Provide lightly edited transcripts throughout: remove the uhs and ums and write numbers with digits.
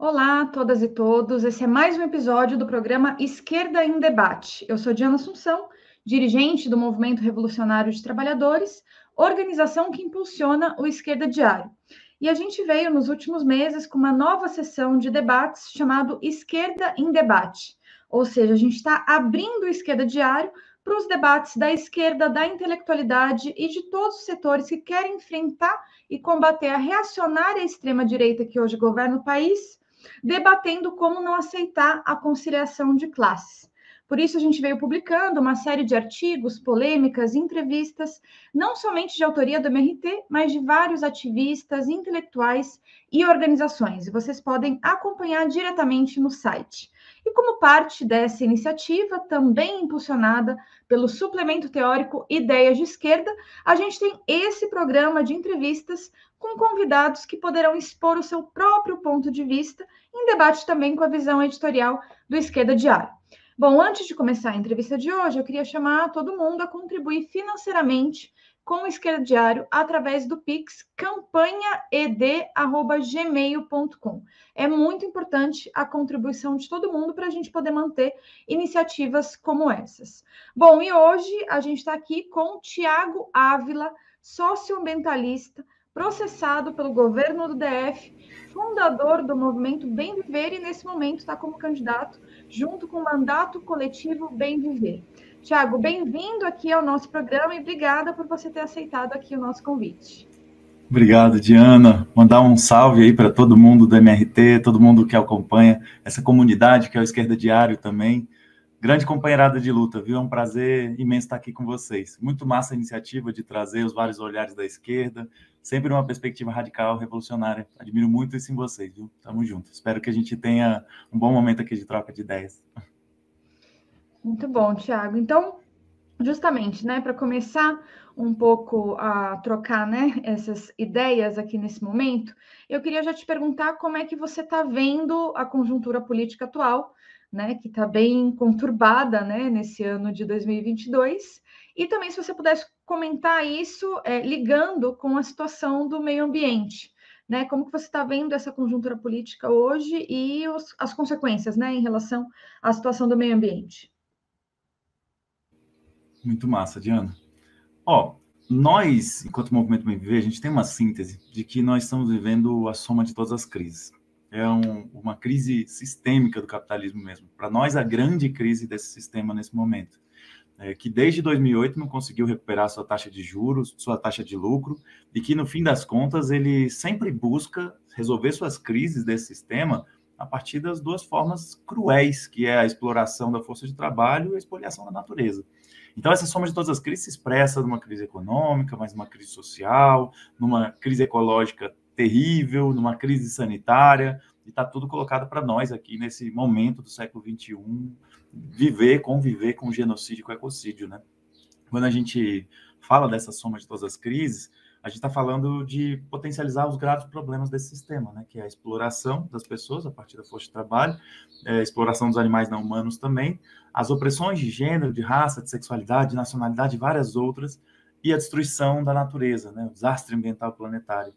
Olá a todas e todos, esse é mais um episódio do programa Esquerda em Debate. Eu sou Diana Assunção, dirigente do Movimento Revolucionário de Trabalhadores, organização que impulsiona o Esquerda Diário. E a gente veio nos últimos meses com uma nova sessão de debates chamado Esquerda em Debate. Ou seja, a gente está abrindo o Esquerda Diário para os debates da esquerda, da intelectualidade e de todos os setores que querem enfrentar e combater a reacionária extrema-direita que hoje governa o país, debatendo como não aceitar a conciliação de classes. Por isso, a gente veio publicando uma série de artigos, polêmicas, entrevistas, não somente de autoria do MRT, mas de vários ativistas, intelectuais e organizações. E vocês podem acompanhar diretamente no site. E como parte dessa iniciativa, também impulsionada pelo suplemento teórico Ideias de Esquerda, a gente tem esse programa de entrevistas com convidados que poderão expor o seu próprio ponto de vista em debate também com a visão editorial do Esquerda Diário. Bom, antes de começar a entrevista de hoje, eu queria chamar todo mundo a contribuir financeiramente com o Esquerda Diário através do Pix campanhaed@gmail.com. É muito importante a contribuição de todo mundo para a gente poder manter iniciativas como essas. Bom, e hoje a gente está aqui com o Tiago Ávila, socioambientalista, processado pelo governo do DF, fundador do movimento Bem Viver e, nesse momento, está como candidato junto com o mandato coletivo Bem Viver. Tiago, bem-vindo aqui ao nosso programa e obrigada por você ter aceitado aqui o nosso convite. Obrigado, Diana. Mandar um salve aí para todo mundo do MRT, todo mundo que acompanha essa comunidade que é o Esquerda Diário também. Grande companheirada de luta, viu? É um prazer imenso estar aqui com vocês. Muito massa a iniciativa de trazer os vários olhares da esquerda, sempre uma perspectiva radical, revolucionária. Admiro muito isso em vocês, viu? Tamo junto. Espero que a gente tenha um bom momento aqui de troca de ideias. Muito bom, Tiago. Então, justamente, né, para começar um pouco a trocar, né, essas ideias aqui nesse momento, eu queria já te perguntar como é que você está vendo a conjuntura política atual, né, que está bem conturbada, né, nesse ano de 2022, e também se você pudesse comentar isso ligando com a situação do meio ambiente, né, como que você está vendo essa conjuntura política hoje e as consequências, né, em relação à situação do meio ambiente. Muito massa, Diana. Ó, nós, enquanto Movimento Bem Viver, a gente tem uma síntese de que nós estamos vivendo a soma de todas as crises. É uma crise sistêmica do capitalismo mesmo. Para nós, a grande crise desse sistema nesse momento. Que desde 2008 não conseguiu recuperar sua taxa de juros, sua taxa de lucro, e que, no fim das contas, ele sempre busca resolver suas crises desse sistema a partir das duas formas cruéis, que é a exploração da força de trabalho e a expoliação da natureza. Então, essa soma de todas as crises se expressa numa crise econômica, mas numa crise social, numa crise ecológica terrível, numa crise sanitária, e está tudo colocado para nós aqui nesse momento do século XXI, conviver com o genocídio e com o ecocídio, né? Quando a gente fala dessa soma de todas as crises, a gente está falando de potencializar os graves problemas desse sistema, né? Que é a exploração das pessoas a partir da força de trabalho, a exploração dos animais não humanos também, as opressões de gênero, de raça, de sexualidade, de nacionalidade e várias outras, e a destruição da natureza, né? O desastre ambiental planetário.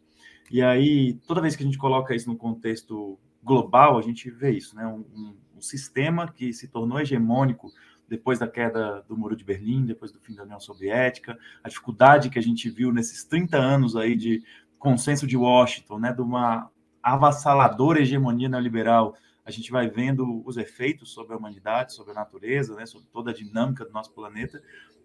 E aí, toda vez que a gente coloca isso no contexto global, a gente vê isso, né? Um sistema que se tornou hegemônico depois da queda do Muro de Berlim, depois do fim da União Soviética, a dificuldade que a gente viu nesses 30 anos aí de consenso de Washington, né, de uma avassaladora hegemonia neoliberal, a gente vai vendo os efeitos sobre a humanidade, sobre a natureza, né, sobre toda a dinâmica do nosso planeta,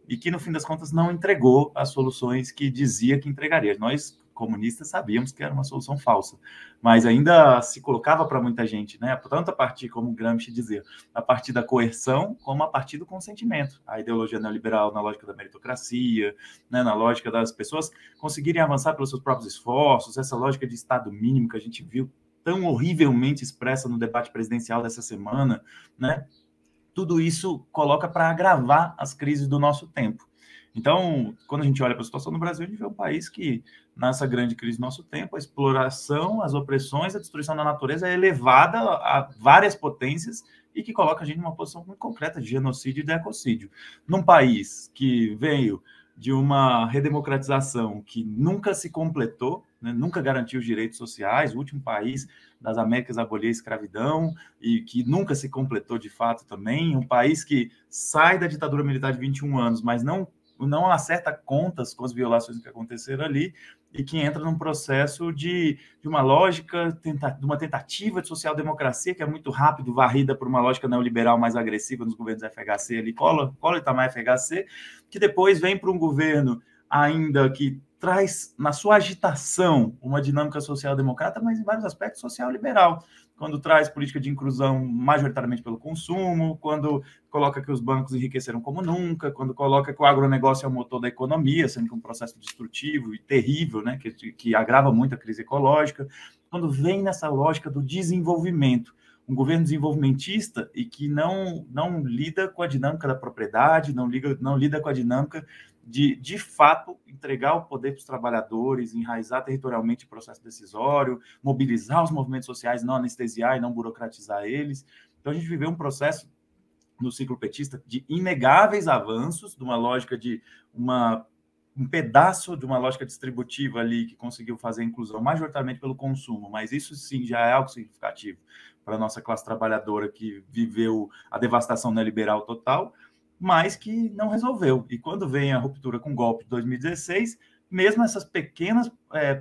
e que, no fim das contas, não entregou as soluções que dizia que entregaria. Nós, comunistas, sabíamos que era uma solução falsa, mas ainda se colocava para muita gente, né? Tanto a partir, como Gramsci dizia, a partir da coerção, como a partir do consentimento. A ideologia neoliberal na lógica da meritocracia, né? Na lógica das pessoas conseguirem avançar pelos seus próprios esforços, essa lógica de Estado mínimo que a gente viu tão horrivelmente expressa no debate presidencial dessa semana, né? Tudo isso coloca para agravar as crises do nosso tempo. Então, quando a gente olha para a situação no Brasil, a gente vê um país que, nessa grande crise do nosso tempo, a exploração, as opressões, a destruição da natureza é elevada a várias potências e que coloca a gente numa posição muito concreta de genocídio e de ecocídio. Num país que veio de uma redemocratização que nunca se completou, né, nunca garantiu os direitos sociais, o último país das Américas a abolir a escravidão, e que nunca se completou de fato também, um país que sai da ditadura militar de 21 anos, mas não acerta contas com as violações que aconteceram ali, e que entra num processo de uma lógica, de uma tentativa de social-democracia que é muito rápido, varrida por uma lógica neoliberal mais agressiva nos governos FHC, ali, Collor e Itamar FHC, que depois vem para um governo ainda que traz na sua agitação uma dinâmica social-democrata, mas em vários aspectos social-liberal, quando traz política de inclusão majoritariamente pelo consumo, quando coloca que os bancos enriqueceram como nunca, quando coloca que o agronegócio é o motor da economia, sendo que um processo destrutivo e terrível, né, que agrava muito a crise ecológica, quando vem nessa lógica do desenvolvimento, um governo desenvolvimentista e que não lida com a dinâmica da propriedade, não lida com a dinâmica de fato, entregar o poder para os trabalhadores, enraizar territorialmente o processo decisório, mobilizar os movimentos sociais, não anestesiar e não burocratizar eles. Então, a gente viveu um processo no ciclo petista de inegáveis avanços, de uma lógica de um pedaço de uma lógica distributiva ali que conseguiu fazer a inclusão majoritariamente pelo consumo, mas isso sim já é algo significativo para a nossa classe trabalhadora que viveu a devastação neoliberal total, mas que não resolveu. E quando vem a ruptura com o golpe de 2016, mesmo essas pequenas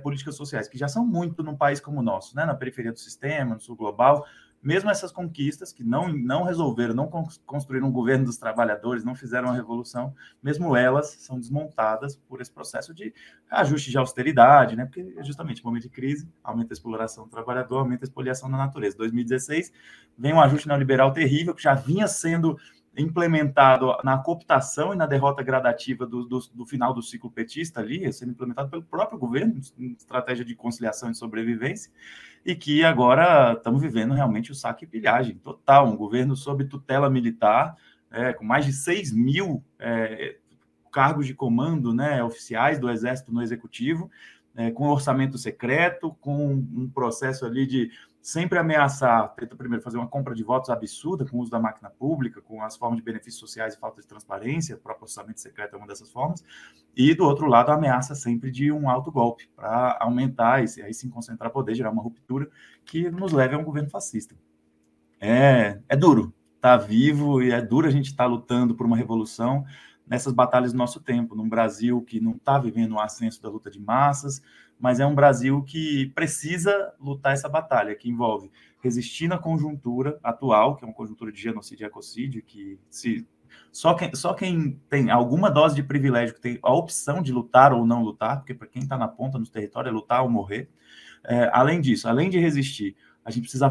políticas sociais, que já são muito num país como o nosso, né, na periferia do sistema, no sul global, mesmo essas conquistas que não resolveram, não construíram um governo dos trabalhadores, não fizeram uma revolução, mesmo elas são desmontadas por esse processo de ajuste de austeridade, né? Porque justamente no momento de crise aumenta a exploração do trabalhador, aumenta a expoliação da natureza. Em 2016 vem um ajuste neoliberal terrível que já vinha sendo implementado na cooptação e na derrota gradativa do final do ciclo petista ali, sendo implementado pelo próprio governo, em estratégia de conciliação e sobrevivência, e que agora estamos vivendo realmente o saque e pilhagem total, um governo sob tutela militar, com mais de 6 mil cargos de comando, né, oficiais do Exército no Executivo, com orçamento secreto, com um processo ali de sempre ameaçar, tenta primeiro fazer uma compra de votos absurda com o uso da máquina pública, com as formas de benefícios sociais e falta de transparência, o próprio orçamento secreto é uma dessas formas, e do outro lado a ameaça sempre de um alto golpe, para aumentar e aí sim concentrar poder, gerar uma ruptura que nos leve a um governo fascista. É duro estar vivo e é duro a gente estar lutando por uma revolução nessas batalhas do nosso tempo, num Brasil que não está vivendo o ascenso da luta de massas, mas é um Brasil que precisa lutar essa batalha, que envolve resistir na conjuntura atual, que é uma conjuntura de genocídio e ecocídio, que só quem tem alguma dose de privilégio, que tem a opção de lutar ou não lutar, porque para quem está na ponta, no território, é lutar ou morrer. Além disso, além de resistir, a gente precisa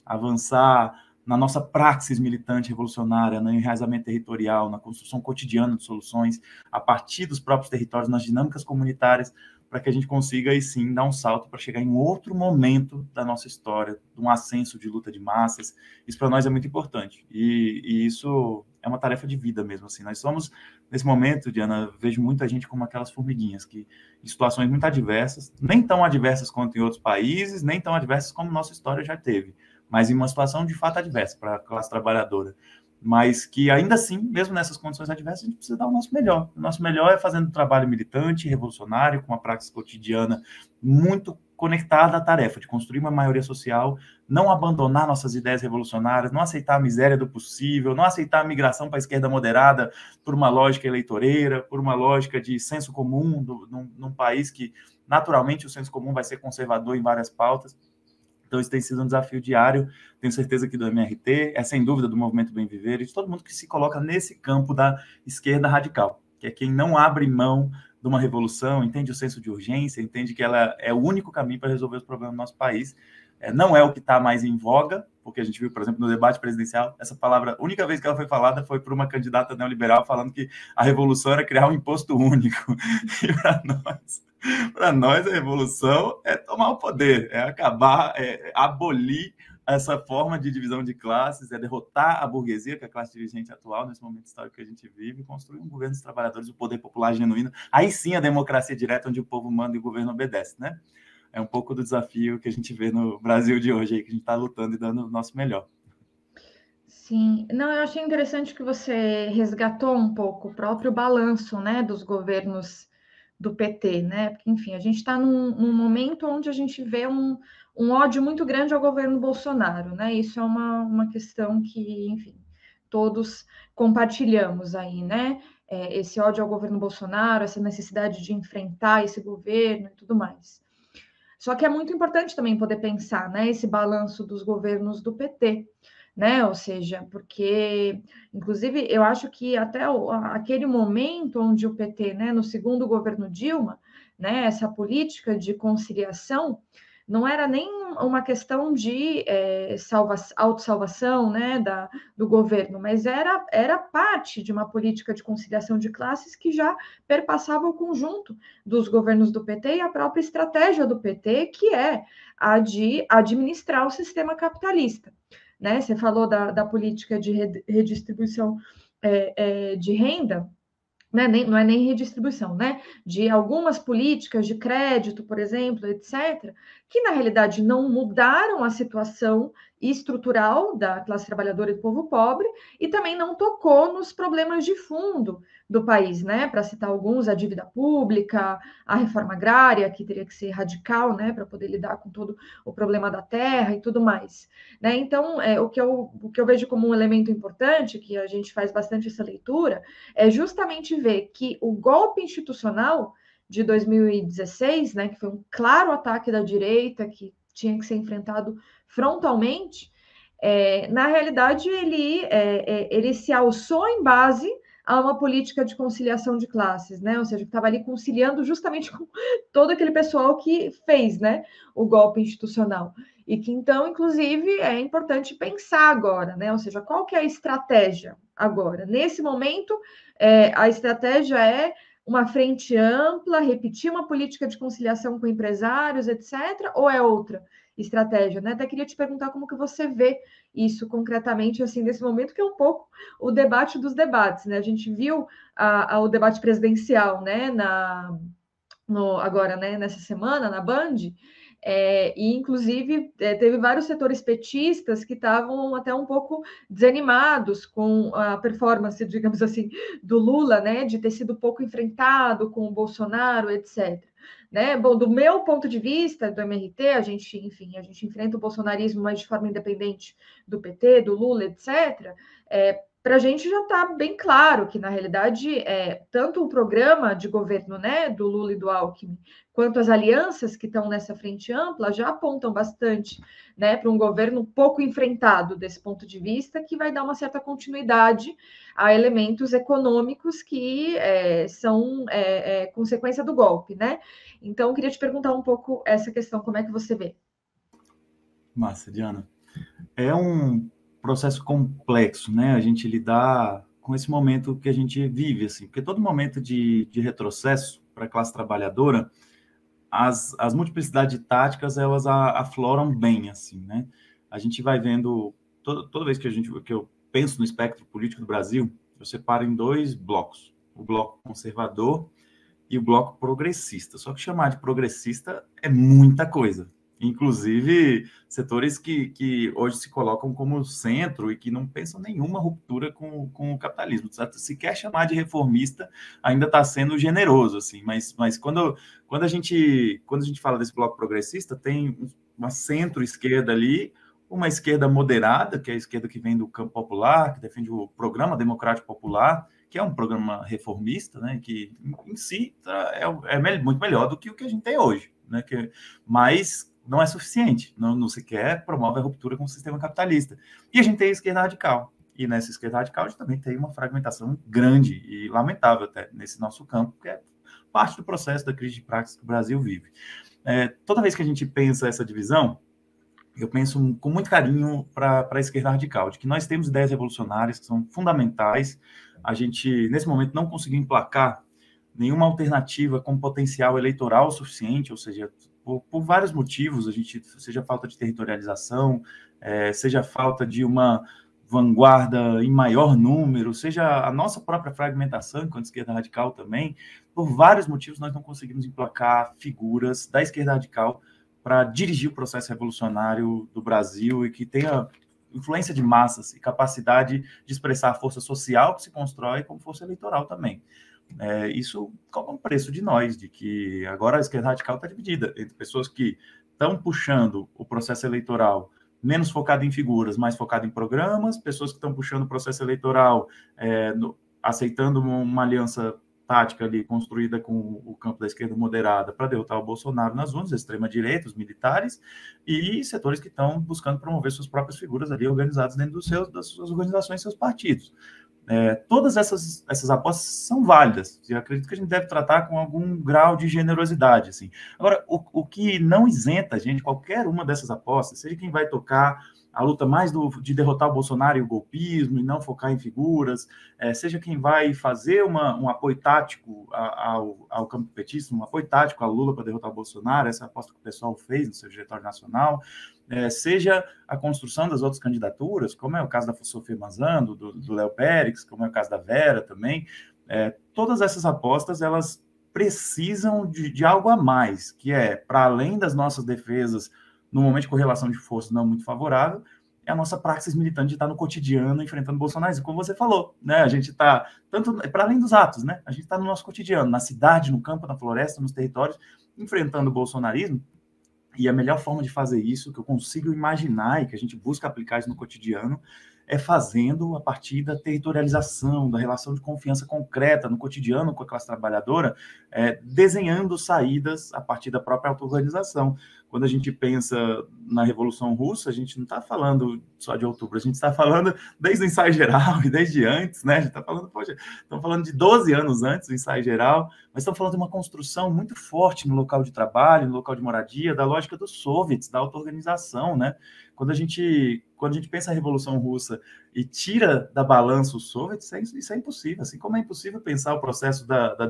avançar na nossa praxis militante revolucionária, no enraizamento territorial, na construção cotidiana de soluções, a partir dos próprios territórios, nas dinâmicas comunitárias, para que a gente consiga, aí sim, dar um salto para chegar em outro momento da nossa história, de um ascenso de luta de massas. Isso para nós é muito importante. E isso é uma tarefa de vida mesmo. Assim. Nós somos, nesse momento, Diana, vejo muita gente como aquelas formiguinhas, que em situações muito adversas, nem tão adversas quanto em outros países, nem tão adversas como nossa história já teve, mas em uma situação de fato adversa para a classe trabalhadora. Mas que ainda assim, mesmo nessas condições adversas, a gente precisa dar o nosso melhor. O nosso melhor é fazendo trabalho militante, revolucionário, com uma prática cotidiana muito conectada à tarefa de construir uma maioria social, não abandonar nossas ideias revolucionárias, não aceitar a miséria do possível, não aceitar a migração para a esquerda moderada por uma lógica eleitoreira, por uma lógica de senso comum, num país que, naturalmente, o senso comum vai ser conservador em várias pautas. Então, isso tem sido um desafio diário, tenho certeza que do MRT, é sem dúvida do Movimento Bem Viver, e de todo mundo que se coloca nesse campo da esquerda radical, que é quem não abre mão de uma revolução, entende o senso de urgência, entende que ela é o único caminho para resolver os problemas do nosso país. Não é o que está mais em voga, porque a gente viu, por exemplo, no debate presidencial, essa palavra, a única vez que ela foi falada foi por uma candidata neoliberal falando que a revolução era criar um imposto único. E para nós, a revolução é tomar o poder, é acabar, é abolir essa forma de divisão de classes, é derrotar a burguesia, que é a classe dirigente atual, nesse momento histórico que a gente vive, e construir um governo dos trabalhadores, o poder popular genuíno. Aí sim a democracia direta, onde o povo manda e o governo obedece, né? É um pouco do desafio que a gente vê no Brasil de hoje, aí, que a gente está lutando e dando o nosso melhor. Sim, não, eu achei interessante que você resgatou um pouco o próprio balanço, né, dos governos do PT, né? Porque, enfim, a gente está num momento onde a gente vê um ódio muito grande ao governo Bolsonaro, né? Isso é uma questão que, enfim, todos compartilhamos aí, né? Esse ódio ao governo Bolsonaro, essa necessidade de enfrentar esse governo e tudo mais. Só que é muito importante também poder pensar, né, esse balanço dos governos do PT, né? Ou seja, porque, inclusive, eu acho que até aquele momento onde o PT, né, no segundo governo Dilma, né, essa política de conciliação não era nem uma questão de autossalvação, né, do governo, mas era parte de uma política de conciliação de classes que já perpassava o conjunto dos governos do PT e a própria estratégia do PT, que é a de administrar o sistema capitalista. Né? Você falou da política de redistribuição de renda, né? Não é nem redistribuição, né? De algumas políticas de crédito, por exemplo, etc., que na realidade não mudaram a situação estrutural da classe trabalhadora e do povo pobre e também não tocou nos problemas de fundo do país, né? Para citar alguns, a dívida pública, a reforma agrária, que teria que ser radical, né? Para poder lidar com todo o problema da terra e tudo mais. Né? Então, o que eu vejo como um elemento importante, que a gente faz bastante essa leitura, é justamente ver que o golpe institucional de 2016, né, que foi um claro ataque da direita, que tinha que ser enfrentado frontalmente, na realidade ele se alçou em base a uma política de conciliação de classes, né? Ou seja, que estava ali conciliando justamente com todo aquele pessoal que fez, né, o golpe institucional. E que então, inclusive, é importante pensar agora, né? Ou seja, qual que é a estratégia agora? Nesse momento, a estratégia é uma frente ampla, repetir uma política de conciliação com empresários, etc., ou é outra estratégia, né? Até queria te perguntar como que você vê isso concretamente, assim, nesse momento, que é um pouco o debate dos debates, né? A gente viu o debate presidencial, né, agora, né, nessa semana, na Band, e inclusive teve vários setores petistas que estavam até um pouco desanimados com a performance, digamos assim, do Lula, né, de ter sido pouco enfrentado com o Bolsonaro, etc. Né? Bom, do meu ponto de vista, do MRT, enfim, a gente enfrenta o bolsonarismo, mas de forma independente do PT, do Lula, etc. Para a gente já está bem claro que, na realidade, tanto o programa de governo, né, do Lula e do Alckmin, quanto as alianças que estão nessa frente ampla já apontam bastante, né, para um governo pouco enfrentado desse ponto de vista, que vai dar uma certa continuidade a elementos econômicos que são consequência do golpe, né? Então, eu queria te perguntar um pouco essa questão, como é que você vê? Massa, Diana. É um processo complexo, né? A gente lidar com esse momento que a gente vive, assim, porque todo momento de retrocesso para a classe trabalhadora, as multiplicidades de táticas, elas afloram bem, assim, né? A gente vai vendo, toda vez que eu penso no espectro político do Brasil, eu separo em dois blocos, o bloco conservador e o bloco progressista. Só que chamar de progressista é muita coisa. Inclusive, setores que hoje se colocam como centro e que não pensam nenhuma ruptura com o capitalismo. Se quer chamar de reformista, ainda está sendo generoso, assim, mas quando a gente fala desse bloco progressista, tem uma centro-esquerda ali, uma esquerda moderada, que é a esquerda que vem do campo popular, que defende o programa democrático popular, que é um programa reformista, né, que em si muito melhor do que o que a gente tem hoje, né, mas não é suficiente, não sequer promove a ruptura com o sistema capitalista. E a gente tem a esquerda radical, e nessa esquerda radical a gente também tem uma fragmentação grande e lamentável até nesse nosso campo, que é parte do processo da crise de praxis que o Brasil vive. Toda vez que a gente pensa essa divisão, eu penso com muito carinho para a esquerda radical, de que nós temos ideias revolucionárias que são fundamentais. A gente, nesse momento, não conseguiu emplacar nenhuma alternativa com potencial eleitoral suficiente, ou seja, por vários motivos, seja falta de territorialização, seja falta de uma vanguarda em maior número, seja a nossa própria fragmentação enquanto esquerda radical também, por vários motivos nós não conseguimos emplacar figuras da esquerda radical para dirigir o processo revolucionário do Brasil e que tenha influência de massas e capacidade de expressar a força social que se constrói como força eleitoral também. Isso cobra um preço de nós, de que agora a esquerda radical está dividida entre pessoas que estão puxando o processo eleitoral menos focado em figuras, mais focado em programas, pessoas que estão puxando o processo eleitoral, aceitando uma aliança tática ali construída com o campo da esquerda moderada para derrotar o Bolsonaro nas urnas, a extrema-direita, os militares, e setores que estão buscando promover suas próprias figuras ali organizadas dentro das suas organizações, seus partidos. Todas essas apostas são válidas, e eu acredito que a gente deve tratar com algum grau de generosidade. Assim. Agora, o que não isenta a gente, qualquer uma dessas apostas, seja quem vai tocar a luta mais de derrotar o Bolsonaro e o golpismo, e não focar em figuras, seja quem vai fazer um apoio tático ao campo petista, um apoio tático ao Lula para derrotar o Bolsonaro, essa aposta que o pessoal fez no seu diretório nacional, seja a construção das outras candidaturas, como é o caso da Sofia Manzan, do Léo Pérez, como é o caso da Vera também, todas essas apostas, elas precisam de algo a mais, que para além das nossas defesas, no momento de correlação de forças não muito favorável, é a nossa praxis militante de estar no cotidiano enfrentando Bolsonaro. E como você falou, né? A gente está, tanto para além dos atos, né? A gente está no nosso cotidiano, na cidade, no campo, na floresta, nos territórios, enfrentando o bolsonarismo. E a melhor forma de fazer isso, que eu consigo imaginar e que a gente busca aplicar isso no cotidiano, é fazendo a partir da territorialização, da relação de confiança concreta no cotidiano com a classe trabalhadora, desenhando saídas a partir da própria auto-organização. Quando a gente pensa na Revolução Russa, a gente não está falando só de outubro, a gente está falando desde o ensaio geral e desde antes, né? A gente está falando, estamos falando de 12 anos antes do ensaio geral, mas estamos falando de uma construção muito forte no local de trabalho, no local de moradia, da lógica dos soviets, da auto-organização, né? Quando a gente pensa a Revolução Russa e tira da balança os soviets, isso é impossível. Assim como é impossível pensar o processo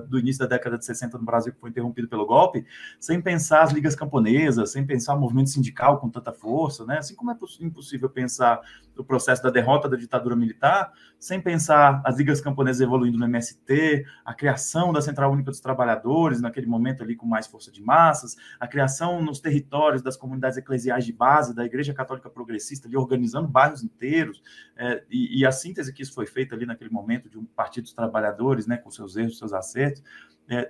do início da década de 60 no Brasil, que foi interrompido pelo golpe, sem pensar as ligas camponesas, sem pensar o movimento sindical com tanta força, né? Assim como é impossível pensar o processo da derrota da ditadura militar, sem pensar as ligas camponesas evoluindo no MST, a criação da Central Única dos Trabalhadores, naquele momento ali com mais força de massas, a criação nos territórios das comunidades eclesiais de base, da Igreja Católica Progressista, ali organizando bairros inteiros, e a síntese que isso foi feita ali naquele momento de um Partido dos Trabalhadores, né, com seus erros, seus acertos,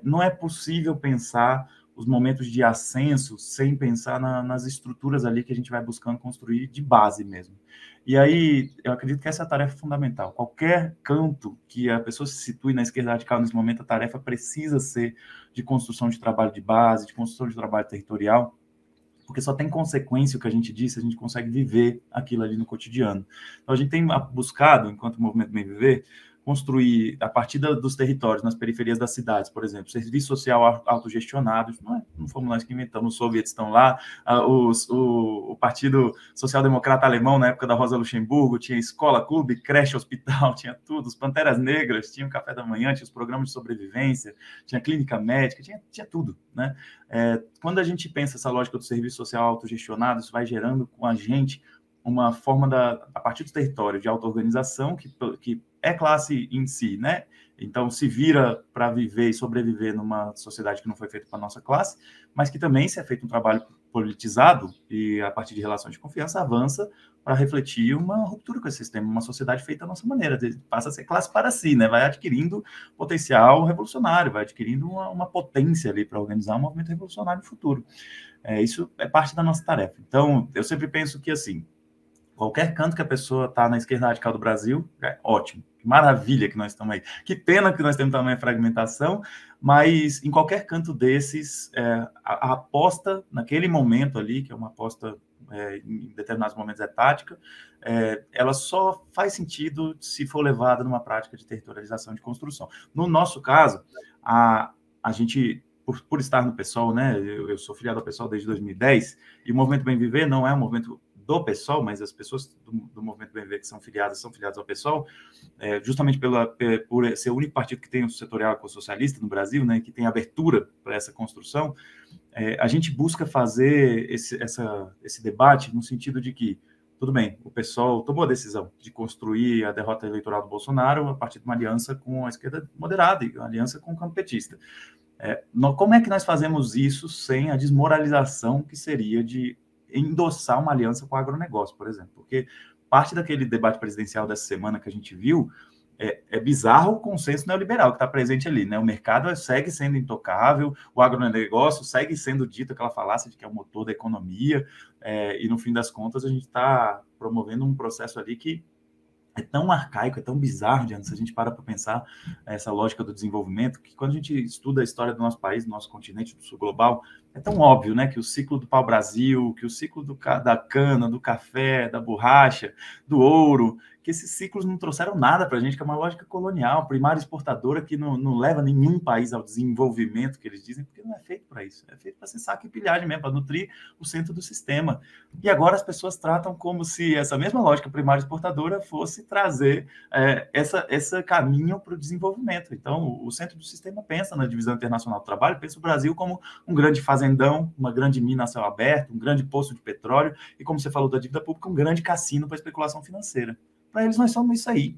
não é possível pensar os momentos de ascenso sem pensar nas estruturas ali que a gente vai buscando construir de base mesmo. E aí, eu acredito que essa é a tarefa fundamental. Qualquer canto que a pessoa se situe na esquerda radical nesse momento, a tarefa precisa ser de construção de trabalho de base, de construção de trabalho territorial, porque só tem consequência o que a gente disse, a gente consegue viver aquilo ali no cotidiano. Então, a gente tem buscado, enquanto Movimento Bem Viver, construir, a partir dos territórios, nas periferias das cidades, por exemplo, serviço social autogestionado, não fomos nós que inventamos, os soviets estão lá, o Partido Social Democrata Alemão, na época da Rosa Luxemburgo, tinha escola, clube, creche, hospital, tinha tudo, os Panteras Negras, tinha o café da manhã, tinha os programas de sobrevivência, tinha clínica médica, tinha tudo, né? Quando a gente pensa essa lógica do serviço social autogestionado, isso vai gerando com a gente uma forma, a partir do território, de auto-organização, que é classe em si, né? Então, se vira para viver e sobreviver numa sociedade que não foi feita para a nossa classe, mas que também, se é feito um trabalho politizado e a partir de relações de confiança, avança para refletir uma ruptura com esse sistema, uma sociedade feita da nossa maneira, passa a ser classe para si, né? Vai adquirindo potencial revolucionário, vai adquirindo uma potência ali para organizar um movimento revolucionário no futuro. Isso é parte da nossa tarefa. Então, eu sempre penso que, assim, qualquer canto que a pessoa está na esquerda radical do Brasil, ótimo. Que maravilha que nós estamos aí. Que pena que nós temos também a fragmentação, mas em qualquer canto desses, a aposta naquele momento ali, que é uma aposta em determinados momentos tática, ela só faz sentido se for levada numa prática de territorialização de construção. No nosso caso, a gente, por estar no PSOL, né, eu sou filiado ao PSOL desde 2010, e o Movimento Bem Viver não é um movimento do PSOL, mas as pessoas do Movimento Bem Viver que são filiadas ao PSOL, justamente por ser o único partido que tem o setorial ecossocialista no Brasil, né, que tem abertura para essa construção, a gente busca fazer esse debate no sentido de que, tudo bem, o PSOL tomou a decisão de construir a derrota eleitoral do Bolsonaro a partir de uma aliança com a esquerda moderada e uma aliança com o campo petista. Como é que nós fazemos isso sem a desmoralização que seria de endossar uma aliança com o agronegócio, por exemplo? Porque parte daquele debate presidencial dessa semana que a gente viu, é bizarro o consenso neoliberal que está presente ali, né? O mercado segue sendo intocável, o agronegócio segue sendo dito aquela falácia de que é o motor da economia, e no fim das contas a gente está promovendo um processo ali que é tão arcaico, é tão bizarro, Diana, se a gente para pensar essa lógica do desenvolvimento, que quando a gente estuda a história do nosso país, do nosso continente, do sul global, é tão óbvio, né, que o ciclo do pau-brasil, que o ciclo da cana, do café, da borracha, do ouro, que esses ciclos não trouxeram nada para a gente, que é uma lógica colonial, primária exportadora, que não leva nenhum país ao desenvolvimento, que eles dizem, porque não é feito para isso, é feito para ser saco e pilhagem mesmo, para nutrir o centro do sistema. E agora as pessoas tratam como se essa mesma lógica primária exportadora fosse trazer esse caminho para o desenvolvimento. Então, o centro do sistema pensa na divisão internacional do trabalho, pensa o Brasil como um grande fazendão, uma grande mina a céu aberto, um grande poço de petróleo, e como você falou da dívida pública, um grande cassino para especulação financeira. Para eles, nós somos isso aí.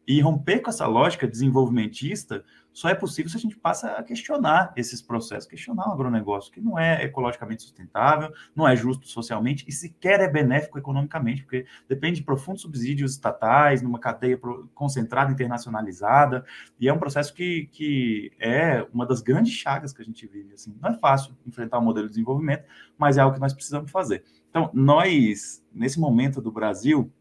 E romper com essa lógica desenvolvimentista só é possível se a gente passa a questionar esses processos, questionar o agronegócio, que não é ecologicamente sustentável, não é justo socialmente e sequer é benéfico economicamente, porque depende de profundos subsídios estatais, numa cadeia concentrada, internacionalizada, e é um processo que é uma das grandes chagas que a gente vive. Assim. Não é fácil enfrentar o modelo de desenvolvimento, mas é algo que nós precisamos fazer. Então, nós, nesse momento do Brasil,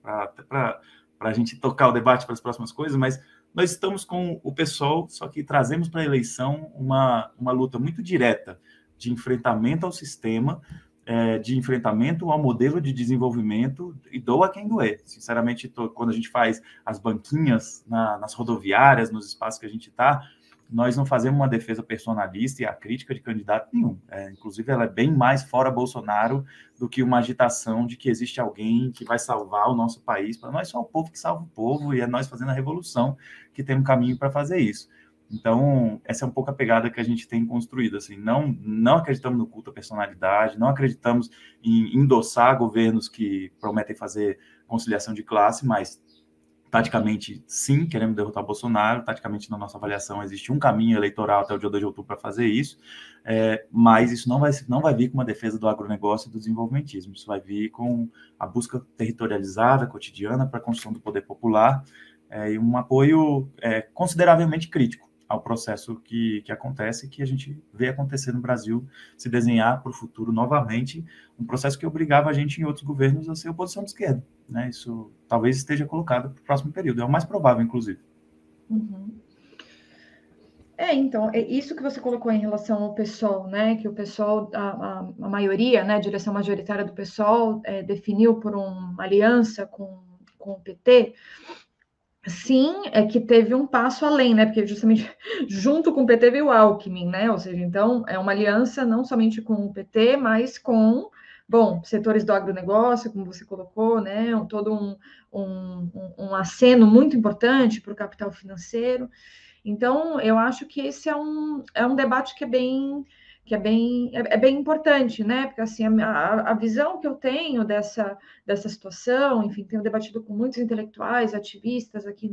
para a gente tocar o debate para as próximas coisas, mas nós estamos com o PSOL, só que trazemos para a eleição uma luta muito direta de enfrentamento ao sistema, de enfrentamento ao modelo de desenvolvimento, e doa quem doer. Sinceramente, quando a gente faz as banquinhas nas rodoviárias, nos espaços que a gente está, nós não fazemos uma defesa personalista e a crítica de candidato nenhum. Inclusive, ela é bem mais fora Bolsonaro do que uma agitação de que existe alguém que vai salvar o nosso país. Para nós, só o povo que salva o povo, e é nós fazendo a revolução que tem um caminho para fazer isso. Então, essa é um pouco a pegada que a gente tem construído. Assim, não acreditamos no culto à personalidade, não acreditamos em endossar governos que prometem fazer conciliação de classe, mas taticamente, sim, queremos derrotar o Bolsonaro. Taticamente, na nossa avaliação, existe um caminho eleitoral até o dia 2 de outubro para fazer isso, mas isso não vai vir com uma defesa do agronegócio e do desenvolvimentismo. Isso vai vir com a busca territorializada, cotidiana, para a construção do poder popular, e um apoio consideravelmente crítico ao processo que acontece, que a gente vê acontecer no Brasil, se desenhar para o futuro novamente, um processo que obrigava a gente em outros governos a ser oposição de esquerda. Né? Isso talvez esteja colocado para o próximo período, é o mais provável, inclusive. Uhum. Então, é isso que você colocou em relação ao PSOL, né? Que o PSOL, a maioria, né, a direção majoritária do PSOL definiu por uma aliança com o PT. Sim, é que teve um passo além, né? Porque justamente junto com o PT veio o Alckmin, né? Ou seja, então é uma aliança não somente com o PT, mas com, setores do agronegócio, como você colocou, né? Todo um aceno muito importante para o capital financeiro. Então, eu acho que esse é um debate que é bem importante, né? Porque assim, a visão que eu tenho dessa situação, enfim, tenho debatido com muitos intelectuais, ativistas aqui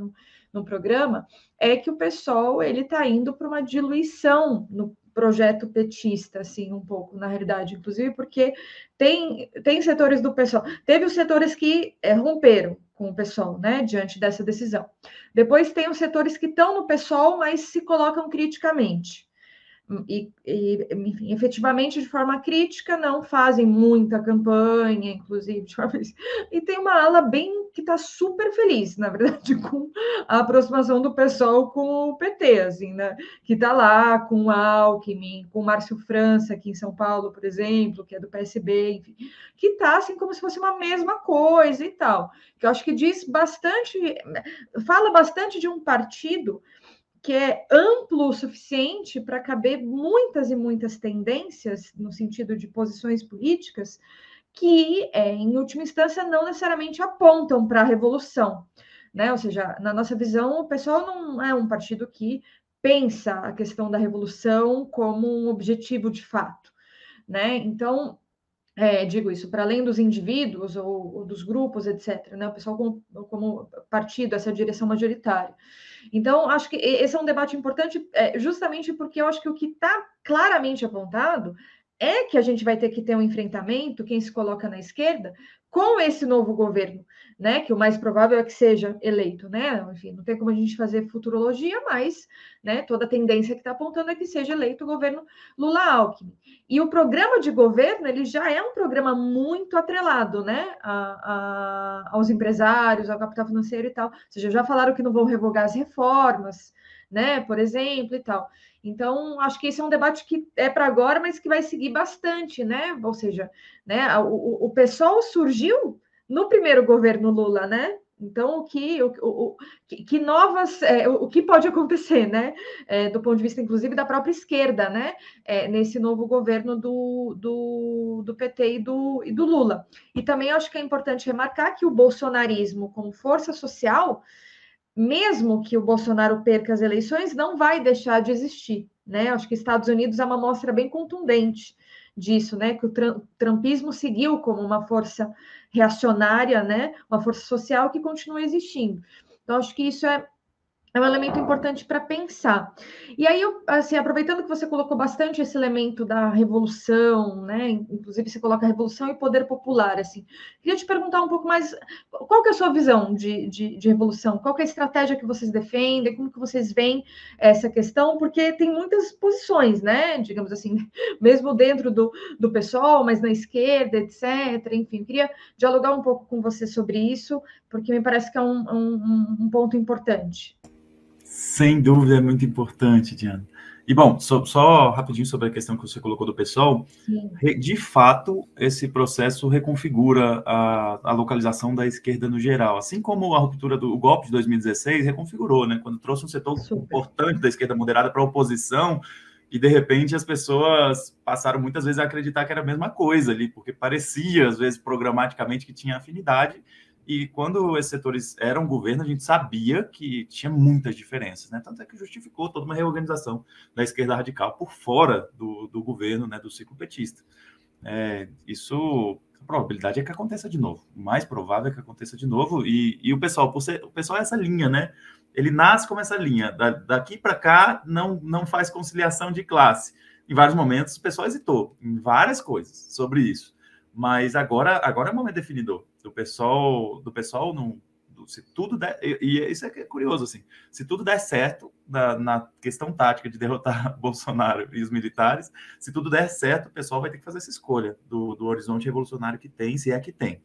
no programa, é que o PSOL ele está indo para uma diluição no projeto petista, assim, um pouco, na realidade, inclusive, porque tem setores do PSOL, teve os setores que romperam com o PSOL, né, diante dessa decisão. Depois tem os setores que estão no PSOL, mas se colocam criticamente. Enfim, efetivamente, de forma crítica, não fazem muita campanha, inclusive, e tem uma ala bem que está super feliz, na verdade, com a aproximação do PSOL com o PT, assim, né? Que está lá com o Alckmin, com o Márcio França, aqui em São Paulo, por exemplo, que é do PSB, enfim, que está assim como se fosse uma mesma coisa e tal, que eu acho que diz bastante, fala bastante de um partido que é amplo o suficiente para caber muitas e muitas tendências no sentido de posições políticas que, em última instância, não necessariamente apontam para a revolução, né? Ou seja, na nossa visão, o PSOL não é um partido que pensa a questão da revolução como um objetivo de fato, né? Então, digo isso, para além dos indivíduos ou dos grupos, etc., né? O pessoal como partido, essa direção majoritária. Então, acho que esse é um debate importante, justamente porque eu acho que o que está claramente apontado é que a gente vai ter que ter um enfrentamento, quem se coloca na esquerda, com esse novo governo, né? Que o mais provável é que seja eleito, né? Enfim, não tem como a gente fazer futurologia, mas, né, toda a tendência que está apontando é que seja eleito o governo Lula-Alckmin. E o programa de governo, ele já é um programa muito atrelado, né, aos empresários, ao capital financeiro e tal. Ou seja, já falaram que não vão revogar as reformas, né, por exemplo, e tal. Então, acho que esse é um debate que é para agora, mas que vai seguir bastante, né? Ou seja, né, o PSOL surgiu no primeiro governo Lula, né? Então, que novas, o que pode acontecer, né? Do ponto de vista, inclusive, da própria esquerda, né? Nesse novo governo do PT e do Lula. E também acho que é importante remarcar que o bolsonarismo, como força social, mesmo que o Bolsonaro perca as eleições, não vai deixar de existir, né? Acho que Estados Unidos é uma mostra bem contundente disso, né? Que o trumpismo seguiu como uma força reacionária, né? Uma força social que continua existindo. Então, acho que isso é um elemento importante para pensar. E aí, assim, aproveitando que você colocou bastante esse elemento da revolução, né? Inclusive, você coloca revolução e poder popular, assim. Queria te perguntar um pouco mais, qual que é a sua visão de revolução? Qual que é a estratégia que vocês defendem? Como que vocês veem essa questão? Porque tem muitas posições, né? Digamos assim, mesmo dentro do PSOL, mas na esquerda, etc. Enfim, queria dialogar um pouco com você sobre isso, porque me parece que é um ponto importante. Sem dúvida, é muito importante, Diana. E, bom, só rapidinho sobre a questão que você colocou do pessoal. Sim. De fato, esse processo reconfigura a localização da esquerda no geral, assim como a ruptura do golpe de 2016 reconfigurou, né? Quando trouxe um setor importante da esquerda moderada para a oposição, e de repente as pessoas passaram muitas vezes a acreditar que era a mesma coisa ali, porque parecia, às vezes, programaticamente que tinha afinidade. E quando esses setores eram governo, a gente sabia que tinha muitas diferenças, né? Tanto é que justificou toda uma reorganização da esquerda radical por fora do governo, né, do ciclo petista. A probabilidade é que aconteça de novo. O mais provável é que aconteça de novo. E o pessoal, o pessoal é essa linha, né? Ele nasce como essa linha. Daqui para cá, não faz conciliação de classe. Em vários momentos, o pessoal hesitou em várias coisas sobre isso. Mas agora é o momento definidor. Do pessoal não, se tudo der, e isso é curioso, assim, se tudo der certo na questão tática de derrotar Bolsonaro e os militares, se tudo der certo, o pessoal vai ter que fazer essa escolha do horizonte revolucionário que tem, se é que tem.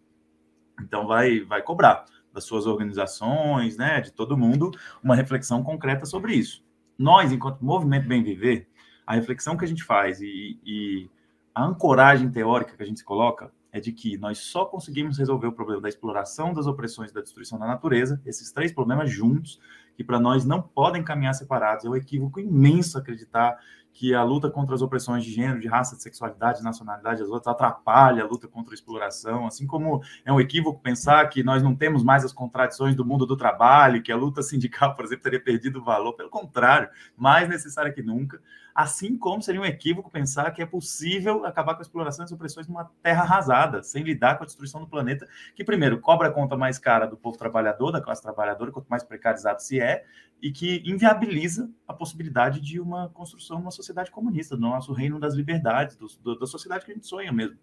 Então vai cobrar das suas organizações, né, de todo mundo, uma reflexão concreta sobre isso. Nós, enquanto Movimento Bem Viver, a reflexão que a gente faz e a ancoragem teórica que a gente se coloca é de que nós só conseguimos resolver o problema da exploração, das opressões e da destruição da natureza, esses três problemas juntos, que para nós não podem caminhar separados. É um equívoco imenso acreditar que a luta contra as opressões de gênero, de raça, de sexualidade, de nacionalidade, as outras atrapalha a luta contra a exploração, assim como é um equívoco pensar que nós não temos mais as contradições do mundo do trabalho, que a luta sindical, por exemplo, teria perdido valor, pelo contrário, mais necessária que nunca, assim como seria um equívoco pensar que é possível acabar com a exploração e as opressões numa terra arrasada, sem lidar com a destruição do planeta, que primeiro cobra a conta mais cara do povo trabalhador, da classe trabalhadora, quanto mais precarizado se é, e que inviabiliza a possibilidade de uma construção de uma sociedade comunista, do nosso reino das liberdades, da sociedade que a gente sonha mesmo.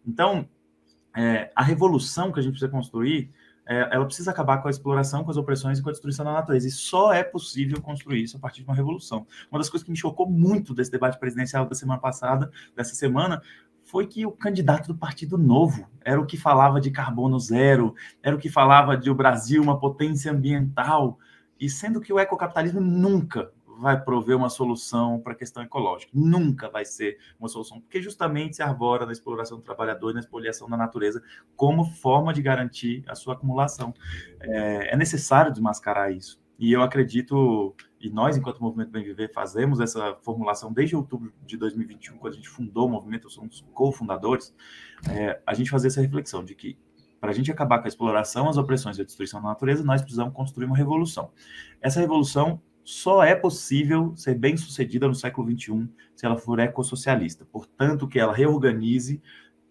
Então, a revolução que a gente precisa construir, ela precisa acabar com a exploração, com as opressões e com a destruição da natureza. E só é possível construir isso a partir de uma revolução. Uma das coisas que me chocou muito desse debate presidencial da semana passada, dessa semana, foi que o candidato do Partido Novo era o que falava de carbono zero, era o que falava de o Brasil uma potência ambiental, e sendo que o ecocapitalismo nunca vai prover uma solução para a questão ecológica. Nunca vai ser uma solução, porque justamente se arbora na exploração do trabalhador e na expoliação da natureza como forma de garantir a sua acumulação. É necessário desmascarar isso. E eu acredito, e nós, enquanto Movimento Bem Viver, fazemos essa formulação desde outubro de 2021, quando a gente fundou o movimento, somos co-fundadores, a gente fazer essa reflexão de que para a gente acabar com a exploração, as opressões e a destruição da natureza, nós precisamos construir uma revolução. Essa revolução só é possível ser bem-sucedida no século XXI se ela for ecossocialista. Portanto, que ela reorganize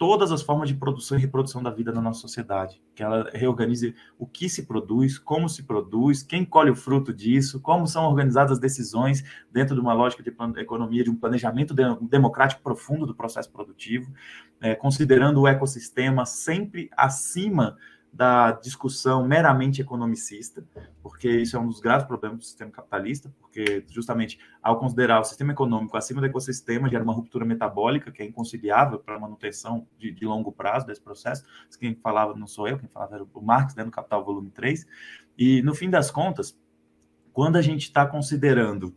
todas as formas de produção e reprodução da vida na nossa sociedade, que ela reorganize o que se produz, como se produz, quem colhe o fruto disso, como são organizadas as decisões dentro de uma lógica de economia, de um planejamento democrático profundo do processo produtivo, considerando o ecossistema sempre acima da discussão meramente economicista, porque isso é um dos graves problemas do sistema capitalista, porque justamente ao considerar o sistema econômico acima do ecossistema, gera uma ruptura metabólica que é inconciliável para a manutenção de longo prazo desse processo. Isso quem falava não sou eu, quem falava era o Marx, no Capital Volume 3, e no fim das contas, quando a gente está considerando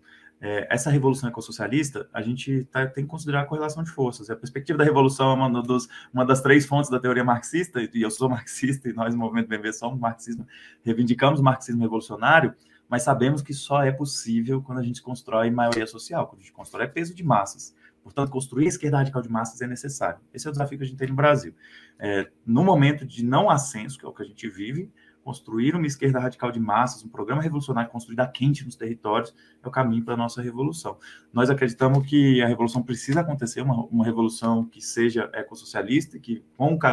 essa revolução ecossocialista, a gente tem que considerar a correlação de forças. A perspectiva da revolução é uma das 3 fontes da teoria marxista, e eu sou marxista, e nós, no Movimento BMV, somos marxismo, reivindicamos o marxismo revolucionário, mas sabemos que só é possível quando a gente constrói maioria social, quando a gente constrói peso de massas. Portanto, construir a esquerda radical de massas é necessário. Esse é o desafio que a gente tem no Brasil. No momento de não ascenso, que é o que a gente vive, construir uma esquerda radical de massas, um programa revolucionário construído a quente nos territórios, é o caminho para a nossa revolução. Nós acreditamos que a revolução precisa acontecer, uma revolução que seja ecossocialista, que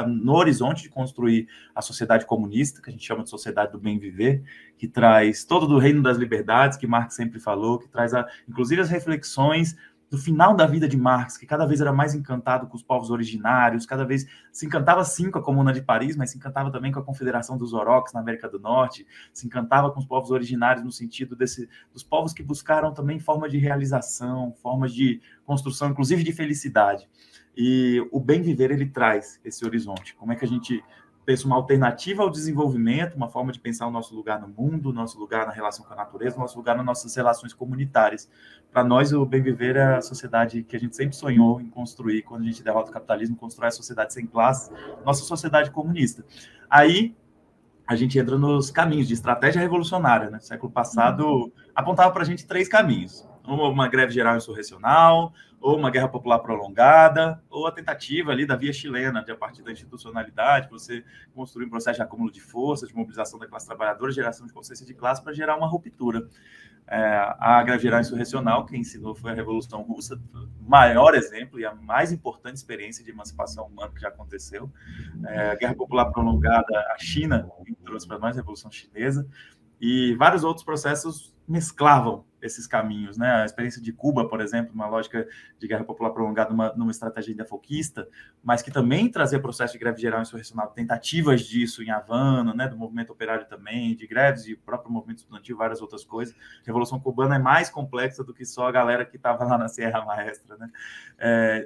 no horizonte de construir a sociedade comunista, que a gente chama de sociedade do bem viver, que traz todo do reino das liberdades, que Marx sempre falou, que traz, inclusive, as reflexões do final da vida de Marx, que cada vez era mais encantado com os povos originários, cada vez se encantava sim com a Comuna de Paris, mas se encantava também com a Confederação dos Oroques na América do Norte, se encantava com os povos originários no sentido dos povos que buscaram também formas de realização, formas de construção, inclusive de felicidade. E o bem viver, ele traz esse horizonte. Como é que a gente pensa uma alternativa ao desenvolvimento, uma forma de pensar o nosso lugar no mundo, o nosso lugar na relação com a natureza, o nosso lugar nas nossas relações comunitárias. Para nós, o bem viver é a sociedade que a gente sempre sonhou em construir, quando a gente derrota o capitalismo, constrói a sociedade sem classes, nossa sociedade comunista. Aí, a gente entra nos caminhos de estratégia revolucionária, né? No século passado, apontava para a gente 3 caminhos. Uma greve geral insurrecional, ou uma guerra popular prolongada, ou a tentativa ali da via chilena, de a partir da institucionalidade, você construir um processo de acúmulo de forças, de mobilização da classe trabalhadora, geração de consciência de classe para gerar uma ruptura. A greve geral insurrecional, quem ensinou foi a Revolução Russa, o maior exemplo e a mais importante experiência de emancipação humana que já aconteceu. A guerra popular prolongada, a China, que trouxe para nós a Revolução Chinesa, e vários outros processos mesclavam esses caminhos, né? A experiência de Cuba, por exemplo, uma lógica de guerra popular prolongada numa estratégia defoquista, mas que também trazia processo de greve geral insurrecional, tentativas disso em Havana, né? Do movimento operário também, de greves e o próprio movimento estudantil, várias outras coisas. A Revolução Cubana é mais complexa do que só a galera que estava lá na Sierra Maestra, né?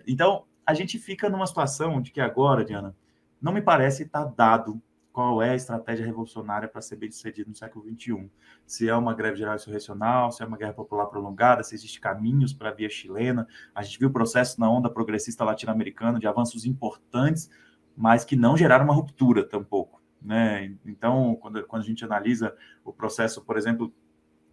Então, a gente fica numa situação de que agora, Diana, não me parece estar dado qual é a estratégia revolucionária para ser bem-sucedido no século XXI. Se é uma greve geral insurrecional, se é uma guerra popular prolongada, se existem caminhos para a via chilena. A gente viu o processo na onda progressista latino-americana de avanços importantes, mas que não geraram uma ruptura tampouco, né? Então, quando a gente analisa o processo, por exemplo,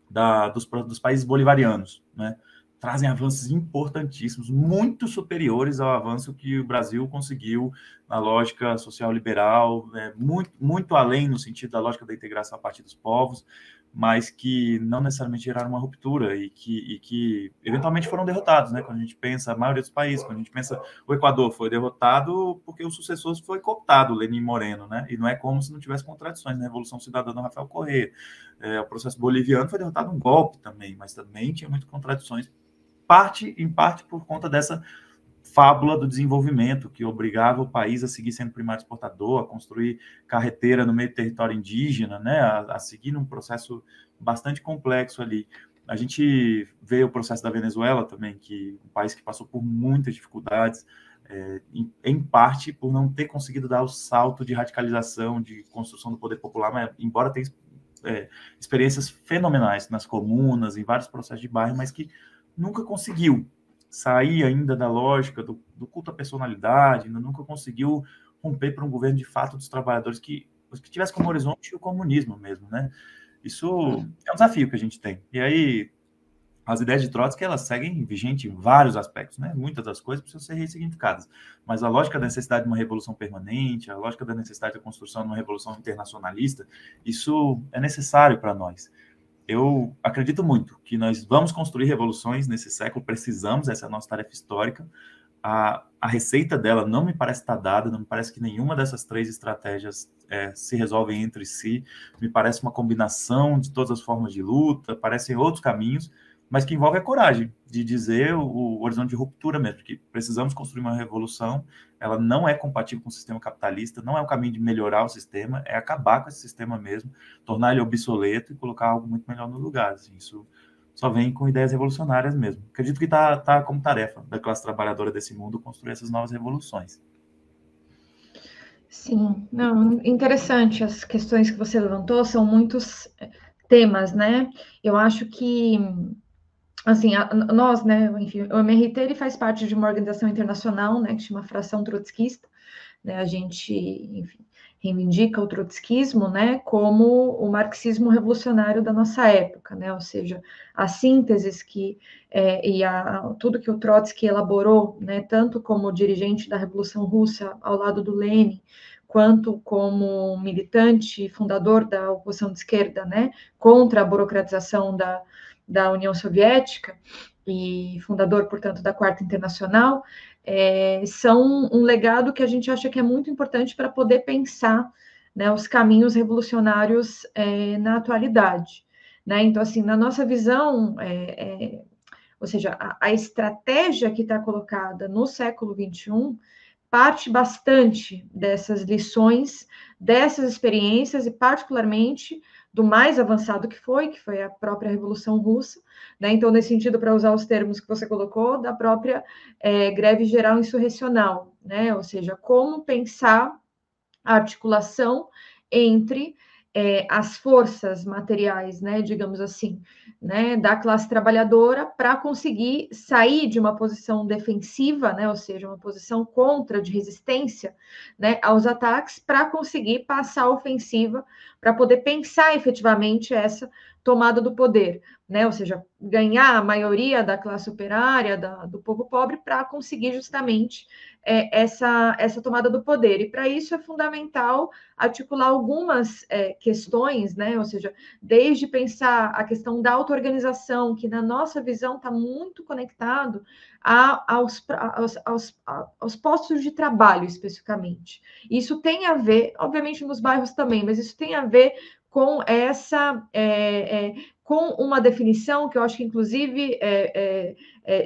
dos países bolivarianos, né? Trazem avanços importantíssimos, muito superiores ao avanço que o Brasil conseguiu na lógica social-liberal, muito, muito além no sentido da lógica da integração a partir dos povos, mas que não necessariamente geraram uma ruptura e que eventualmente foram derrotados, né? Quando a gente pensa a maioria dos países, quando a gente pensa o Equador foi derrotado porque o sucessor foi cooptado, Lenin Moreno, né? E não é como se não tivesse contradições na Revolução Cidadã do Rafael Correa. O processo boliviano foi derrotado um golpe também, mas também tinha muitas contradições, em parte por conta dessa fábula do desenvolvimento, que obrigava o país a seguir sendo primário exportador, a construir carreteira no meio do território indígena, né, a seguir num processo bastante complexo ali. A gente vê o processo da Venezuela também, que um país que passou por muitas dificuldades, em parte por não ter conseguido dar o salto de radicalização, de construção do poder popular, mas embora tenha experiências fenomenais nas comunas, em vários processos de bairro, mas que nunca conseguiu sair ainda da lógica do culto à personalidade, ainda nunca conseguiu romper para um governo de fato dos trabalhadores que tivesse como horizonte o comunismo mesmo, né? Isso é um desafio que a gente tem. E aí, as ideias de Trotsky, elas seguem vigente em vários aspectos, né? Muitas das coisas precisam ser ressignificadas, mas a lógica da necessidade de uma revolução permanente, a lógica da necessidade da construção de uma revolução internacionalista, isso é necessário para nós. Eu acredito muito que nós vamos construir revoluções nesse século, precisamos, essa é a nossa tarefa histórica, a receita dela não me parece estar dada, não me parece que nenhuma dessas 3 estratégias se resolvem entre si, me parece uma combinação de todas as formas de luta, parecem outros caminhos, mas que envolve a coragem de dizer o horizonte de ruptura mesmo, que precisamos construir uma revolução, ela não é compatível com o sistema capitalista, não é um caminho de melhorar o sistema, é acabar com esse sistema mesmo, tornar ele obsoleto e colocar algo muito melhor no lugar. Assim, isso só vem com ideias revolucionárias mesmo. Acredito que está como tarefa da classe trabalhadora desse mundo construir essas novas revoluções. Sim, não, interessante. As questões que você levantou são muitos temas, né? Eu acho que, assim, nós, né, enfim, o MRT ele faz parte de uma organização internacional, né, que chama Fração Trotskista, né? A gente, enfim, reivindica o trotskismo, né, como o marxismo revolucionário da nossa época, né? Ou seja, as sínteses que tudo que o Trotsky elaborou, né, tanto como dirigente da Revolução Russa ao lado do Lenin, quanto como militante fundador da oposição de esquerda, né, contra a burocratização da União Soviética e fundador, portanto, da Quarta Internacional, são um legado que a gente acha que é muito importante para poder pensar, né, os caminhos revolucionários na atualidade. Né? Então, assim, na nossa visão, ou seja, a estratégia que está colocada no século XXI parte bastante dessas lições, dessas experiências, e particularmente do mais avançado que foi a própria Revolução Russa, né? Então, nesse sentido, para usar os termos que você colocou, da própria greve geral insurrecional, né? Ou seja, como pensar a articulação entre as forças materiais, né, digamos assim, né, da classe trabalhadora para conseguir sair de uma posição defensiva, né, ou seja, uma posição contra de resistência, né, aos ataques, para conseguir passar a ofensiva, para poder pensar efetivamente essa tomada do poder, né, ou seja, ganhar a maioria da classe operária, do povo pobre, para conseguir justamente essa tomada do poder. E para isso é fundamental articular algumas questões, né? Ou seja, desde pensar a questão da auto-organização, que na nossa visão está muito conectado aos postos de trabalho, especificamente. Isso tem a ver, obviamente nos bairros também, mas isso tem a ver com com uma definição que eu acho que, inclusive,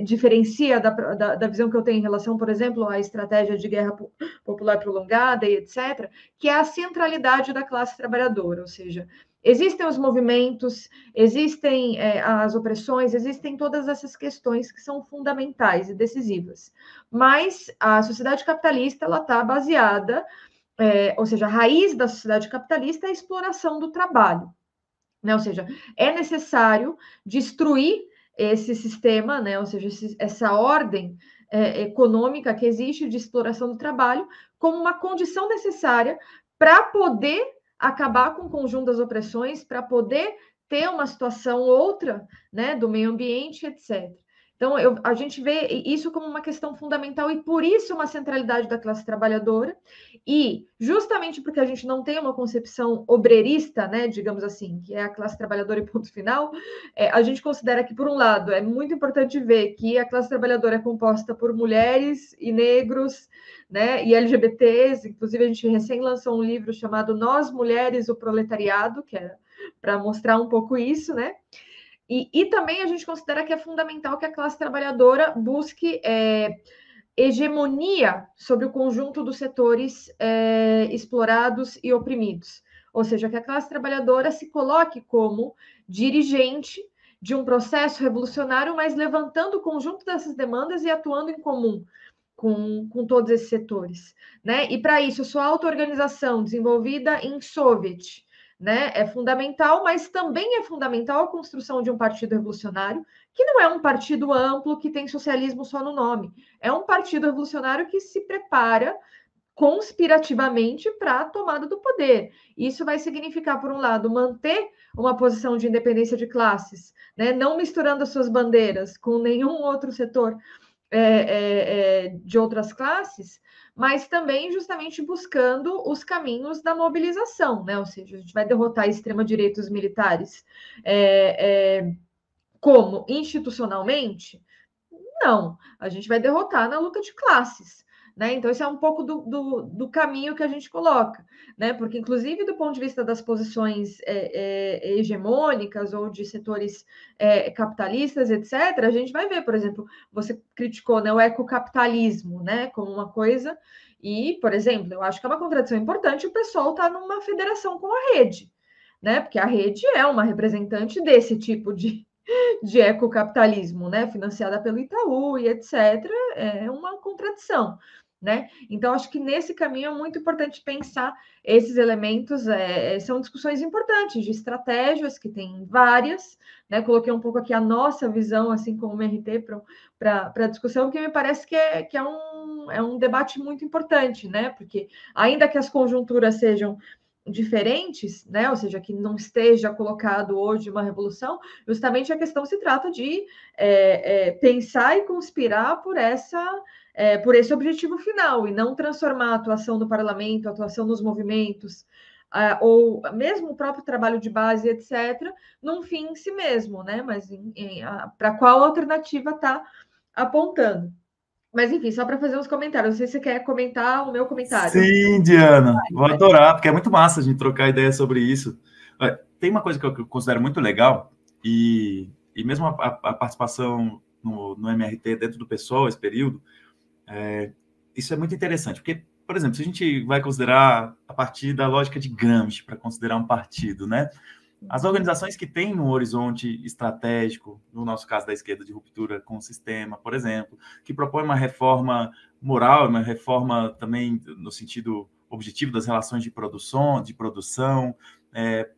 diferencia da visão que eu tenho em relação, por exemplo, à estratégia de guerra popular prolongada e etc., que é a centralidade da classe trabalhadora, ou seja, existem os movimentos, existem as opressões, existem todas essas questões que são fundamentais e decisivas, mas a sociedade capitalista ela está baseada, ou seja, a raiz da sociedade capitalista é a exploração do trabalho. Né? Ou seja, é necessário destruir esse sistema, né? Ou seja, essa ordem econômica que existe de exploração do trabalho como uma condição necessária para poder acabar com o conjunto das opressões, para poder ter uma situação outra, né, do meio ambiente, etc. Então, a gente vê isso como uma questão fundamental e, por isso, uma centralidade da classe trabalhadora. E, justamente porque a gente não tem uma concepção obreirista, né, digamos assim, que é a classe trabalhadora e ponto final, a gente considera que, por um lado, é muito importante ver que a classe trabalhadora é composta por mulheres e negros, né, e LGBTs. Inclusive, a gente recém lançou um livro chamado Nós, Mulheres, o Proletariado, que é para mostrar um pouco isso, né? E também a gente considera que é fundamental que a classe trabalhadora busque hegemonia sobre o conjunto dos setores explorados e oprimidos. Ou seja, que a classe trabalhadora se coloque como dirigente de um processo revolucionário, mas levantando o conjunto dessas demandas e atuando em comum com todos esses setores. Né? E para isso, a sua auto-organização desenvolvida em Soviet, né, é fundamental, mas também é fundamental a construção de um partido revolucionário, que não é um partido amplo que tem socialismo só no nome, é um partido revolucionário que se prepara conspirativamente para a tomada do poder. Isso vai significar, por um lado, manter uma posição de independência de classes, né, não misturando as suas bandeiras com nenhum outro setor de outras classes, mas também justamente buscando os caminhos da mobilização, né? Ou seja, a gente vai derrotar a extrema-direita, os militares, como institucionalmente, Não, a gente vai derrotar na luta de classes. Né? Então, esse é um pouco do caminho que a gente coloca, né? Porque, inclusive, do ponto de vista das posições hegemônicas ou de setores capitalistas, etc., a gente vai ver, por exemplo, você criticou, né, o ecocapitalismo, né, como uma coisa, e, por exemplo, eu acho que é uma contradição importante o pessoal estar numa federação com a rede, né? Porque a rede é uma representante desse tipo de ecocapitalismo, né, financiada pelo Itaú e etc., é uma contradição. Né? Então, acho que nesse caminho é muito importante pensar esses elementos, são discussões importantes de estratégias, que tem várias, né? Coloquei um pouco aqui a nossa visão, assim como o MRT, para a discussão, porque me parece que é um debate muito importante, né? Porque ainda que as conjunturas sejam diferentes, né? Ou seja, que não esteja colocado hoje uma revolução, justamente a questão se trata de pensar e conspirar por esse objetivo final, e não transformar a atuação do parlamento, a atuação nos movimentos, ou mesmo o próprio trabalho de base, etc., num fim em si mesmo, né? Mas para qual alternativa está apontando. Mas, enfim, só para fazer uns comentários. Não sei se você quer comentar o meu comentário. Sim, Diana, vou adorar, porque é muito massa a gente trocar ideia sobre isso. Tem uma coisa que eu considero muito legal, e mesmo a participação no MRT dentro do PSOL, esse período, isso é muito interessante, porque, por exemplo, se a gente vai considerar a partir da lógica de Gramsci para considerar um partido, né? As organizações que têm um horizonte estratégico, no nosso caso da esquerda, de ruptura com o sistema, por exemplo, que propõe uma reforma moral, uma reforma também no sentido objetivo das relações de produção,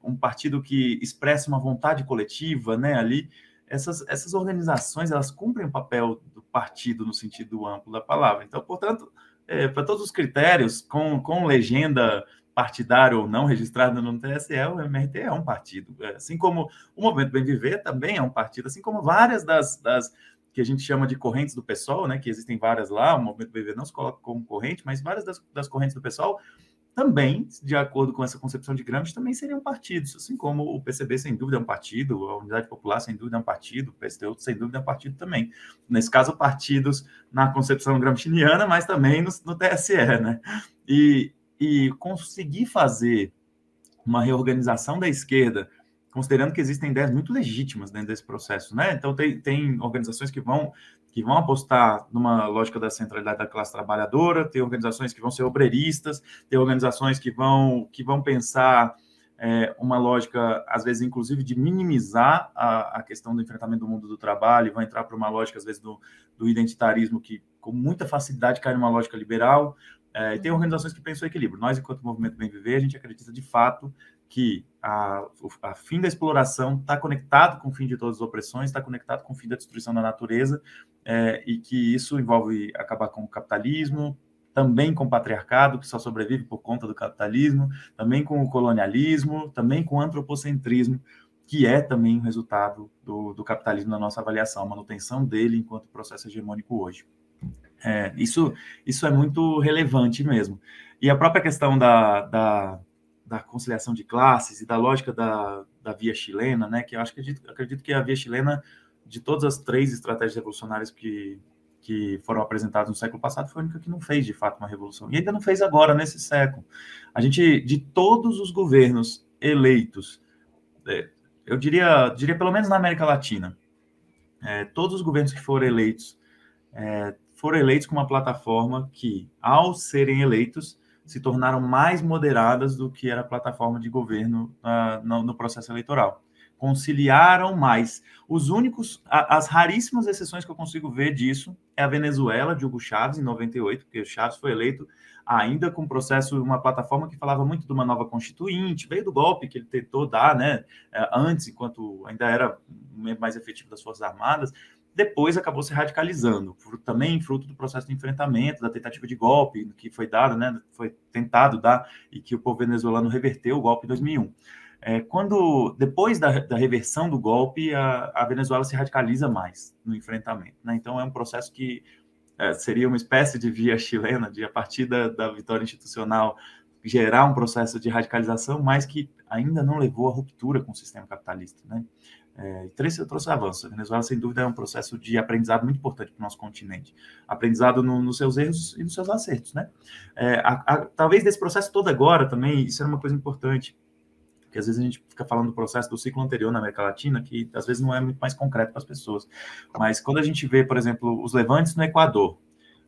um partido que expressa uma vontade coletiva, né, ali, essas organizações, elas cumprem o papel do partido no sentido amplo da palavra. Então, portanto, para todos os critérios, com legenda partidária ou não registrada no TSE, o MRT é um partido. Assim como o Movimento Bem Viver também é um partido, assim como várias das que a gente chama de correntes do PSOL, né, que existem várias lá, o Movimento Bem Viver não se coloca como corrente, mas várias das correntes do PSOL também, de acordo com essa concepção de Gramsci, também seriam partidos, assim como o PCB, sem dúvida, é um partido, a Unidade Popular, sem dúvida, é um partido, o PSTU, sem dúvida, é um partido também. Nesse caso, partidos na concepção gramsciana, mas também no TSE, né? E conseguir fazer uma reorganização da esquerda, considerando que existem ideias muito legítimas dentro desse processo, né? Então, tem organizações que vão apostar numa lógica da centralidade da classe trabalhadora, tem organizações que vão ser obreiristas, tem organizações que vão pensar uma lógica, às vezes, inclusive, de minimizar a questão do enfrentamento do mundo do trabalho, vão entrar para uma lógica, às vezes, do identitarismo, que com muita facilidade cai numa lógica liberal. E tem organizações que pensam o equilíbrio. Nós, enquanto Movimento Bem Viver, a gente acredita, de fato, que a fim da exploração está conectado com o fim de todas as opressões, está conectado com o fim da destruição da natureza, e que isso envolve acabar com o capitalismo, também com o patriarcado, que só sobrevive por conta do capitalismo, também com o colonialismo, também com o antropocentrismo, que é também o resultado do capitalismo na nossa avaliação, a manutenção dele enquanto processo hegemônico hoje. Isso é muito relevante mesmo. E a própria questão da conciliação de classes e da lógica da via chilena, né, que eu acredito que a via chilena, de todas as 3 estratégias revolucionárias que foram apresentadas no século passado, foi a única que não fez, de fato, uma revolução. E ainda não fez agora, nesse século. A gente, de todos os governos eleitos, eu diria pelo menos na América Latina, todos os governos que foram eleitos com uma plataforma que, ao serem eleitos, se tornaram mais moderadas do que era a plataforma de governo no processo eleitoral. Conciliaram mais. As raríssimas exceções que eu consigo ver disso é a Venezuela, de Hugo Chávez, em 98, porque o Chávez foi eleito ainda com uma plataforma que falava muito de uma nova constituinte, veio do golpe que ele tentou dar, né, antes, enquanto ainda era um membro mais efetivo das Forças Armadas. Depois acabou se radicalizando, também fruto do processo de enfrentamento, da tentativa de golpe que foi dado, né, foi tentado dar, e que o povo venezuelano reverteu o golpe em 2001. Depois da reversão do golpe, a Venezuela se radicaliza mais no enfrentamento, né? Então é um processo que seria uma espécie de via chilena, de a partir da vitória institucional gerar um processo de radicalização, mas que ainda não levou à ruptura com o sistema capitalista, né? Trouxe avanços. A Venezuela, sem dúvida, é um processo de aprendizado muito importante para o nosso continente. Aprendizado nos seus erros e nos seus acertos, né? Talvez desse processo todo agora também, isso era uma coisa importante, porque às vezes a gente fica falando do processo do ciclo anterior na América Latina, que às vezes não é muito mais concreto para as pessoas. Mas quando a gente vê, por exemplo, os levantes no Equador,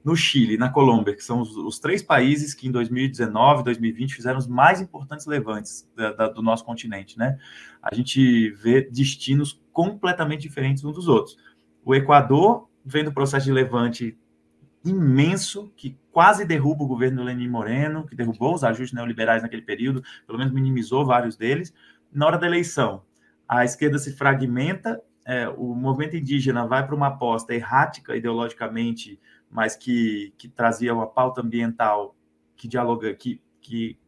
no Chile, na Colômbia, que são os 3 países que em 2019, 2020 fizeram os mais importantes levantes do nosso continente, né? A gente vê destinos completamente diferentes uns dos outros. O Equador vem do processo de levante imenso, que quase derruba o governo do Lenín Moreno, que derrubou os ajustes neoliberais naquele período, pelo menos minimizou vários deles. Na hora da eleição, a esquerda se fragmenta, o movimento indígena vai para uma aposta errática ideologicamente, mas que trazia uma pauta ambiental que dialoga, que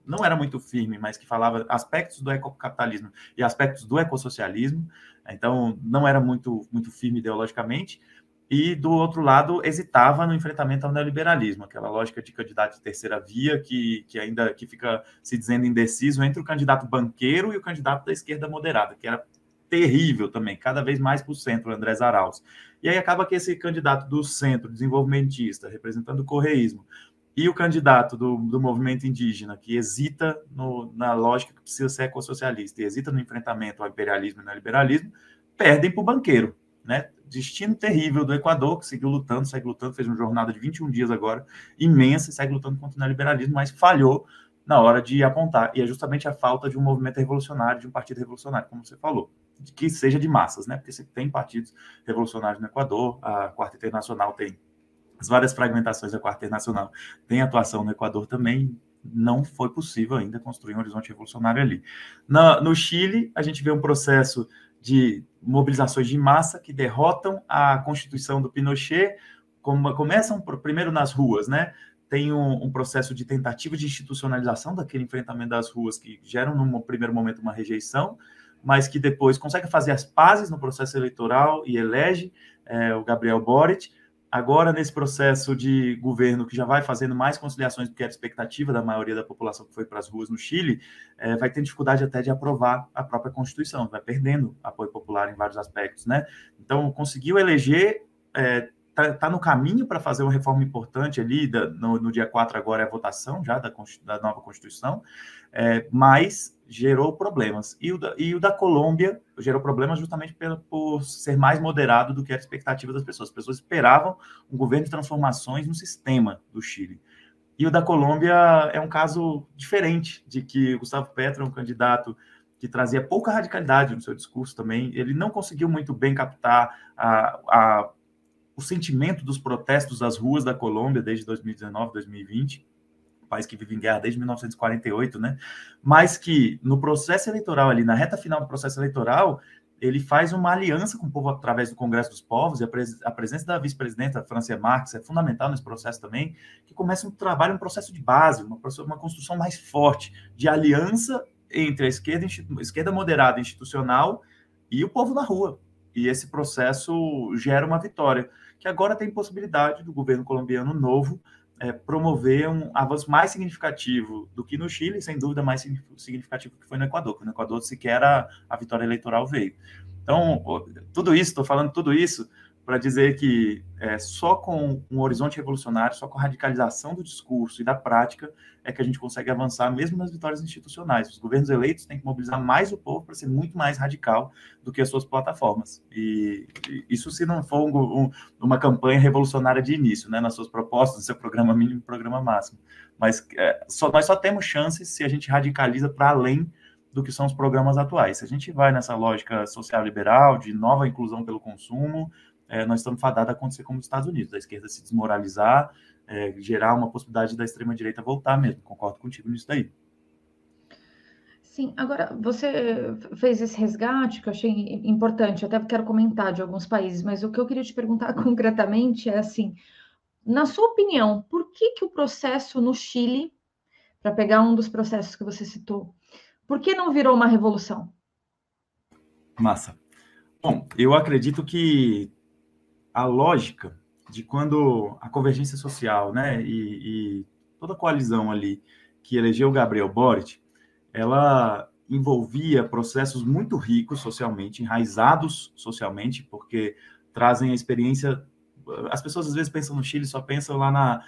não era muito firme, mas que falava aspectos do ecocapitalismo e aspectos do ecossocialismo, então não era muito firme ideologicamente, e do outro lado hesitava no enfrentamento ao neoliberalismo, aquela lógica de candidato de terceira via que fica se dizendo indeciso entre o candidato banqueiro e o candidato da esquerda moderada, que era terrível também, cada vez mais para o centro, o Andrés Arauz. E aí acaba que esse candidato do centro, desenvolvimentista, representando o correísmo, e o candidato do movimento indígena, que hesita na lógica que precisa ser ecossocialista, e hesita no enfrentamento ao imperialismo e neoliberalismo, perdem para o banqueiro, né? Destino terrível do Equador, que seguiu lutando, segue lutando, fez uma jornada de 21 dias agora, imensa, e segue lutando contra o neoliberalismo, mas falhou na hora de apontar, e é justamente a falta de um movimento revolucionário, de um partido revolucionário, como você falou, que seja de massas, né? Porque você tem partidos revolucionários no Equador, a Quarta Internacional tem as várias fragmentações da Quarta Internacional, tem atuação no Equador também, não foi possível ainda construir um horizonte revolucionário ali. No Chile, a gente vê um processo de mobilizações de massa que derrotam a Constituição do Pinochet, começam primeiro nas ruas, né? Tem um processo de tentativa de institucionalização daquele enfrentamento das ruas que geram, num primeiro momento, uma rejeição, mas que depois consegue fazer as pazes no processo eleitoral e elege o Gabriel Boric. Agora, nesse processo de governo que já vai fazendo mais conciliações do que era expectativa da maioria da população que foi para as ruas no Chile, vai ter dificuldade até de aprovar a própria Constituição, vai perdendo apoio popular em vários aspectos, né? Então, conseguiu eleger, está no caminho para fazer uma reforma importante ali, no dia 4 agora é a votação já da nova Constituição, mas gerou problemas. E o da Colômbia gerou problemas justamente por ser mais moderado do que era a expectativa das pessoas. As pessoas esperavam um governo de transformações no sistema do Chile. E o da Colômbia é um caso diferente, de que Gustavo Petro é um candidato que trazia pouca radicalidade no seu discurso também. Ele não conseguiu muito bem captar o sentimento dos protestos das ruas da Colômbia desde 2019, 2020, país que vive em guerra desde 1948, né? Mas que no processo eleitoral ali, na reta final do processo eleitoral, ele faz uma aliança com o povo através do Congresso dos Povos, e a presença da vice-presidenta Francia Marques é fundamental nesse processo também, que começa um trabalho, um processo de base, uma construção mais forte de aliança entre a esquerda moderada institucional e o povo na rua. E esse processo gera uma vitória, que agora tem possibilidade do governo colombiano novo promover um avanço mais significativo do que no Chile, sem dúvida mais significativo que foi no Equador, porque no Equador sequer a vitória eleitoral veio. Então, tudo isso, estou falando tudo isso para dizer que só com um horizonte revolucionário, só com a radicalização do discurso e da prática, é que a gente consegue avançar mesmo nas vitórias institucionais. Os governos eleitos têm que mobilizar mais o povo para ser muito mais radical do que as suas plataformas. E isso se não for uma campanha revolucionária de início, né, nas suas propostas, no seu programa mínimo e programa máximo. Mas nós só temos chances se a gente radicaliza para além do que são os programas atuais. Se a gente vai nessa lógica social-liberal, de nova inclusão pelo consumo, nós estamos fadados a acontecer como nos Estados Unidos, a esquerda se desmoralizar, gerar uma possibilidade da extrema-direita voltar mesmo. Concordo contigo nisso daí. Sim, agora você fez esse resgate que eu achei importante, até quero comentar de alguns países, mas o que eu queria te perguntar concretamente é assim, na sua opinião, por que o processo no Chile, para pegar um dos processos que você citou, por que não virou uma revolução? Massa. Bom, eu acredito que a lógica de quando a convergência social, né, e toda a coalizão ali que elegeu o Gabriel Boric, ela envolvia processos muito ricos socialmente, enraizados socialmente, porque trazem a experiência. As pessoas às vezes pensam no Chile, só pensam lá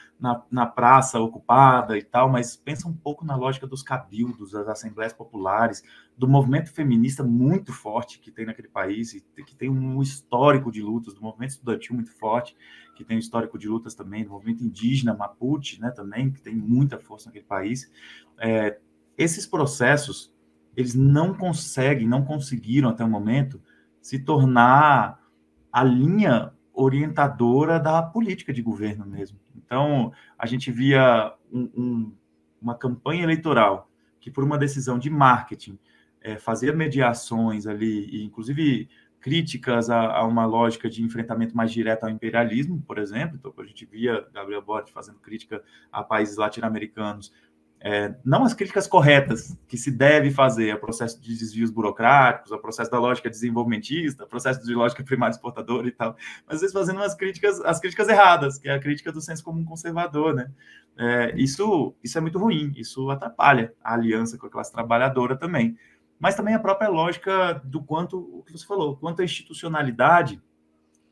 na praça ocupada e tal, mas pensam um pouco na lógica dos cabildos, das assembleias populares, do movimento feminista muito forte que tem naquele país, e que tem um histórico de lutas, do movimento estudantil muito forte, que tem um histórico de lutas também, do movimento indígena, Mapuche, né, também, que tem muita força naquele país. Esses processos, eles não conseguiram até o momento se tornar a linha orientadora da política de governo mesmo. Então, a gente via uma campanha eleitoral que, por uma decisão de marketing, fazia mediações ali, e inclusive críticas a uma lógica de enfrentamento mais direto ao imperialismo, por exemplo. Então, a gente via Gabriel Boric fazendo crítica a países latino-americanos, não as críticas corretas que se deve fazer ao processo de desvios burocráticos, ao processo da lógica desenvolvimentista, ao processo de lógica primária exportadora e tal, mas às vezes fazendo as críticas erradas, que é a crítica do senso comum conservador, né? Isso é muito ruim, isso atrapalha a aliança com a classe trabalhadora também, mas também a própria lógica do quanto, o que você falou, quanto a institucionalidade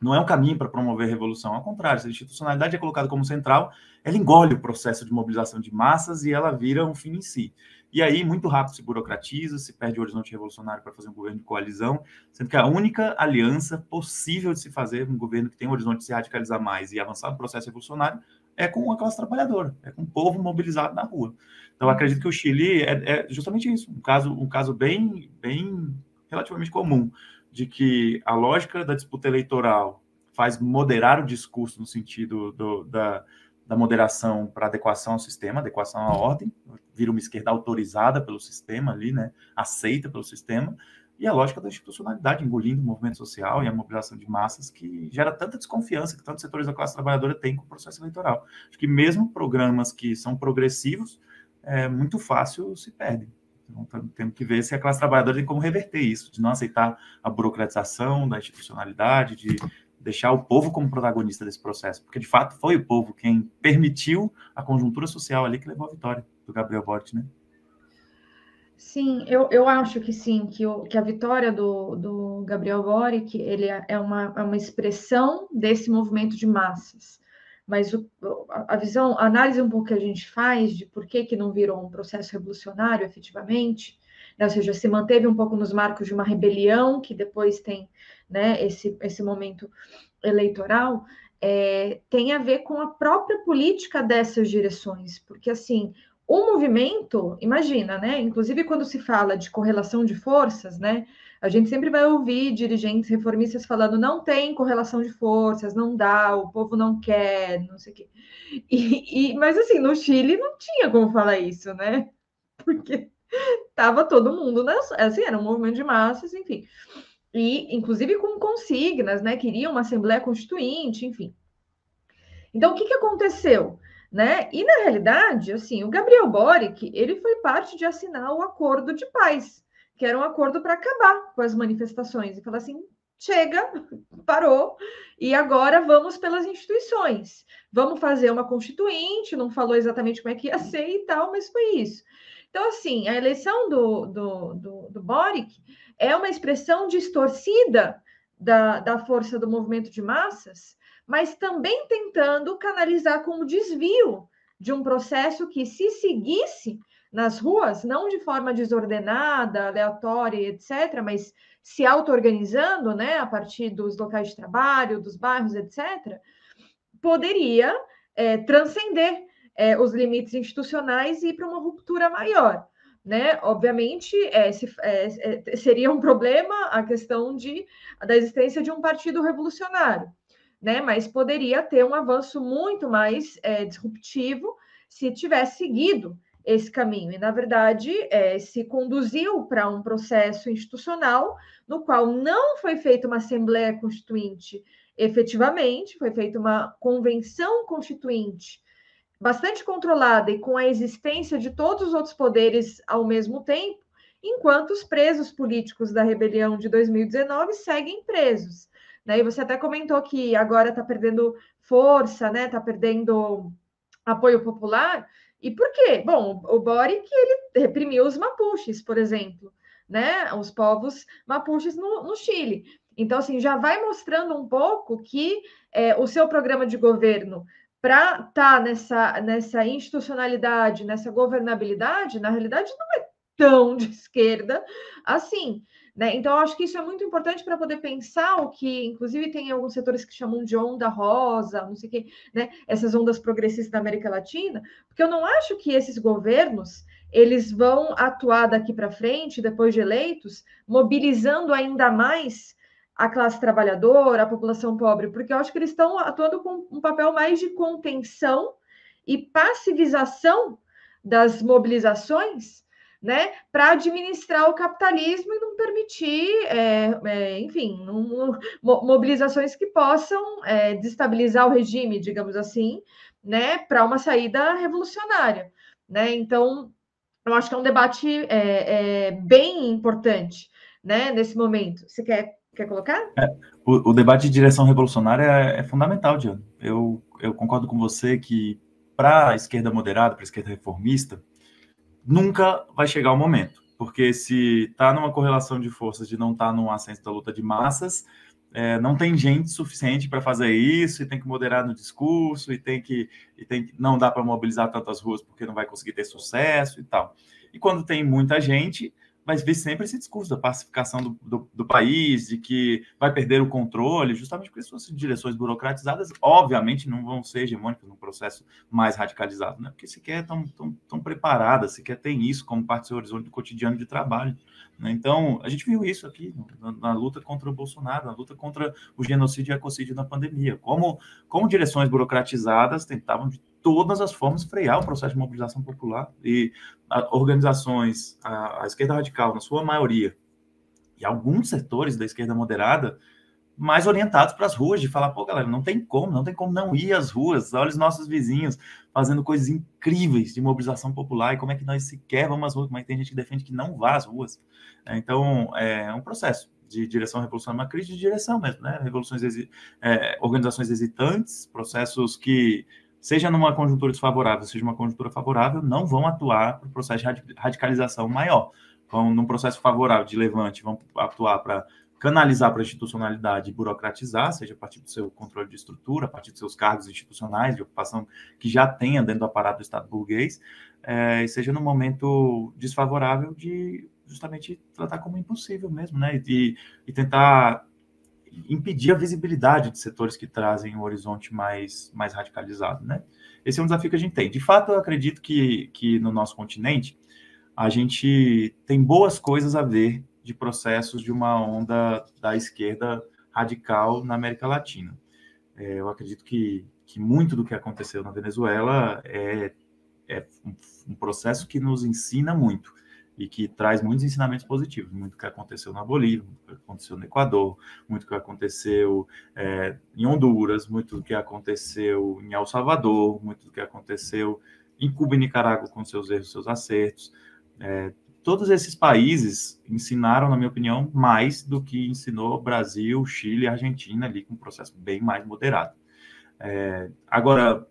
não é um caminho para promover a revolução, ao contrário, se a institucionalidade é colocada como central, ela engole o processo de mobilização de massas e ela vira um fim em si. E aí, muito rápido se burocratiza, se perde o horizonte revolucionário para fazer um governo de coalizão, sendo que a única aliança possível de se fazer um governo que tem um horizonte de se radicalizar mais e avançar no processo revolucionário é com a classe trabalhadora, é com o povo mobilizado na rua. Então, eu acredito que o Chile é justamente isso, um caso bem relativamente comum, de que a lógica da disputa eleitoral faz moderar o discurso no sentido da moderação para adequação ao sistema, adequação à ordem, vira uma esquerda autorizada pelo sistema ali, né, aceita pelo sistema, e a lógica da institucionalidade engolindo o movimento social e a mobilização de massas que gera tanta desconfiança que tantos setores da classe trabalhadora têm com o processo eleitoral. Acho que mesmo programas que são progressivos, muito fácil se perdem. Então, temos que ver se a classe trabalhadora tem como reverter isso, de não aceitar a burocratização da institucionalidade, de deixar o povo como protagonista desse processo, porque, de fato, foi o povo quem permitiu a conjuntura social ali que levou à vitória do Gabriel Boric, né? Sim, eu acho que sim, que a vitória do Gabriel Boric, ele é uma expressão desse movimento de massas. Mas a análise um pouco que a gente faz de por que não virou um processo revolucionário efetivamente, né? Ou seja, se manteve um pouco nos marcos de uma rebelião, que depois tem, né, esse momento eleitoral, tem a ver com a própria política dessas direções, porque assim, o movimento, imagina, né? Inclusive quando se fala de correlação de forças, né? A gente sempre vai ouvir dirigentes reformistas falando não tem correlação de forças, não dá, o povo não quer, não sei o quê. Mas assim, no Chile não tinha como falar isso, né? Porque estava todo mundo, assim, era um movimento de massas, enfim. E inclusive com consignas, né? Queria uma Assembleia Constituinte, enfim. Então, o que aconteceu? Né? E, na realidade, assim, o Gabriel Boric, ele foi parte de assinar o acordo de paz, que era um acordo para acabar com as manifestações, e falar assim, chega, parou, e agora vamos pelas instituições. Vamos fazer uma constituinte, não falou exatamente como é que ia ser e tal, mas foi isso. Então, assim, a eleição do Boric é uma expressão distorcida da força do movimento de massas, mas também tentando canalizar como desvio de um processo que, se seguisse nas ruas, não de forma desordenada, aleatória, etc., mas se auto-organizando, né, a partir dos locais de trabalho, dos bairros, etc., poderia transcender os limites institucionais e ir para uma ruptura maior. Né? Obviamente, seria um problema a questão da existência de um partido revolucionário, né? Mas poderia ter um avanço muito mais disruptivo se tivesse seguido esse caminho. E, na verdade, se conduziu para um processo institucional no qual não foi feita uma Assembleia Constituinte efetivamente, foi feita uma convenção constituinte bastante controlada e com a existência de todos os outros poderes ao mesmo tempo, enquanto os presos políticos da rebelião de 2019 seguem presos. Né? E você até comentou que agora está perdendo força, né? Está perdendo apoio popular, E por quê? Bom, o Boric, ele reprimiu os mapuches, por exemplo, né? Os povos mapuches no Chile. Então, assim, já vai mostrando um pouco que o seu programa de governo, para estar nessa institucionalidade, nessa governabilidade, na realidade, não é tão de esquerda assim. Né? Então, eu acho que isso é muito importante para poder pensar o que, inclusive, tem alguns setores que chamam de onda rosa, não sei o quê, né? Essas ondas progressistas da América Latina, porque eu não acho que esses governos eles vão atuar daqui para frente, depois de eleitos, mobilizando ainda mais a classe trabalhadora, a população pobre, porque eu acho que eles estão atuando com um papel mais de contenção e passivização das mobilizações, né, para administrar o capitalismo e não permitir, enfim, mobilizações que possam desestabilizar o regime, digamos assim, né, para uma saída revolucionária, né? Então, eu acho que é um debate bem importante, né, nesse momento. Você quer colocar? O debate de direção revolucionária é fundamental, Diana. Eu concordo com você que para a esquerda moderada, para a esquerda reformista, nunca vai chegar o momento, porque se está numa correlação de forças de não estar num ascenso da luta de massas, não tem gente suficiente para fazer isso, e tem que moderar no discurso, e tem que não dá para mobilizar tantas ruas porque não vai conseguir ter sucesso e tal. E quando tem muita gente, vai ver sempre esse discurso da pacificação do país, de que vai perder o controle, justamente porque suas direções burocratizadas, obviamente, não vão ser hegemônicas num processo mais radicalizado, né? Porque sequer estão preparadas, sequer tem isso como parte do seu horizonte do cotidiano de trabalho. Né? Então, a gente viu isso aqui na luta contra o Bolsonaro, na luta contra o genocídio e ecocídio na pandemia, como direções burocratizadas tentavam de todas as formas frear o processo de mobilização popular e organizações, a esquerda radical, na sua maioria, e alguns setores da esquerda moderada, mais orientados para as ruas, de falar, pô, galera, não tem como não ir às ruas, olha os nossos vizinhos fazendo coisas incríveis de mobilização popular, e como é que nós sequer vamos às ruas, como é que tem gente que defende que não vá às ruas. Então, é um processo de direção revolucionária, uma crise de direção mesmo, né? Organizações hesitantes, processos que, seja numa conjuntura desfavorável, seja uma conjuntura favorável, não vão atuar para o processo de radicalização maior. Vão, num processo favorável de levante, vão atuar para canalizar para a institucionalidade e burocratizar, seja a partir do seu controle de estrutura, a partir dos seus cargos institucionais de ocupação que já tenha dentro do aparato do Estado burguês, e seja no momento desfavorável de justamente tratar como impossível mesmo, né? E tentar impedir a visibilidade de setores que trazem um horizonte mais radicalizado, né? Esse é um desafio que a gente tem. De fato, eu acredito que no nosso continente a gente tem boas coisas a ver de processos de uma onda da esquerda radical na América Latina. Eu acredito que muito do que aconteceu na Venezuela é um processo que nos ensina muito e que traz muitos ensinamentos positivos, muito do que aconteceu na Bolívia, muito do que aconteceu no Equador, muito do que aconteceu em Honduras, muito do que aconteceu em El Salvador, muito do que aconteceu em Cuba e Nicarágua com seus erros, seus acertos. Todos esses países ensinaram, na minha opinião, mais do que ensinou Brasil, Chile e Argentina, ali com um processo bem mais moderado. Agora,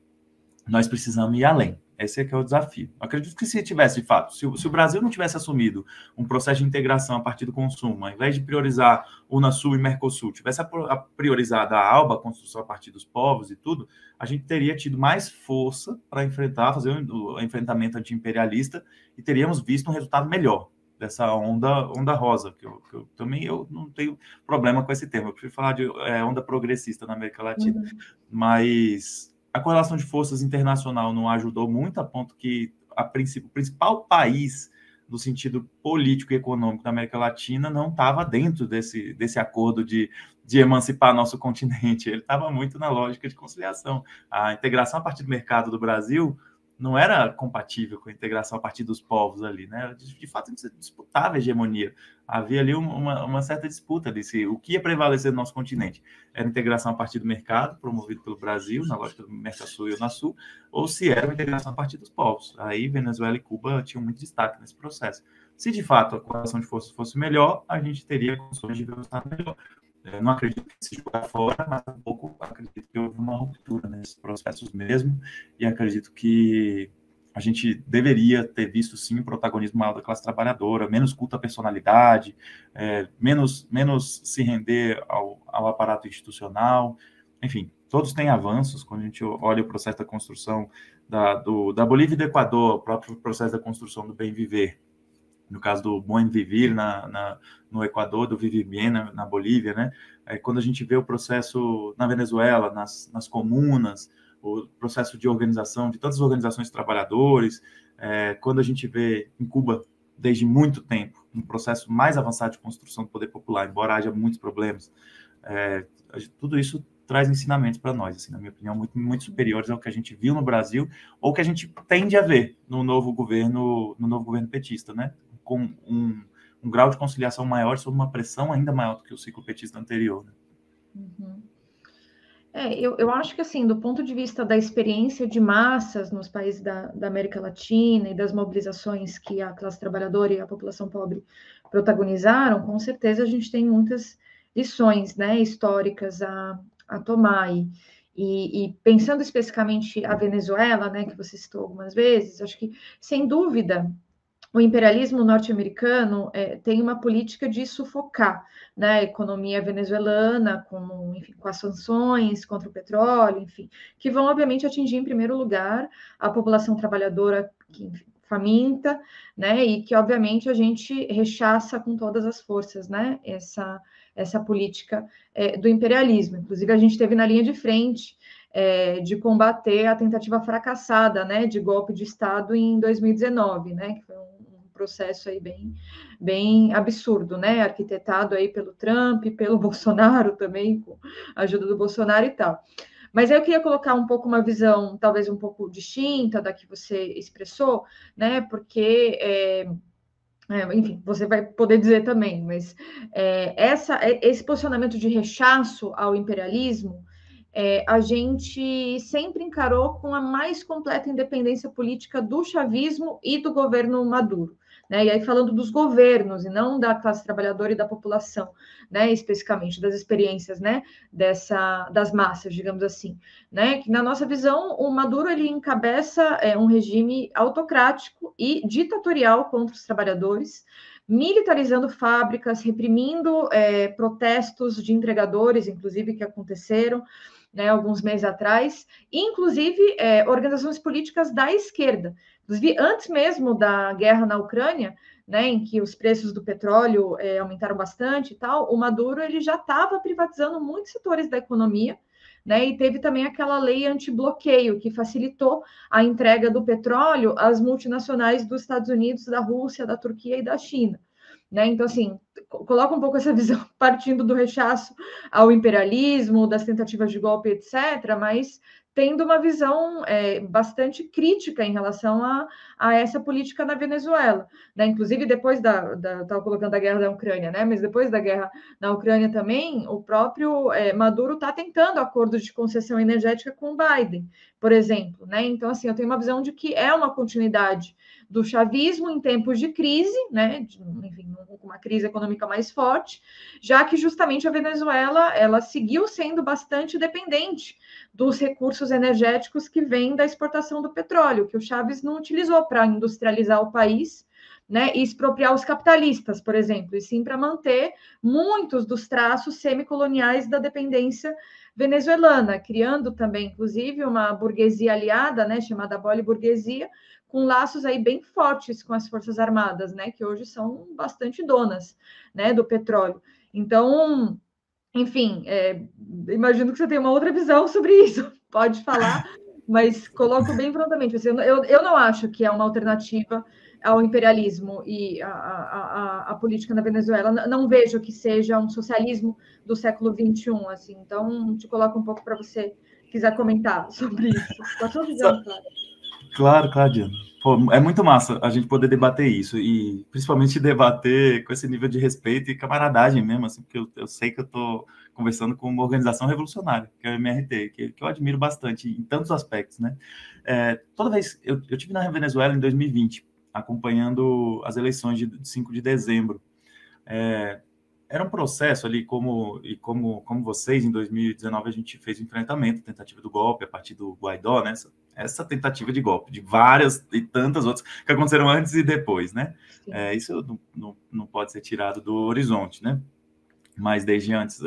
nós precisamos ir além. Esse é que é o desafio. Eu acredito que se tivesse, de fato, se o Brasil não tivesse assumido um processo de integração a partir do consumo, ao invés de priorizar Unasul e Mercosul, tivesse priorizado a ALBA, a construção a partir dos povos e tudo, a gente teria tido mais força para fazer o enfrentamento anti-imperialista e teríamos visto um resultado melhor dessa onda rosa, que eu também não tenho problema com esse termo, eu prefiro falar de onda progressista na América Latina. Mas a correlação de forças internacional não ajudou muito, a ponto que o principal país, no sentido político e econômico da América Latina, não estava dentro desse acordo de emancipar nosso continente. Ele estava muito na lógica de conciliação. A integração a partir do mercado do Brasil não era compatível com a integração a partir dos povos ali, né? De fato, a gente disputava a hegemonia. Havia ali uma certa disputa de o que ia prevalecer no nosso continente. Era a integração a partir do mercado, promovido pelo Brasil, na lógica do Mercosul e Unasul, ou se era uma integração a partir dos povos. Aí, Venezuela e Cuba tinham muito destaque nesse processo. Se, de fato, a correlação de forças fosse melhor, a gente teria condições de ver um Estado melhor. Eu não acredito que se jogar fora, mas um pouco acredito que houve uma ruptura nesses processos mesmo, e acredito que a gente deveria ter visto, sim, um protagonismo maior da classe trabalhadora, menos culto à personalidade, menos se render ao aparato institucional. Enfim, todos têm avanços. Quando a gente olha o processo da construção da Bolívia e do Equador, o próprio processo da construção do bem viver, no caso do Buen Vivir no Equador, do Vivir Bien na Bolívia, né? Quando a gente vê o processo na Venezuela, nas comunas, o processo de organização de tantas organizações de trabalhadores, quando a gente vê em Cuba, desde muito tempo, um processo mais avançado de construção do poder popular, embora haja muitos problemas, tudo isso traz ensinamentos para nós, assim, na minha opinião, muito, muito superiores ao que a gente viu no Brasil ou que a gente tende a ver no novo governo petista, né? Com um grau de conciliação maior sob uma pressão ainda maior do que o ciclo petista anterior. Né? Uhum. Eu acho que, assim, do ponto de vista da experiência de massas nos países da América Latina e das mobilizações que a classe trabalhadora e a população pobre protagonizaram, com certeza a gente tem muitas lições, né, históricas a tomar. E pensando especificamente a Venezuela, né, que você citou algumas vezes, acho que, sem dúvida, o imperialismo norte-americano tem uma política de sufocar, né, a economia venezuelana, enfim, com as sanções contra o petróleo, enfim, que vão, obviamente, atingir, em primeiro lugar, a população trabalhadora faminta, né, e que, obviamente, a gente rechaça com todas as forças, né, essa política do imperialismo. Inclusive, a gente teve na linha de frente de combater a tentativa fracassada, né, de golpe de Estado em 2019, né, que foi um processo aí bem absurdo, né, arquitetado aí pelo Trump, pelo Bolsonaro também, com a ajuda do Bolsonaro e tal. Mas eu queria colocar um pouco uma visão, talvez um pouco distinta da que você expressou, né, porque enfim, você vai poder dizer também, mas esse posicionamento de rechaço ao imperialismo, a gente sempre encarou com a mais completa independência política do chavismo e do governo Maduro. Né? E aí falando dos governos e não da classe trabalhadora e da população, né? Especificamente das experiências, né? Das massas, digamos assim, né? Que na nossa visão o Maduro ele encabeça um regime autocrático e ditatorial contra os trabalhadores, militarizando fábricas, reprimindo protestos de entregadores, inclusive que aconteceram, né, alguns meses atrás, inclusive organizações políticas da esquerda. Inclusive, antes mesmo da guerra na Ucrânia, né, em que os preços do petróleo aumentaram bastante e tal, o Maduro ele já estava privatizando muitos setores da economia, né, e teve também aquela lei anti-bloqueio, que facilitou a entrega do petróleo às multinacionais dos Estados Unidos, da Rússia, da Turquia e da China. Né? Então, assim, coloca um pouco essa visão partindo do rechaço ao imperialismo, das tentativas de golpe, etc., mas tendo uma visão bastante crítica em relação a essa política na Venezuela. Né? Inclusive, depois estava colocando a guerra da Ucrânia, né? Mas depois da guerra na Ucrânia também, o próprio Maduro está tentando acordos de concessão energética com o Biden, por exemplo. Né? Então, assim, eu tenho uma visão de que é uma continuidade do chavismo em tempos de crise, né? Enfim, uma crise econômica mais forte, já que justamente a Venezuela ela seguiu sendo bastante dependente dos recursos energéticos que vêm da exportação do petróleo, que o Chávez não utilizou para industrializar o país, né, e expropriar os capitalistas, por exemplo, e sim para manter muitos dos traços semicoloniais da dependência venezuelana, criando também, inclusive, uma burguesia aliada, né, chamada boliburguesia, com laços aí bem fortes com as Forças Armadas, né, que hoje são bastante donas, né, do petróleo. Então, enfim, imagino que você tem uma outra visão sobre isso, pode falar, mas coloco bem prontamente. Assim, eu não acho que é uma alternativa ao imperialismo e a política na Venezuela. Não vejo que seja um socialismo do século XXI, assim. Então, te coloco um pouco para você quiser comentar sobre isso. Com a sua visão, claro. Claro, Diana. Pô, é muito massa a gente poder debater isso, e principalmente debater com esse nível de respeito e camaradagem mesmo, assim, porque eu sei que eu estou conversando com uma organização revolucionária, que é o MRT, que eu admiro bastante em tantos aspectos, né? Toda vez, eu tive na Venezuela em 2020, acompanhando as eleições de 5 de dezembro. Era um processo ali, como vocês, em 2019, a gente fez o enfrentamento, tentativa do golpe, a partir do Guaidó, né? essa tentativa de golpe, de várias e tantas outras que aconteceram antes e depois, né? Isso não pode ser tirado do horizonte, né? Mas desde antes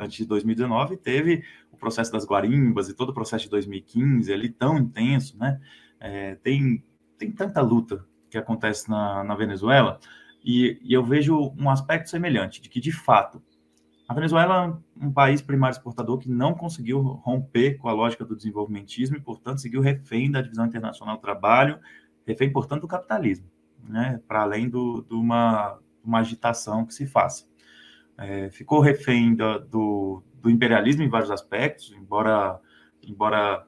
de 2019, teve o processo das guarimbas e todo o processo de 2015 ali tão intenso, né? Tem tanta luta que acontece na Venezuela, e eu vejo um aspecto semelhante, de que, de fato, a Venezuela é um país primário exportador que não conseguiu romper com a lógica do desenvolvimentismo e, portanto, seguiu refém da divisão internacional do trabalho, refém, portanto, do capitalismo, né? Para além de uma agitação que se faça. Ficou refém do imperialismo em vários aspectos, embora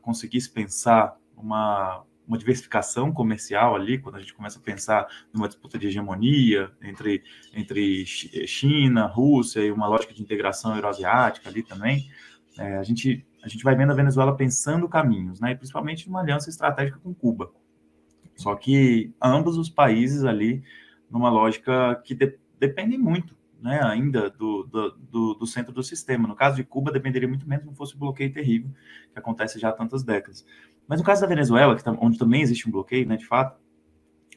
conseguisse pensar uma diversificação comercial ali, quando a gente começa a pensar numa disputa de hegemonia entre China, Rússia e uma lógica de integração euroasiática ali também, a gente vai vendo a Venezuela pensando caminhos, né, e principalmente numa aliança estratégica com Cuba. Só que ambos os países ali, numa lógica que dependem muito, né, ainda do centro do sistema. No caso de Cuba, dependeria muito menos se não fosse o bloqueio terrível, que acontece já há tantas décadas. Mas no caso da Venezuela, onde também existe um bloqueio, né, de fato,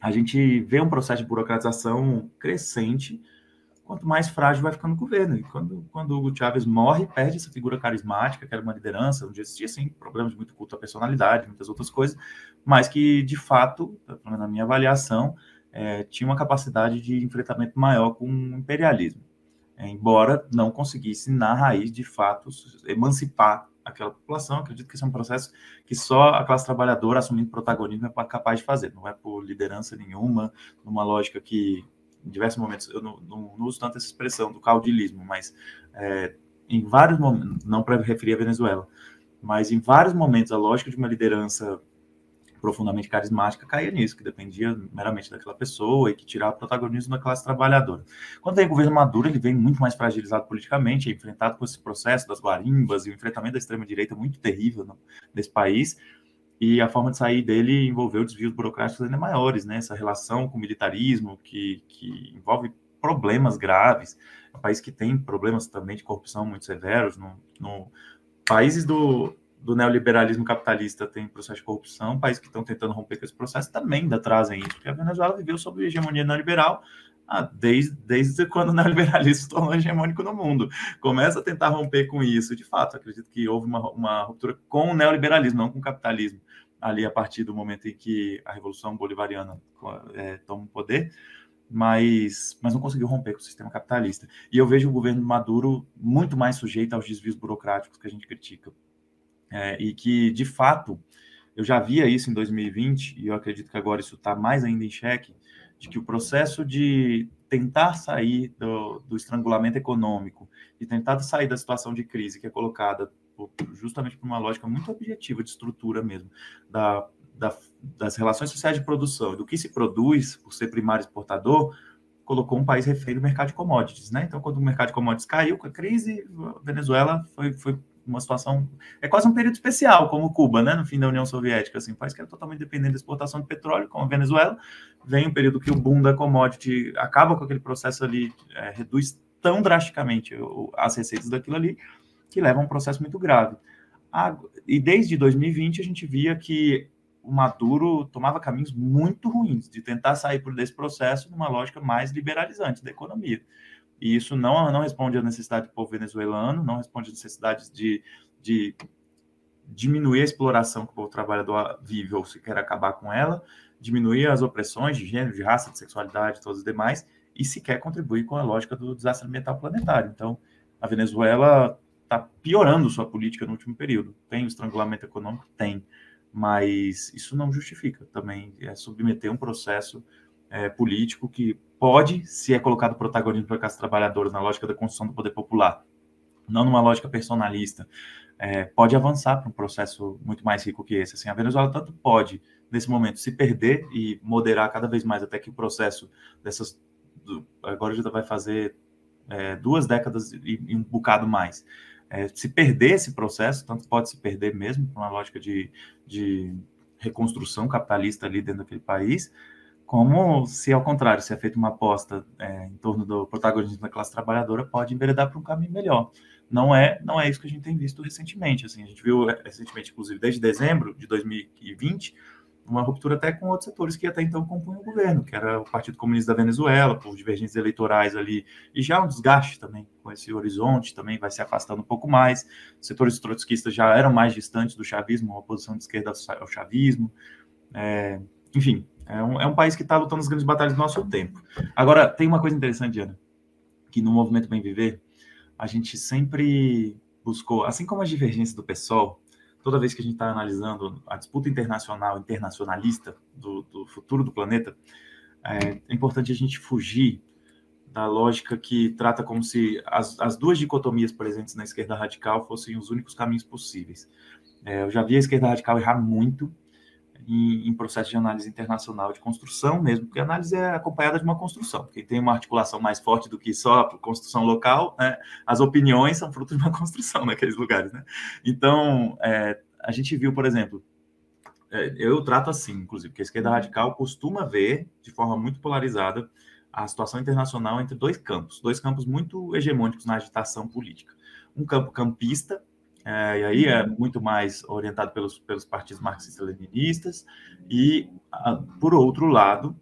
a gente vê um processo de burocratização crescente, quanto mais frágil vai ficando o governo. E quando Hugo Chávez morre, perde essa figura carismática, que era uma liderança, onde existia, sim, problemas de muito culto à personalidade, muitas outras coisas, mas que, de fato, na minha avaliação, tinha uma capacidade de enfrentamento maior com o imperialismo, embora não conseguisse, na raiz, de fato, emancipar aquela população. Acredito que esse é um processo que só a classe trabalhadora, assumindo protagonismo, é capaz de fazer, não é por liderança nenhuma, numa lógica que, em diversos momentos, eu não uso tanto essa expressão do caudilismo, mas em vários momentos, não para referir a Venezuela, mas em vários momentos a lógica de uma liderança profundamente carismática caía nisso, que dependia meramente daquela pessoa e que tirava protagonismo da classe trabalhadora. Quando vem o governo Maduro, ele vem muito mais fragilizado politicamente, é enfrentado com esse processo das guarimbas e o enfrentamento da extrema-direita muito terrível desse país, e a forma de sair dele envolveu desvios burocráticos ainda maiores, né? Essa relação com o militarismo que envolve problemas graves, é um país que tem problemas também de corrupção muito severos, países do neoliberalismo capitalista tem processo de corrupção, países que estão tentando romper com esse processo também ainda trazem isso, porque a Venezuela viveu sob hegemonia neoliberal desde quando o neoliberalismo se tornou hegemônico no mundo. Começa a tentar romper com isso. De fato, acredito que houve uma ruptura com o neoliberalismo, não com o capitalismo, ali a partir do momento em que a Revolução Bolivariana toma o poder, mas não conseguiu romper com o sistema capitalista. E eu vejo o governo Maduro muito mais sujeito aos desvios burocráticos que a gente critica. E que, de fato, eu já via isso em 2020, e eu acredito que agora isso está mais ainda em xeque, de que o processo de tentar sair do estrangulamento econômico, de tentar sair da situação de crise que é colocada justamente por uma lógica muito objetiva de estrutura mesmo, das relações sociais de produção, do que se produz por ser primário exportador, colocou um país refém do mercado de commodities, né? Então, quando o mercado de commodities caiu com a crise, a Venezuela foi uma situação, é quase um período especial, como Cuba, né, no fim da União Soviética, assim, um país que era totalmente dependente da exportação de petróleo, como a Venezuela, vem um período que o boom da commodity acaba com aquele processo ali, reduz tão drasticamente as receitas daquilo ali, que leva a um processo muito grave. E desde 2020 a gente via que o Maduro tomava caminhos muito ruins de tentar sair desse processo numa lógica mais liberalizante da economia. E isso não responde à necessidade do povo venezuelano, não responde às necessidades de diminuir a exploração que o povo trabalhador vive ou se quer acabar com ela, diminuir as opressões de gênero, de raça, de sexualidade e todos os demais, e se quer contribuir com a lógica do desastre ambiental planetário. Então, a Venezuela está piorando sua política no último período. Tem o estrangulamento econômico? Tem. Mas isso não justifica também submeter um processo político que pode, se é colocado protagonismo para as trabalhadoras na lógica da construção do poder popular, não numa lógica personalista, pode avançar para um processo muito mais rico que esse. Assim, a Venezuela tanto pode, nesse momento, se perder e moderar cada vez mais até que o processo agora já vai fazer 2 décadas e um bocado mais. Se perder esse processo, tanto pode se perder mesmo, por uma lógica de reconstrução capitalista ali dentro daquele país, como se, ao contrário, se é feita uma aposta em torno do protagonismo da classe trabalhadora, pode enveredar para um caminho melhor. não é isso que a gente tem visto recentemente. Assim, a gente viu recentemente, inclusive, desde dezembro de 2020, uma ruptura até com outros setores que até então compunham o governo, que era o Partido Comunista da Venezuela, por divergências eleitorais ali, e já um desgaste também com esse horizonte, também vai se afastando um pouco mais. Os setores trotskistas já eram mais distantes do chavismo, uma oposição de esquerda ao chavismo. Enfim, é um país que está lutando as grandes batalhas do nosso tempo. Agora, tem uma coisa interessante, Diana, que no Movimento Bem Viver, a gente sempre buscou, assim como as divergências do PSOL, toda vez que a gente está analisando a disputa internacionalista do futuro do planeta, é importante a gente fugir da lógica que trata como se as duas dicotomias presentes na esquerda radical fossem os únicos caminhos possíveis. Eu já vi a esquerda radical errar muito em processo de análise internacional de construção mesmo, porque a análise é acompanhada de uma construção, porque tem uma articulação mais forte do que só a construção local, né? As opiniões são fruto de uma construção naqueles lugares, né? Então, a gente viu, por exemplo, eu trato assim, inclusive, que a esquerda radical costuma ver, de forma muito polarizada, a situação internacional entre dois campos muito hegemônicos na agitação política. Um campo campista, e aí é muito mais orientado pelos partidos marxistas-leninistas, e, por outro lado,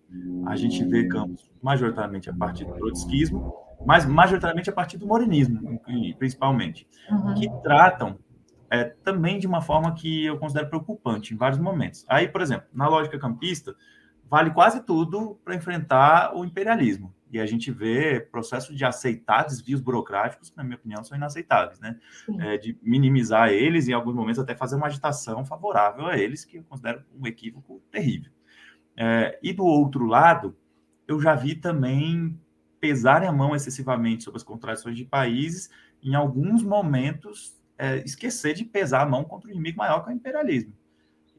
a gente vê campos majoritariamente a partir do trotskismo, mas majoritariamente a partir do morinismo, principalmente, que tratam também de uma forma que eu considero preocupante em vários momentos. Aí, por exemplo, na lógica campista, vale quase tudo para enfrentar o imperialismo. E a gente vê processo de aceitar desvios burocráticos, que, na minha opinião, são inaceitáveis, né? De minimizar eles e, em alguns momentos, até fazer uma agitação favorável a eles, que eu considero um equívoco terrível. E, do outro lado, eu já vi também pesarem a mão excessivamente sobre as contradições de países, em alguns momentos, esquecer de pesar a mão contra o inimigo maior, que é o imperialismo.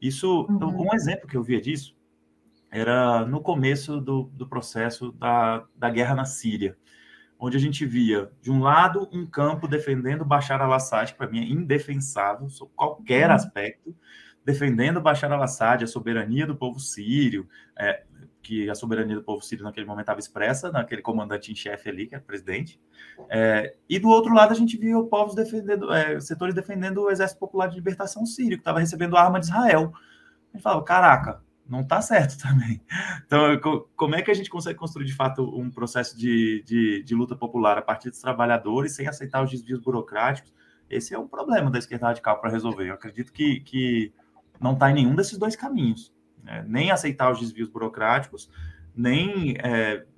Isso, um exemplo que eu via disso, era no começo do processo da guerra na Síria, onde a gente via, de um lado, um campo defendendo Bashar al-Assad, que para mim é indefensável, sob qualquer aspecto, defendendo Bashar al-Assad, a soberania do povo sírio, que a soberania do povo sírio naquele momento estava expressa naquele comandante em chefe ali, que era o presidente. E do outro lado a gente via povos defendendo, setores defendendo o Exército Popular de Libertação Sírio, que estava recebendo arma de Israel. A gente falava, caraca, não está certo também. Então, como é que a gente consegue construir, de fato, um processo de luta popular a partir dos trabalhadores, sem aceitar os desvios burocráticos? Esse é um problema da esquerda radical para resolver. Eu acredito que não está em nenhum desses dois caminhos. Nem aceitar os desvios burocráticos, nem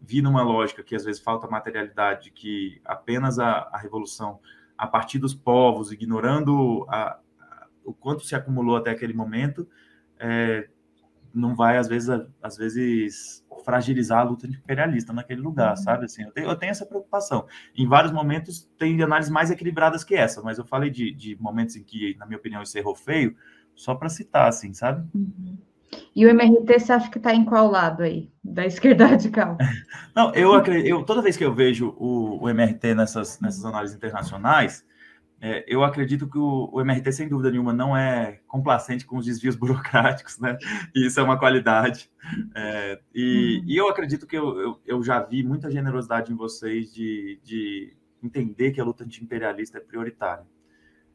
vir numa lógica que, às vezes, falta materialidade, que apenas a revolução, a partir dos povos, ignorando o quanto se acumulou até aquele momento, não vai, às vezes, fragilizar a luta imperialista naquele lugar, sabe? Assim, eu tenho essa preocupação. Em vários momentos, tem análises mais equilibradas que essa, mas eu falei de momentos em que, na minha opinião, isso errou feio, só para citar, assim, sabe? E o MRT, você acha que está em qual lado aí? Da esquerda radical? Não, toda vez que eu vejo o MRT nessas análises internacionais, eu acredito que o MRT, sem dúvida nenhuma, não é complacente com os desvios burocráticos, né? E isso é uma qualidade. E eu acredito que eu já vi muita generosidade em vocês de entender que a luta anti-imperialista é prioritária.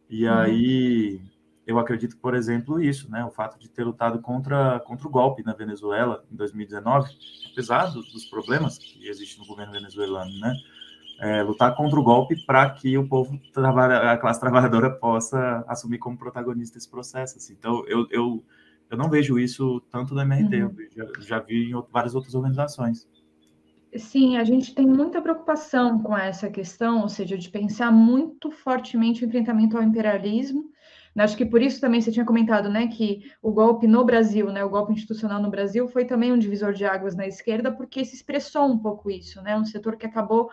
E aí, eu acredito, por exemplo, isso, né? O fato de ter lutado contra o golpe na Venezuela em 2019, apesar dos problemas que existem no governo venezuelano, né? Lutar contra o golpe para que o povo, a classe trabalhadora, possa assumir como protagonista esse processo. Assim. Então, eu não vejo isso tanto no MRT, eu já vi em várias outras organizações. Sim, a gente tem muita preocupação com essa questão, ou seja, de pensar muito fortemente o enfrentamento ao imperialismo. Acho que por isso também você tinha comentado, né, que o golpe no Brasil, né, o golpe institucional no Brasil foi também um divisor de águas na esquerda, porque se expressou um pouco isso, né, um setor que acabou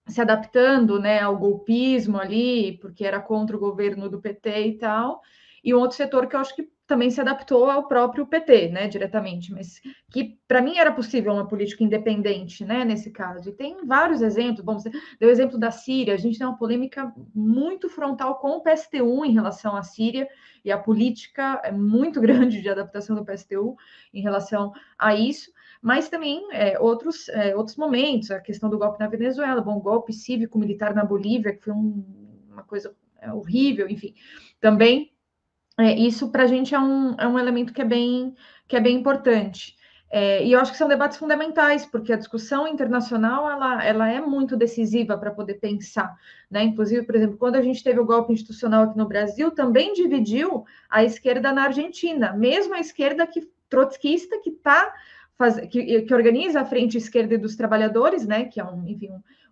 se adaptando, né, ao golpismo ali, porque era contra o governo do PT e tal, e um outro setor que eu acho que também se adaptou ao próprio PT, né, diretamente, mas que para mim era possível uma política independente, né, nesse caso. E tem vários exemplos. Bom, você deu o exemplo da Síria, a gente tem uma polêmica muito frontal com o PSTU em relação à Síria, e a política é muito grande de adaptação do PSTU em relação a isso. Mas também outros momentos, a questão do golpe na Venezuela, bom, o golpe cívico-militar na Bolívia, que foi uma coisa horrível, enfim. Também, isso para a gente é um elemento que é bem importante. E eu acho que são debates fundamentais, porque a discussão internacional ela é muito decisiva para poder pensar, né? Inclusive, por exemplo, quando a gente teve o golpe institucional aqui no Brasil, também dividiu a esquerda na Argentina, mesmo a esquerda trotskista que organiza a Frente Esquerda dos Trabalhadores, né? Que é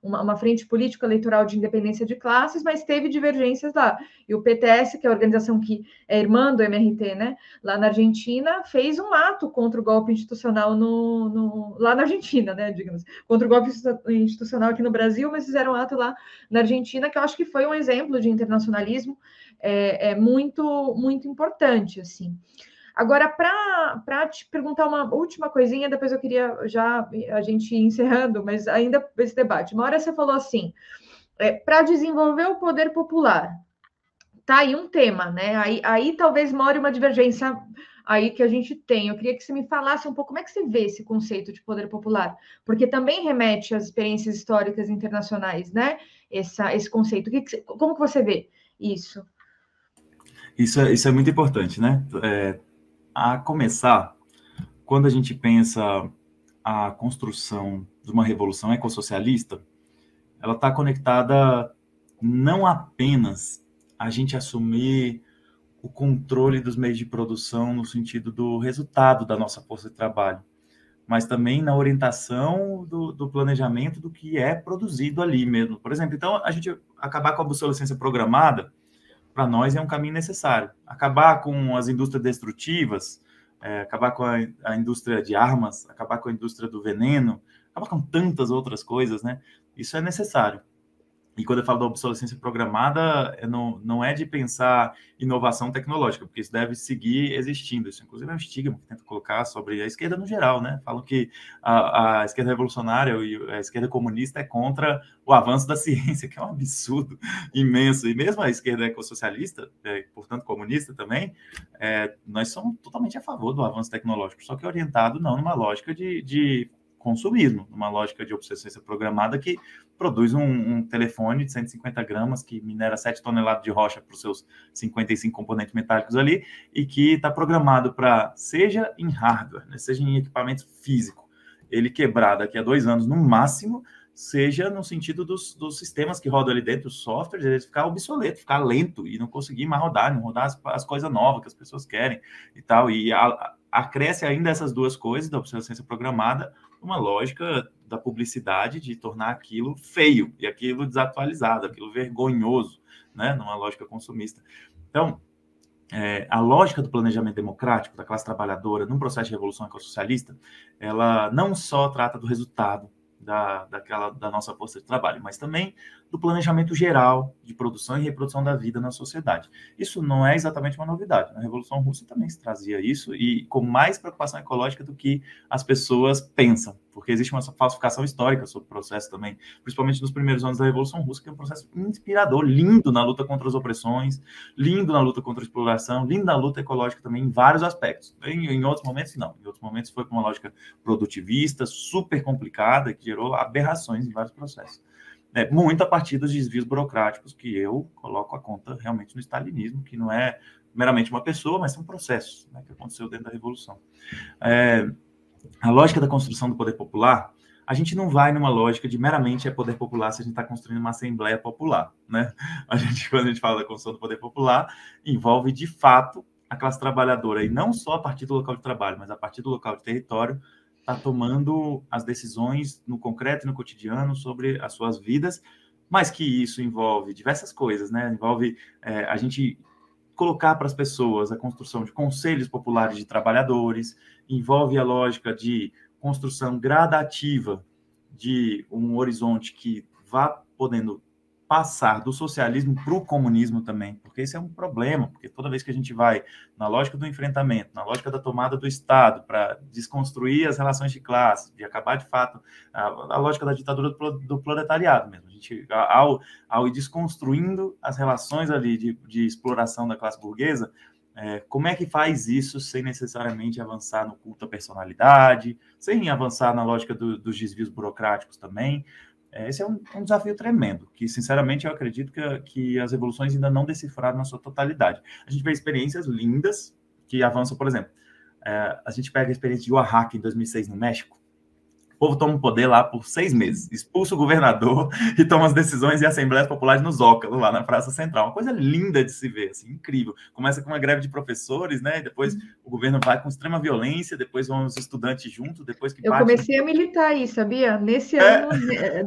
uma frente política eleitoral de independência de classes, mas teve divergências lá. E o PTS, que é a organização que é irmã do MRT, né? Lá na Argentina, fez um ato contra o golpe institucional lá na Argentina, né? Digamos, contra o golpe institucional aqui no Brasil, mas fizeram um ato lá na Argentina, que eu acho que foi um exemplo de internacionalismo muito, muito importante, assim. Agora, para te perguntar uma última coisinha, depois eu queria já a gente ir encerrando, mas ainda esse debate. Uma hora você falou assim, para desenvolver o poder popular, tá aí um tema, né? Aí talvez more uma divergência aí que a gente tem. Eu queria que você me falasse um pouco como é que você vê esse conceito de poder popular, porque também remete às experiências históricas internacionais, né? Esse conceito. Como que você vê isso? Isso é muito importante, né? A começar, quando a gente pensa a construção de uma revolução ecossocialista, ela está conectada não apenas a gente assumir o controle dos meios de produção no sentido do resultado da nossa força de trabalho, mas também na orientação do planejamento do que é produzido ali mesmo. Por exemplo, então, a gente acabar com a obsolescência programada, para nós é um caminho necessário. Acabar com as indústrias destrutivas, acabar com a indústria de armas, acabar com a indústria do veneno, acabar com tantas outras coisas, né? Isso é necessário. E quando eu falo da obsolescência programada, não é de pensar inovação tecnológica, porque isso deve seguir existindo. Isso, inclusive, é um estigma que tenta colocar sobre a esquerda no geral, né? Falam que a esquerda revolucionária e a esquerda comunista é contra o avanço da ciência, que é um absurdo imenso. E mesmo a esquerda ecossocialista, portanto comunista também, nós somos totalmente a favor do avanço tecnológico, só que orientado não numa lógica de consumismo, numa lógica de obsolescência programada que produz um telefone de 150 gramas que minera 7 toneladas de rocha para os seus 55 componentes metálicos ali e que está programado para, seja em hardware, né, seja em equipamento físico, ele quebrar daqui a 2 anos no máximo, seja no sentido dos sistemas que rodam ali dentro, os softwares, ele ficar obsoleto, ficar lento e não conseguir mais rodar, não rodar as coisas novas que as pessoas querem e tal. E acresce ainda essas duas coisas da obsolescência programada, uma lógica da publicidade de tornar aquilo feio e aquilo desatualizado, aquilo vergonhoso, né, numa lógica consumista. Então, a lógica do planejamento democrático da classe trabalhadora num processo de revolução ecossocialista, ela não só trata do resultado da nossa força de trabalho, mas também do planejamento geral de produção e reprodução da vida na sociedade. Isso não é exatamente uma novidade. Na Revolução Russa também se trazia isso, e com mais preocupação ecológica do que as pessoas pensam, porque existe uma falsificação histórica sobre o processo também, principalmente nos primeiros anos da Revolução Russa, que é um processo inspirador, lindo na luta contra as opressões, lindo na luta contra a exploração, lindo na luta ecológica também, em vários aspectos. Em outros momentos, não. Em outros momentos foi com uma lógica produtivista, super complicada, que gerou aberrações em vários processos. Muito a partir dos desvios burocráticos que eu coloco a conta realmente no stalinismo, que não é meramente uma pessoa, mas são processos, né, que aconteceu dentro da Revolução. A lógica da construção do poder popular, a gente não vai numa lógica de meramente poder popular se a gente está construindo uma assembleia popular, né? Quando a gente fala da construção do poder popular, envolve de fato a classe trabalhadora, e não só a partir do local de trabalho, mas a partir do local de território, está tomando as decisões no concreto e no cotidiano sobre as suas vidas, mas que isso envolve diversas coisas, né? Envolve a gente colocar para as pessoas a construção de conselhos populares de trabalhadores, envolve a lógica de construção gradativa de um horizonte que vá podendo passar do socialismo para o comunismo também, porque esse é um problema, porque toda vez que a gente vai na lógica do enfrentamento, na lógica da tomada do Estado, para desconstruir as relações de classe, de acabar de fato a lógica da ditadura do proletariado mesmo, a gente, ao ir desconstruindo as relações ali de exploração da classe burguesa, como é que faz isso sem necessariamente avançar no culto à personalidade, sem avançar na lógica dos desvios burocráticos também? Esse é um desafio tremendo, que, sinceramente, eu acredito que as revoluções ainda não decifraram na sua totalidade. A gente vê experiências lindas que avançam, por exemplo, a gente pega a experiência de Oaxaca, em 2006, no México. O povo toma o poder lá por 6 meses, expulsa o governador e toma as decisões em assembleias populares no Zócalo, lá na Praça Central. Uma coisa linda de se ver, assim, incrível. Começa com uma greve de professores, né? E depois o governo vai com extrema violência, depois vão os estudantes juntos, depois que Eu comecei a militar aí, sabia? Nesse ano,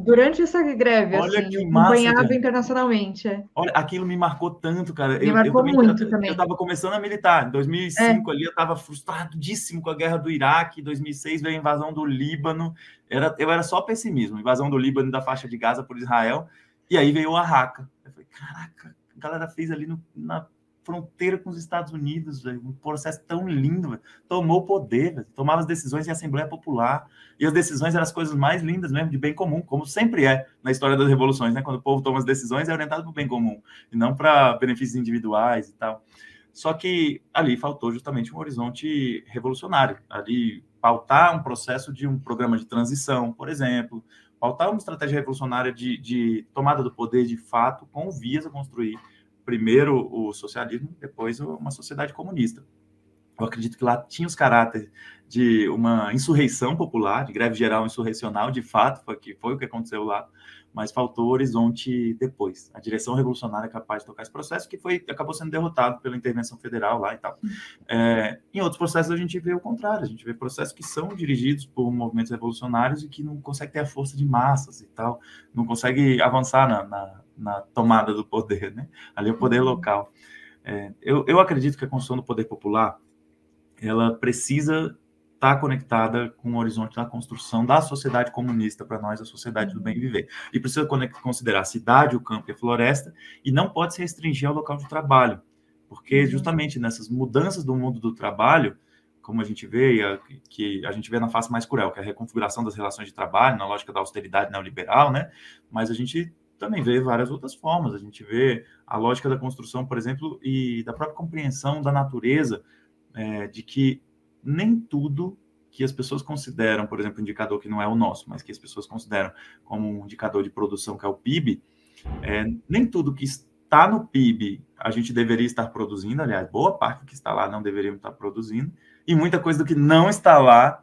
durante essa greve, Olha assim, que eu massa, acompanhava Diana. internacionalmente. Olha, aquilo me marcou tanto, cara. Me Eu marcou também muito eu também. estava começando a militar. Em 2005, ali, eu estava frustradíssimo com a guerra do Iraque. Em 2006, veio a invasão do Líbano. Eu era só pessimismo. Invasão do Líbano, da faixa de Gaza por Israel. E aí veio o Arraca. Eu falei, caraca, a galera fez ali na fronteira com os Estados Unidos, véio, um processo tão lindo, véio. Tomou o poder, véio. Tomava as decisões em Assembleia Popular. E as decisões eram as coisas mais lindas mesmo, de bem comum, como sempre é na história das revoluções, né? Quando o povo toma as decisões, é orientado para o bem comum, e não para benefícios individuais e tal. Só que ali faltou justamente um horizonte revolucionário, ali pautar um processo de um programa de transição, por exemplo, pautar uma estratégia revolucionária de tomada do poder de fato, com vias a construir primeiro o socialismo, depois uma sociedade comunista. Eu acredito que lá tinha os caráteres de uma insurreição popular, de greve geral insurrecional, de fato, foi o que aconteceu lá, mas faltou o horizonte depois. A direção revolucionária é capaz de tocar esse processo, que acabou sendo derrotado pela intervenção federal lá e tal. Em outros processos, a gente vê o contrário, a gente vê processos que são dirigidos por movimentos revolucionários e que não conseguem ter a força de massas e tal, não conseguem avançar na tomada do poder, né? Ali é o poder local. Eu acredito que a construção do poder popular ela precisa estar conectada com o horizonte da construção da sociedade comunista, para nós, a sociedade do bem viver. E precisa considerar a cidade, o campo e a floresta, e não pode se restringir ao local de trabalho, porque justamente nessas mudanças do mundo do trabalho, como a gente vê, que a gente vê na face mais cruel, que é a reconfiguração das relações de trabalho, na lógica da austeridade neoliberal, né? Mas a gente também vê várias outras formas, a gente vê a lógica da construção, por exemplo, e da própria compreensão da natureza, de que nem tudo que as pessoas consideram, por exemplo, um indicador que não é o nosso, mas que as pessoas consideram como um indicador de produção, que é o PIB, nem tudo que está no PIB a gente deveria estar produzindo, aliás, boa parte do que está lá não deveríamos estar produzindo, e muita coisa do que não está lá,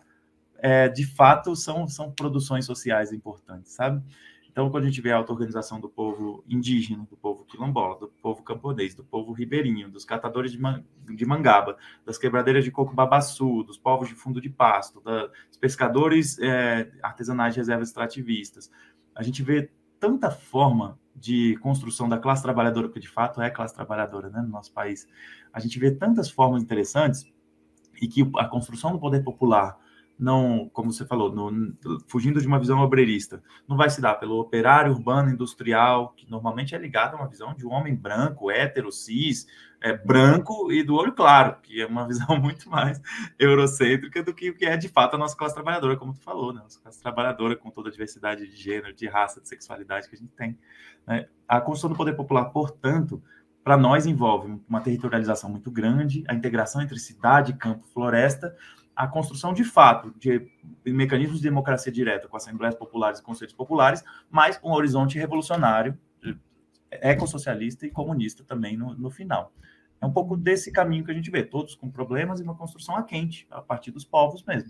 de fato, são produções sociais importantes, sabe? Então, quando a gente vê a auto-organização do povo indígena, do povo quilombola, do povo camponês, do povo ribeirinho, dos catadores de mangaba, das quebradeiras de coco babaçu, dos povos de fundo de pasto, dos pescadores artesanais de reservas extrativistas, a gente vê tanta forma de construção da classe trabalhadora, que de fato é classe trabalhadora, né, no nosso país. A gente vê tantas formas interessantes e que a construção do poder popular, não, como você falou, fugindo de uma visão obreirista, não vai se dar pelo operário urbano industrial, que normalmente é ligado a uma visão de um homem branco, hétero, cis, branco e do olho claro, que é uma visão muito mais eurocêntrica do que o que é de fato a nossa classe trabalhadora, como tu falou, né? Nossa classe trabalhadora com toda a diversidade de gênero, de raça, de sexualidade que a gente tem, né? A construção do poder popular, portanto, para nós envolve uma territorialização muito grande, a integração entre cidade, campo, floresta, a construção de fato de mecanismos de democracia direta com assembleias populares e conselhos populares, mas um horizonte revolucionário, ecossocialista e comunista também no final. É um pouco desse caminho que a gente vê, todos com problemas e uma construção a quente, a partir dos povos mesmo.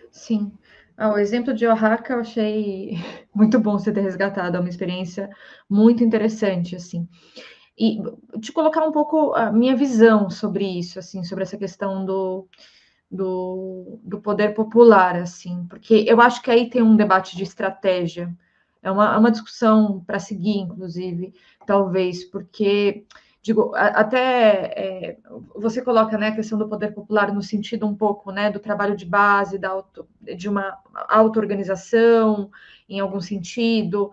Sim. O exemplo de Oaxaca eu achei muito bom você ter resgatado, é uma experiência muito interessante, assim. E te colocar um pouco a minha visão sobre isso, assim, sobre essa questão do poder popular, assim, porque eu acho que aí tem um debate de estratégia, é uma discussão para seguir, inclusive, talvez, porque, digo, até você coloca, né, a questão do poder popular no sentido um pouco, né, do trabalho de base, de uma auto-organização, em algum sentido,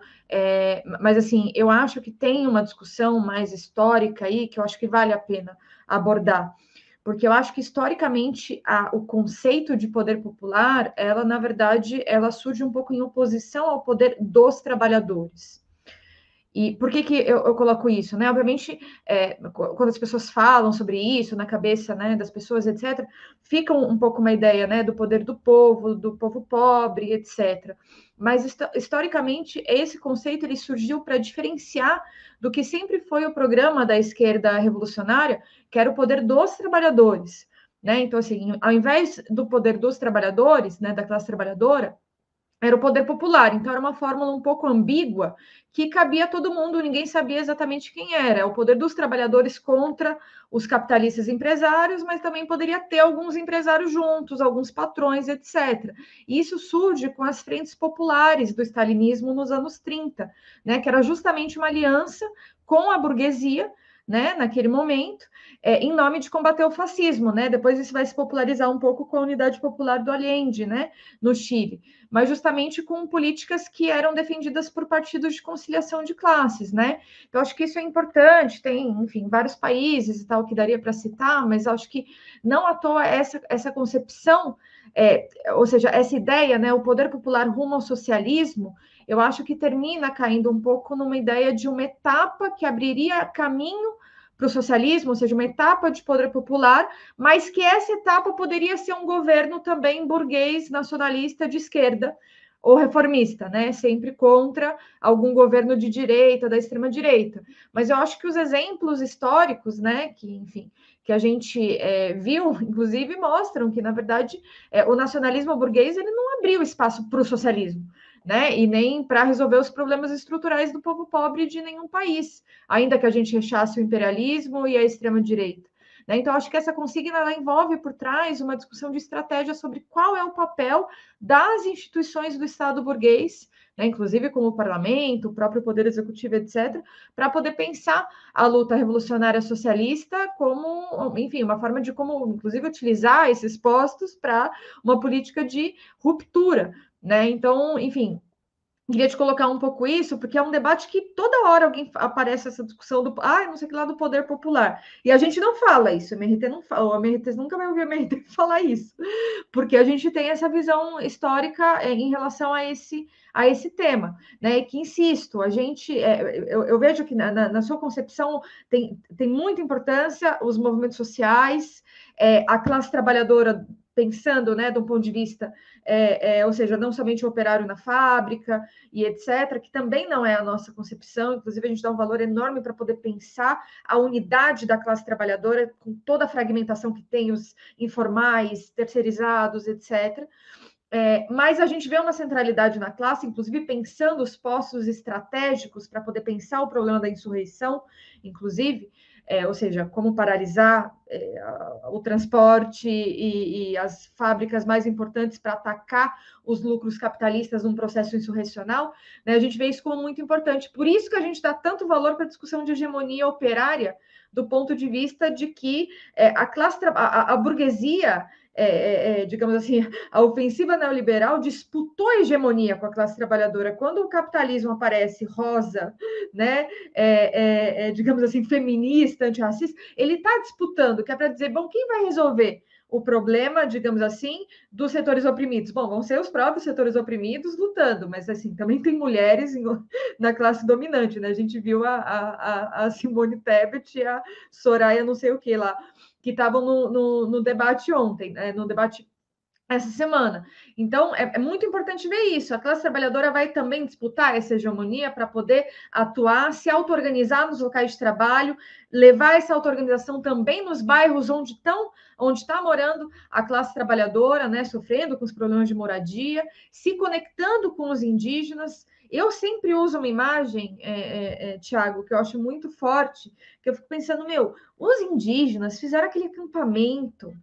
mas, assim, eu acho que tem uma discussão mais histórica aí, que eu acho que vale a pena abordar, porque eu acho que historicamente o conceito de poder popular, na verdade, ela surge um pouco em oposição ao poder dos trabalhadores. E por que eu coloco isso, né? Obviamente, quando as pessoas falam sobre isso na cabeça, né, das pessoas, etc., fica um pouco uma ideia, né, do poder do povo pobre, etc. Mas historicamente esse conceito ele surgiu para diferenciar do que sempre foi o programa da esquerda revolucionária, que era o poder dos trabalhadores, né? Então, assim, ao invés do poder dos trabalhadores, né, da classe trabalhadora, era o poder popular. Então, era uma fórmula um pouco ambígua que cabia a todo mundo, ninguém sabia exatamente quem era. É o poder dos trabalhadores contra os capitalistas empresários, mas também poderia ter alguns empresários juntos, alguns patrões, etc. E isso surge com as frentes populares do stalinismo nos anos 30, né, que era justamente uma aliança com a burguesia, né, naquele momento, em nome de combater o fascismo, né? Depois isso vai se popularizar um pouco com a Unidade Popular do Allende, né, no Chile, mas justamente com políticas que eram defendidas por partidos de conciliação de classes, né? Eu acho que isso é importante, tem, enfim, vários países e tal que daria para citar, mas acho que não à toa essa concepção, ou seja, essa ideia, né, o poder popular rumo ao socialismo, eu acho que termina caindo um pouco numa ideia de uma etapa que abriria caminho para o socialismo, ou seja, uma etapa de poder popular, mas que essa etapa poderia ser um governo também burguês, nacionalista, de esquerda ou reformista, né? Sempre contra algum governo de direita, da extrema-direita. Mas eu acho que os exemplos históricos, né, que, enfim, que a gente viu, inclusive, mostram que, na verdade, o nacionalismo burguês ele não abriu espaço para o socialismo, né? E nem para resolver os problemas estruturais do povo pobre de nenhum país, ainda que a gente rechace o imperialismo e a extrema-direita. Né? Então, acho que essa consigna ela envolve por trás uma discussão de estratégia sobre qual é o papel das instituições do Estado burguês, né? Inclusive como o parlamento, o próprio poder executivo, etc., para poder pensar a luta revolucionária socialista como, enfim, uma forma de como, inclusive, utilizar esses postos para uma política de ruptura, né? Então, enfim, queria te colocar um pouco isso, porque é um debate que toda hora alguém aparece essa discussão do não sei que lá do poder popular. E a gente não fala isso, a MRT não fala, a MRT nunca vai ouvir a MRT falar isso, porque a gente tem essa visão histórica em relação a esse tema, né? E que, insisto, a gente eu vejo que na sua concepção tem muita importância os movimentos sociais, a classe trabalhadora pensando, né, do ponto de vista, ou seja, não somente o operário na fábrica e etc., que também não é a nossa concepção, inclusive a gente dá um valor enorme para poder pensar a unidade da classe trabalhadora, com toda a fragmentação que tem, os informais, terceirizados, etc., mas a gente vê uma centralidade na classe, inclusive pensando os postos estratégicos para poder pensar o problema da insurreição, inclusive, ou seja, como paralisar o transporte e as fábricas mais importantes para atacar os lucros capitalistas num processo insurrecional, né? A gente vê isso como muito importante. Por isso que a gente dá tanto valor para a discussão de hegemonia operária, do ponto de vista de que a burguesia, digamos assim, a ofensiva neoliberal disputou a hegemonia com a classe trabalhadora. Quando o capitalismo aparece rosa, né, digamos assim, feminista, antirracista, ele está disputando, que é para dizer, bom, quem vai resolver o problema, digamos assim, dos setores oprimidos? Bom, vão ser os próprios setores oprimidos lutando, mas assim, também tem mulheres na classe dominante, né? A gente viu a Simone Tebet e a Soraya não sei o que lá, que estavam no debate ontem, né? No debate essa semana. Então, é muito importante ver isso. A classe trabalhadora vai também disputar essa hegemonia para poder atuar, se auto-organizar nos locais de trabalho, levar essa auto-organização também nos bairros onde está morando a classe trabalhadora, né, sofrendo com os problemas de moradia, se conectando com os indígenas. Eu sempre uso uma imagem, Tiago, que eu acho muito forte, que eu fico pensando, os indígenas fizeram aquele acampamento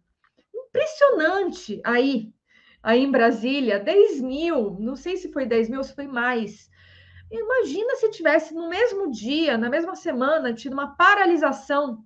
impressionante aí em Brasília, 10 mil, não sei se foi 10 mil, se foi mais. Imagina se tivesse no mesmo dia, na mesma semana, tido uma paralisação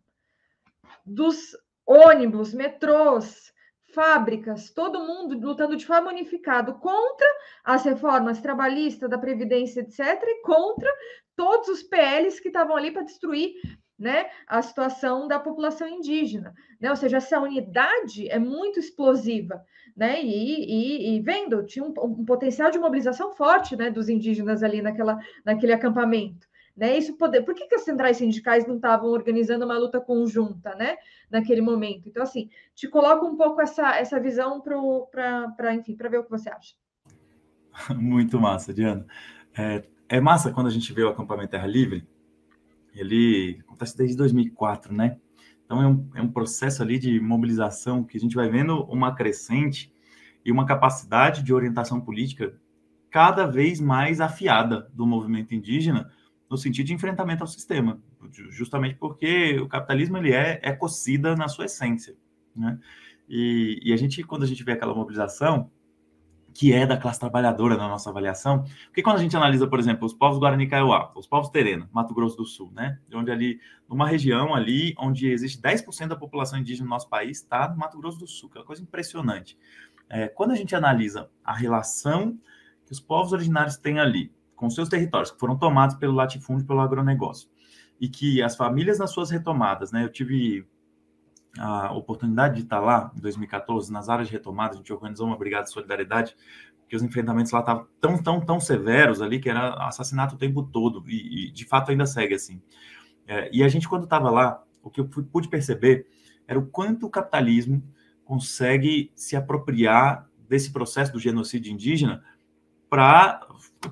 dos ônibus, metrôs, fábricas, todo mundo lutando de forma unificada contra as reformas trabalhistas, da Previdência, etc., e contra todos os PLs que estavam ali para destruir, né, a situação da população indígena, né? Ou seja, essa unidade é muito explosiva, né? E vendo, tinha um potencial de mobilização forte, né, dos indígenas ali naquele acampamento, né? Por que as centrais sindicais não estavam organizando uma luta conjunta, né? Naquele momento. Então, assim, te coloco um pouco essa visão para enfim, para ver o que você acha. Muito massa, Diana. É massa quando a gente vê o acampamento Terra Livre, ele acontece desde 2004, né? Então, é um processo ali de mobilização que a gente vai vendo uma crescente e uma capacidade de orientação política cada vez mais afiada do movimento indígena no sentido de enfrentamento ao sistema, justamente porque o capitalismo ele é ecocida na sua essência, né? E a gente, quando a gente vê aquela mobilização, que é da classe trabalhadora na nossa avaliação, porque quando a gente analisa, por exemplo, os povos Guarani Kaiowá, os povos Terena, Mato Grosso do Sul, né, onde ali, numa região ali, onde existe 10% da população indígena no nosso país, está no Mato Grosso do Sul, que é uma coisa impressionante. Quando a gente analisa a relação que os povos originários têm ali, com seus territórios, que foram tomados pelo latifúndio, pelo agronegócio, e que as famílias nas suas retomadas, né, eu tive a oportunidade de estar lá, em 2014, nas áreas de retomada, a gente organizou uma brigada de solidariedade, porque os enfrentamentos lá estavam tão severos ali, que era assassinato o tempo todo, e de fato ainda segue assim. E a gente, quando estava lá, o que eu pude perceber era o quanto o capitalismo consegue se apropriar desse processo do genocídio indígena para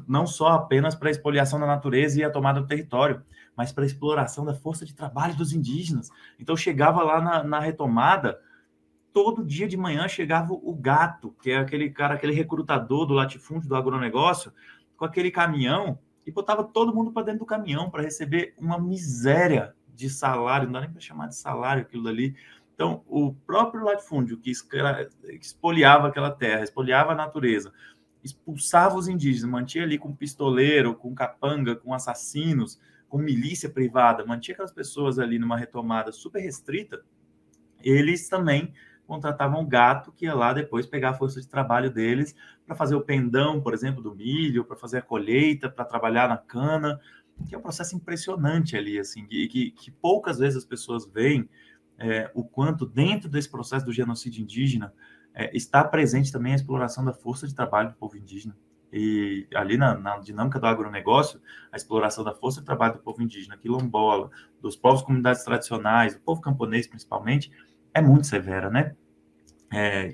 não só apenas para a expoliação da natureza e a tomada do território, mas para a exploração da força de trabalho dos indígenas. Então, chegava lá na retomada, todo dia de manhã chegava o gato, que é aquele cara, aquele recrutador do latifúndio, do agronegócio, com aquele caminhão, e botava todo mundo para dentro do caminhão para receber uma miséria de salário, não dá nem para chamar de salário aquilo dali. Então, o próprio latifúndio que expoliava aquela terra, expoliava a natureza, expulsava os indígenas, mantinha ali com pistoleiro, com capanga, com assassinos, com milícia privada, mantinha aquelas pessoas ali numa retomada super restrita, eles também contratavam gato que ia lá depois pegar a força de trabalho deles para fazer o pendão, por exemplo, do milho, para fazer a colheita, para trabalhar na cana, que é um processo impressionante ali, assim, que poucas vezes as pessoas veem o quanto dentro desse processo do genocídio indígena está presente também a exploração da força de trabalho do povo indígena. E ali na dinâmica do agronegócio, a exploração da força de trabalho do povo indígena, quilombola, dos povos comunidades tradicionais, do povo camponês principalmente, é muito severa, né?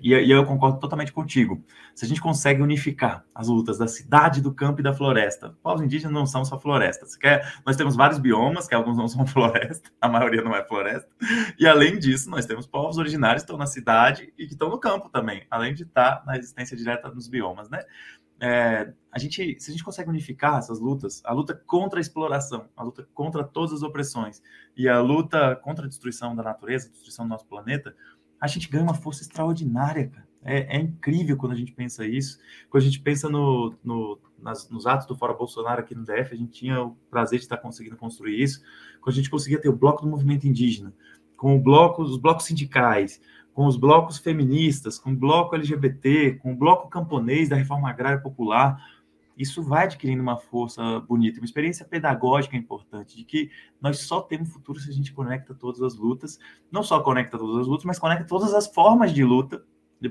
E eu concordo totalmente contigo. Se a gente consegue unificar as lutas da cidade, do campo e da floresta, povos indígenas não são só florestas. Nós temos vários biomas, que alguns não são floresta, a maioria não é floresta. E além disso, nós temos povos originários que estão na cidade e que estão no campo também, além de estar na existência direta nos biomas, né? Se a gente consegue unificar essas lutas, a luta contra a exploração, a luta contra todas as opressões e a luta contra a destruição da natureza, a destruição do nosso planeta, a gente ganha uma força extraordinária, cara. É incrível quando a gente pensa isso. Quando a gente pensa nos atos do Fora Bolsonaro aqui no DF, a gente tinha o prazer de estar conseguindo construir isso. Quando a gente conseguia ter o bloco do movimento indígena, com os blocos sindicais, com os blocos feministas, com o bloco LGBT, com o bloco camponês da Reforma Agrária Popular, isso vai adquirindo uma força bonita, uma experiência pedagógica importante, de que nós só temos futuro se a gente conecta todas as lutas, não só conecta todas as lutas, mas conecta todas as formas de luta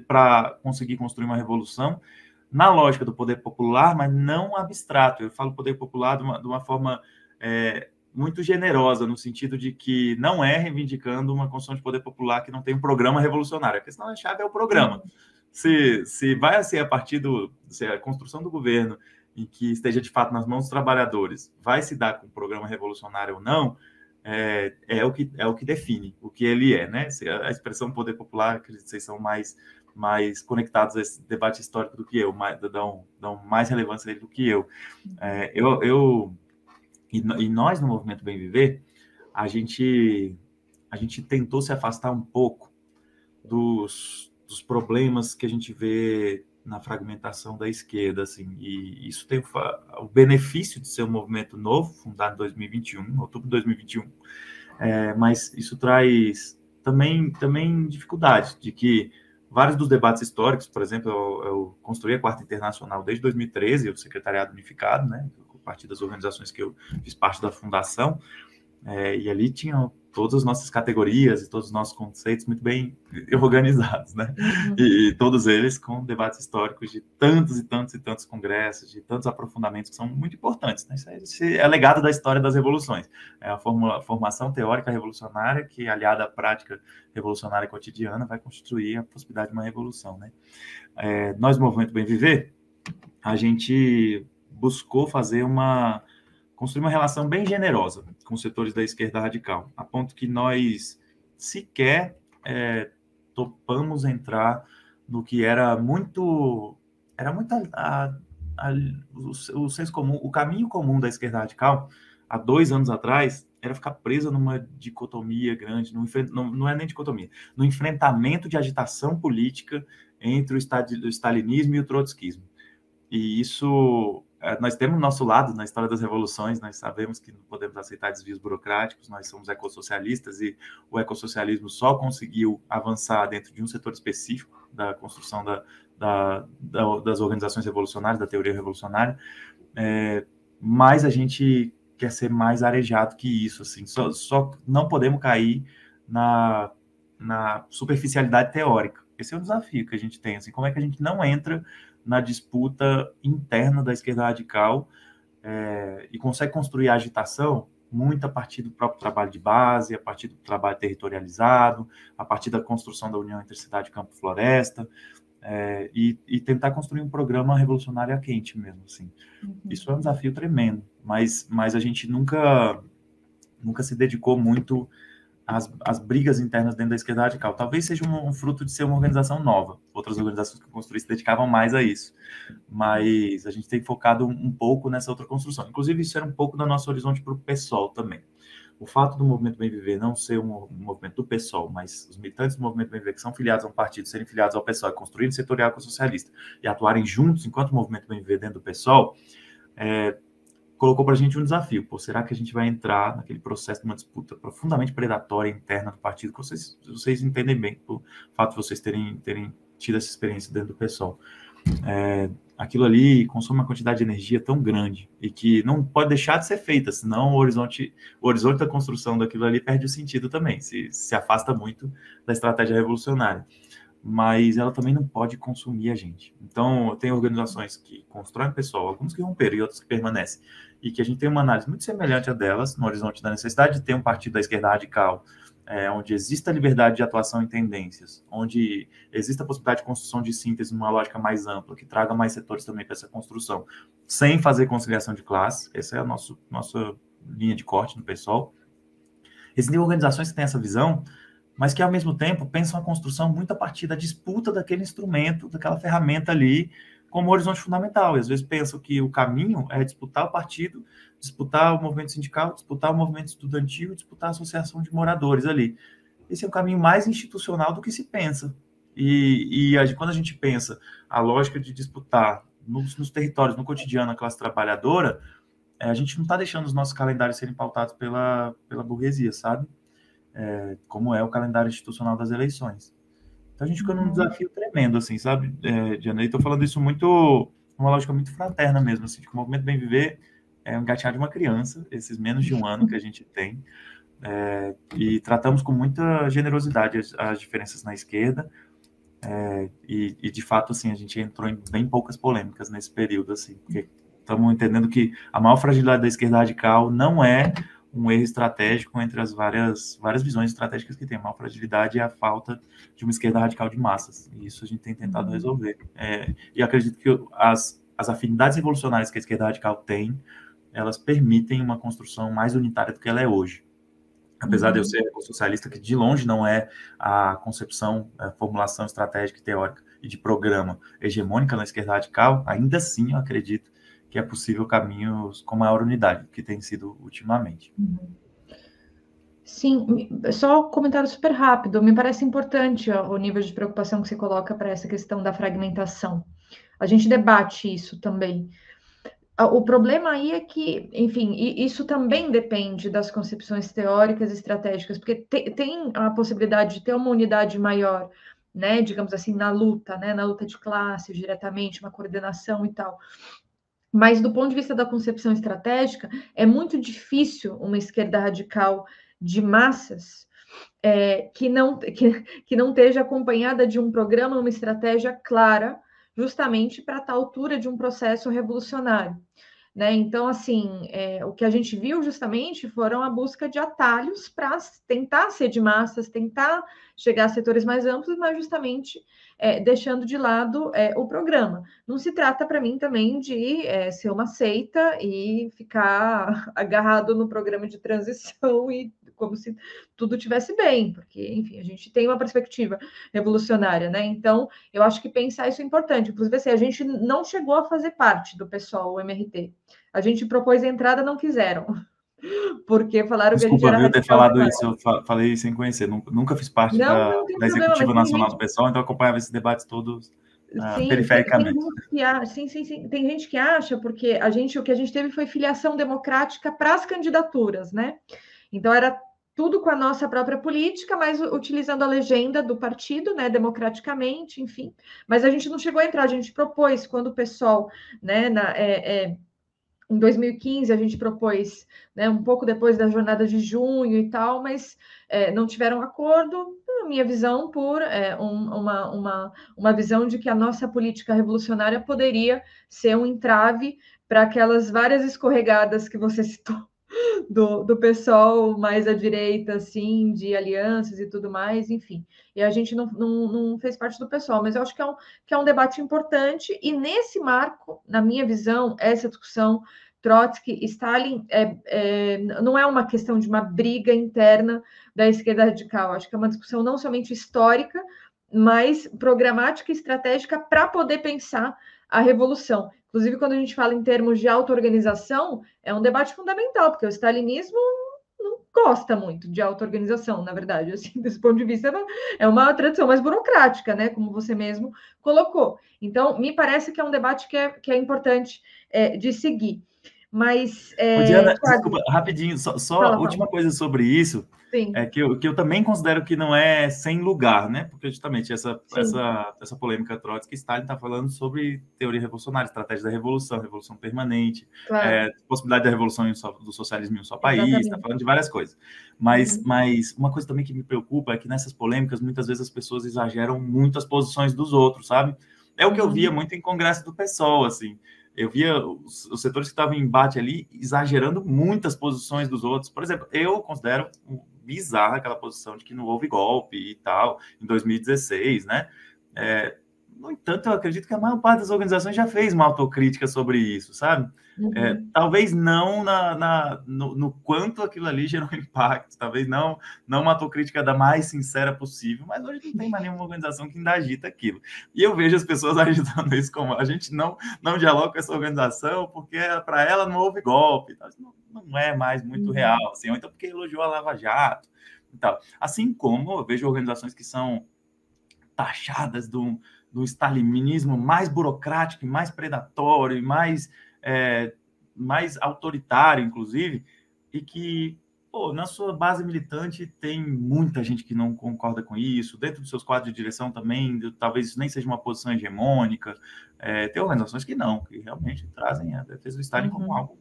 para conseguir construir uma revolução na lógica do poder popular, mas não abstrato. Eu falo poder popular de uma forma muito generosa, no sentido de que não é reivindicando uma construção de poder popular que não tem um programa revolucionário. A questão da chave é o programa. Se vai ser a partir se a construção do governo em que esteja de fato nas mãos dos trabalhadores vai se dar com um programa revolucionário ou não, é o que define o que ele é, né? A expressão poder popular, acredito que vocês são mais conectados a esse debate histórico do que eu, dão mais relevância do que eu. E nós, no Movimento Bem Viver, a gente tentou se afastar um pouco dos problemas que a gente vê na fragmentação da esquerda, assim, e isso tem o benefício de ser um movimento novo, fundado em 2021, em outubro de 2021, mas isso traz também dificuldades, de que vários dos debates históricos, por exemplo, eu construí a Quarta Internacional desde 2013, o Secretariado Unificado, né, a partir das organizações que eu fiz parte da fundação, e ali tinha todas as nossas categorias e todos os nossos conceitos muito bem organizados, né? Uhum. E todos eles com debates históricos de tantos e tantos e tantos congressos, de tantos aprofundamentos que são muito importantes, né? Isso é legado da história das revoluções. É a formação teórica revolucionária que, aliada à prática revolucionária cotidiana, vai constituir a possibilidade de uma revolução, né? Nós, Movimento Bem Viver, a gente buscou construir uma relação bem generosa com os setores da esquerda radical, a ponto que nós sequer topamos entrar no que era muito o senso comum, o caminho comum da esquerda radical, há 2 anos atrás, era ficar presa numa dicotomia grande, não é nem dicotomia, no enfrentamento de agitação política entre o stalinismo e o trotskismo. E isso, nós temos do nosso lado, na história das revoluções, nós sabemos que não podemos aceitar desvios burocráticos, nós somos ecossocialistas e o ecossocialismo só conseguiu avançar dentro de um setor específico da construção das organizações revolucionárias, da teoria revolucionária, mas a gente quer ser mais arejado que isso, assim, só não podemos cair na superficialidade teórica. Esse é o desafio que a gente tem, assim, como é que a gente não entra na disputa interna da esquerda radical e consegue construir a agitação muito a partir do próprio trabalho de base, a partir do trabalho territorializado, a partir da construção da união entre cidade, campo e floresta, e tentar construir um programa revolucionário a quente mesmo, assim. Uhum. Isso é um desafio tremendo, mas a gente nunca se dedicou muito às brigas internas dentro da esquerda radical. Talvez seja um fruto de ser uma organização nova. Outras organizações que construí se dedicavam mais a isso. Mas a gente tem focado um pouco nessa outra construção. Inclusive, isso era um pouco do nosso horizonte para o PSOL também. O fato do Movimento Bem Viver não ser um movimento do PSOL, mas os militantes do Movimento Bem Viver que são filiados a um partido, serem filiados ao PSOL, construírem setorial com o socialista e atuarem juntos enquanto Movimento Bem Viver dentro do PSOL, colocou para a gente um desafio. Pô, será que a gente vai entrar naquele processo de uma disputa profundamente predatória interna do partido, que vocês entendem bem, pelo fato de vocês terem tido essa experiência dentro do PSOL. Aquilo ali consome uma quantidade de energia tão grande e que não pode deixar de ser feita, senão o horizonte da construção daquilo ali perde o sentido também, se afasta muito da estratégia revolucionária. Mas ela também não pode consumir a gente. Então, tem organizações que constroem pessoal, alguns que romperam e outros que permanecem, e que a gente tem uma análise muito semelhante a delas, no horizonte da necessidade de ter um partido da esquerda radical, onde exista liberdade de atuação em tendências, onde exista a possibilidade de construção de síntese numa lógica mais ampla, que traga mais setores também para essa construção, sem fazer conciliação de classe. Essa é a nossa linha de corte no PSOL. Existem organizações que têm essa visão, mas que, ao mesmo tempo, pensam a construção muito a partir da disputa daquele instrumento, daquela ferramenta ali, como horizonte fundamental. E, às vezes, pensam que o caminho é disputar o partido, disputar o movimento sindical, disputar o movimento estudantil, disputar a associação de moradores ali. Esse é um caminho mais institucional do que se pensa. E quando a gente pensa a lógica de disputar nos territórios, no cotidiano, a classe trabalhadora, a gente não está deixando os nossos calendários serem pautados pela burguesia, sabe? Como é o calendário institucional das eleições. Então a gente fica num desafio tremendo, assim, sabe, Diana? E estou falando isso muito, uma lógica muito fraterna mesmo, assim, de que o Movimento Bem Viver é um engatinhar de uma criança, esses menos de um ano que a gente tem, e tratamos com muita generosidade as diferenças na esquerda, e de fato, assim, a gente entrou em bem poucas polêmicas nesse período, assim, porque estamos entendendo que a maior fragilidade da esquerda radical não é um erro estratégico entre as várias visões estratégicas que tem. A maior fragilidade é a falta de uma esquerda radical de massas. E isso a gente tem tentado resolver. E acredito que as afinidades revolucionárias que a esquerda radical tem, elas permitem uma construção mais unitária do que ela é hoje. Apesar de eu ser socialista, que de longe não é a concepção, a formulação estratégica e teórica e de programa hegemônica na esquerda radical, ainda assim eu acredito que é possível caminhos com maior unidade, que tem sido ultimamente. Sim, só um comentário super rápido. Me parece importante o nível de preocupação que você coloca para essa questão da fragmentação. A gente debate isso também. O problema aí é que, enfim, isso também depende das concepções teóricas e estratégicas, porque tem a possibilidade de ter uma unidade maior, né, digamos assim, na luta de classe, diretamente, uma coordenação e tal. Mas, do ponto de vista da concepção estratégica, é muito difícil uma esquerda radical de massas que não esteja acompanhada de um programa, uma estratégia clara, justamente para estar à altura de um processo revolucionário. Né? Então, assim, o que a gente viu justamente foram a busca de atalhos para tentar ser de massas, tentar chegar a setores mais amplos, mas justamente deixando de lado o programa. Não se trata, para mim, também de ser uma seita e ficar agarrado no programa de transição e como se tudo tivesse bem, porque, enfim, a gente tem uma perspectiva revolucionária, né? Então, eu acho que pensar isso é importante. Inclusive, assim, a gente não chegou a fazer parte do PSOL, o MRT. A gente propôs a entrada, não quiseram, porque falaram que a gente Desculpa, era viu, ter radical falado demais. isso, eu falei sem conhecer, nunca fiz parte Não tem da problema, mas Executiva Nacional do PSOL, então eu acompanhava esses debates todos sim, tem perifericamente. gente que acha, sim, tem gente que acha, porque o que a gente teve foi filiação democrática para as candidaturas, né? Então era tudo com a nossa própria política, mas utilizando a legenda do partido, né, democraticamente, enfim. Mas a gente não chegou a entrar, a gente propôs quando o PSOL, né, em 2015 a gente propôs, né, um pouco depois da jornada de junho e tal, mas não tiveram acordo, na minha visão, por uma visão de que a nossa política revolucionária poderia ser um entrave para aquelas várias escorregadas que você citou do pessoal mais à direita, assim, de alianças e tudo mais, enfim. E a gente não fez parte do pessoal, mas eu acho que é um debate importante, e nesse marco, na minha visão, essa discussão Trotsky, Stalin, não é uma questão de uma briga interna da esquerda radical, acho que é uma discussão não somente histórica, mas programática e estratégica para poder pensar a revolução. Inclusive, quando a gente fala em termos de auto-organização, é um debate fundamental, porque o stalinismo não gosta muito de auto-organização, na verdade, assim, desse ponto de vista, é uma tradição mais burocrática, né, como você mesmo colocou. Então, me parece que é um debate que é importante de seguir. Mas, Ô, Diana, Thiago, desculpa, rapidinho, só fala. última coisa sobre isso, Sim, que eu também considero que não é sem lugar, né? Porque justamente sim, essa polêmica Trotsky, Stalin está falando sobre teoria revolucionária, estratégia da revolução, revolução permanente, claro, possibilidade da revolução do socialismo em um só país, está exatamente. falando de várias coisas. Mas, Uhum, mas uma coisa também que me preocupa é que nessas polêmicas, muitas vezes as pessoas exageram muito as posições dos outros, sabe? É o que eu via uhum, muito em congresso do PSOL, assim. Eu via os setores que estavam em embate ali exagerando muitas posições dos outros. Por exemplo, eu considero bizarra aquela posição de que não houve golpe e tal, em 2016, né? No entanto, eu acredito que a maior parte das organizações já fez uma autocrítica sobre isso, sabe? uhum, Talvez não no quanto aquilo ali gerou impacto, talvez não uma autocrítica da mais sincera possível, mas hoje não tem mais nenhuma organização que ainda agita aquilo. E eu vejo as pessoas agitando isso como a gente não dialoga com essa organização porque para ela não houve golpe. Não é mais muito real, uhum, assim, ou então porque elogiou a Lava Jato e tal. Assim como eu vejo organizações que são taxadas do stalinismo mais burocrático, mais predatório, mais autoritário, inclusive, e que, pô, na sua base militante tem muita gente que não concorda com isso, dentro dos seus quadros de direção também, talvez isso nem seja uma posição hegemônica, tem organizações que não, que realmente trazem a defesa do Stalin como uhum. algo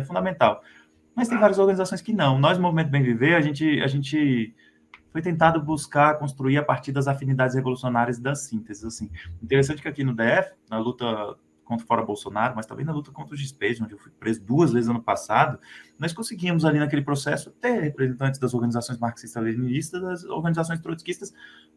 fundamental. Mas tem várias organizações que não. Nós, no Movimento Bem Viver, a gente foi tentado buscar construir a partir das afinidades revolucionárias e das sínteses. Assim. Interessante que aqui no DF, na luta contra o Fora Bolsonaro, mas também na luta contra o despejo, onde eu fui preso 2 vezes ano passado, nós conseguimos ali naquele processo ter representantes das organizações marxistas-leninistas, das organizações trotskistas,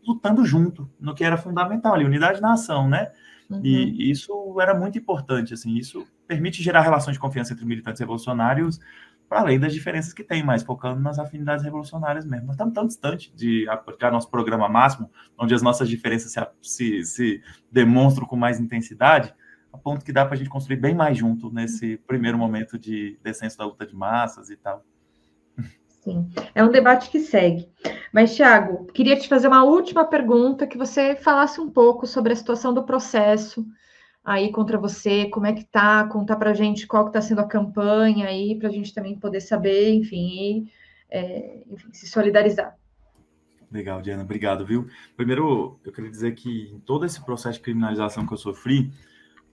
lutando junto, no que era fundamental ali, unidade na ação, né? Uhum. E isso era muito importante, assim, isso permite gerar relações de confiança entre militantes revolucionários para além das diferenças que tem, mas focando nas afinidades revolucionárias mesmo. Nós estamos tão distante de aplicar nosso programa máximo, onde as nossas diferenças se demonstram com mais intensidade, a ponto que dá para a gente construir bem mais junto nesse primeiro momento de descenso da luta de massas e tal. Sim, é um debate que segue. Mas, Thiago, queria te fazer uma última pergunta, que você falasse um pouco sobre a situação do processo aí contra você, como é que tá, contar para a gente qual que está sendo a campanha aí, para a gente também poder saber, enfim, enfim, se solidarizar. Legal, Diana, obrigado, viu? Primeiro, eu queria dizer que em todo esse processo de criminalização que eu sofri,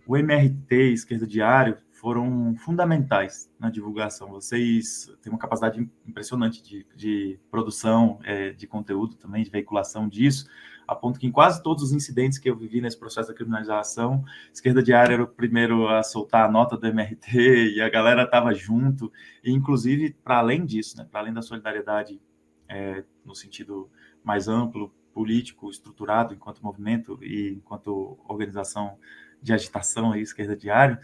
o MRT, Esquerda Diário, foram fundamentais na divulgação. Vocês têm uma capacidade impressionante de produção de conteúdo também, de veiculação disso, a ponto que em quase todos os incidentes que eu vivi nesse processo da criminalização, Esquerda Diária era o primeiro a soltar a nota do MRT e a galera estava junto, e inclusive, para além disso, né, para além da solidariedade no sentido mais amplo, político, estruturado, enquanto movimento e enquanto organização de agitação, aí, Esquerda Diária,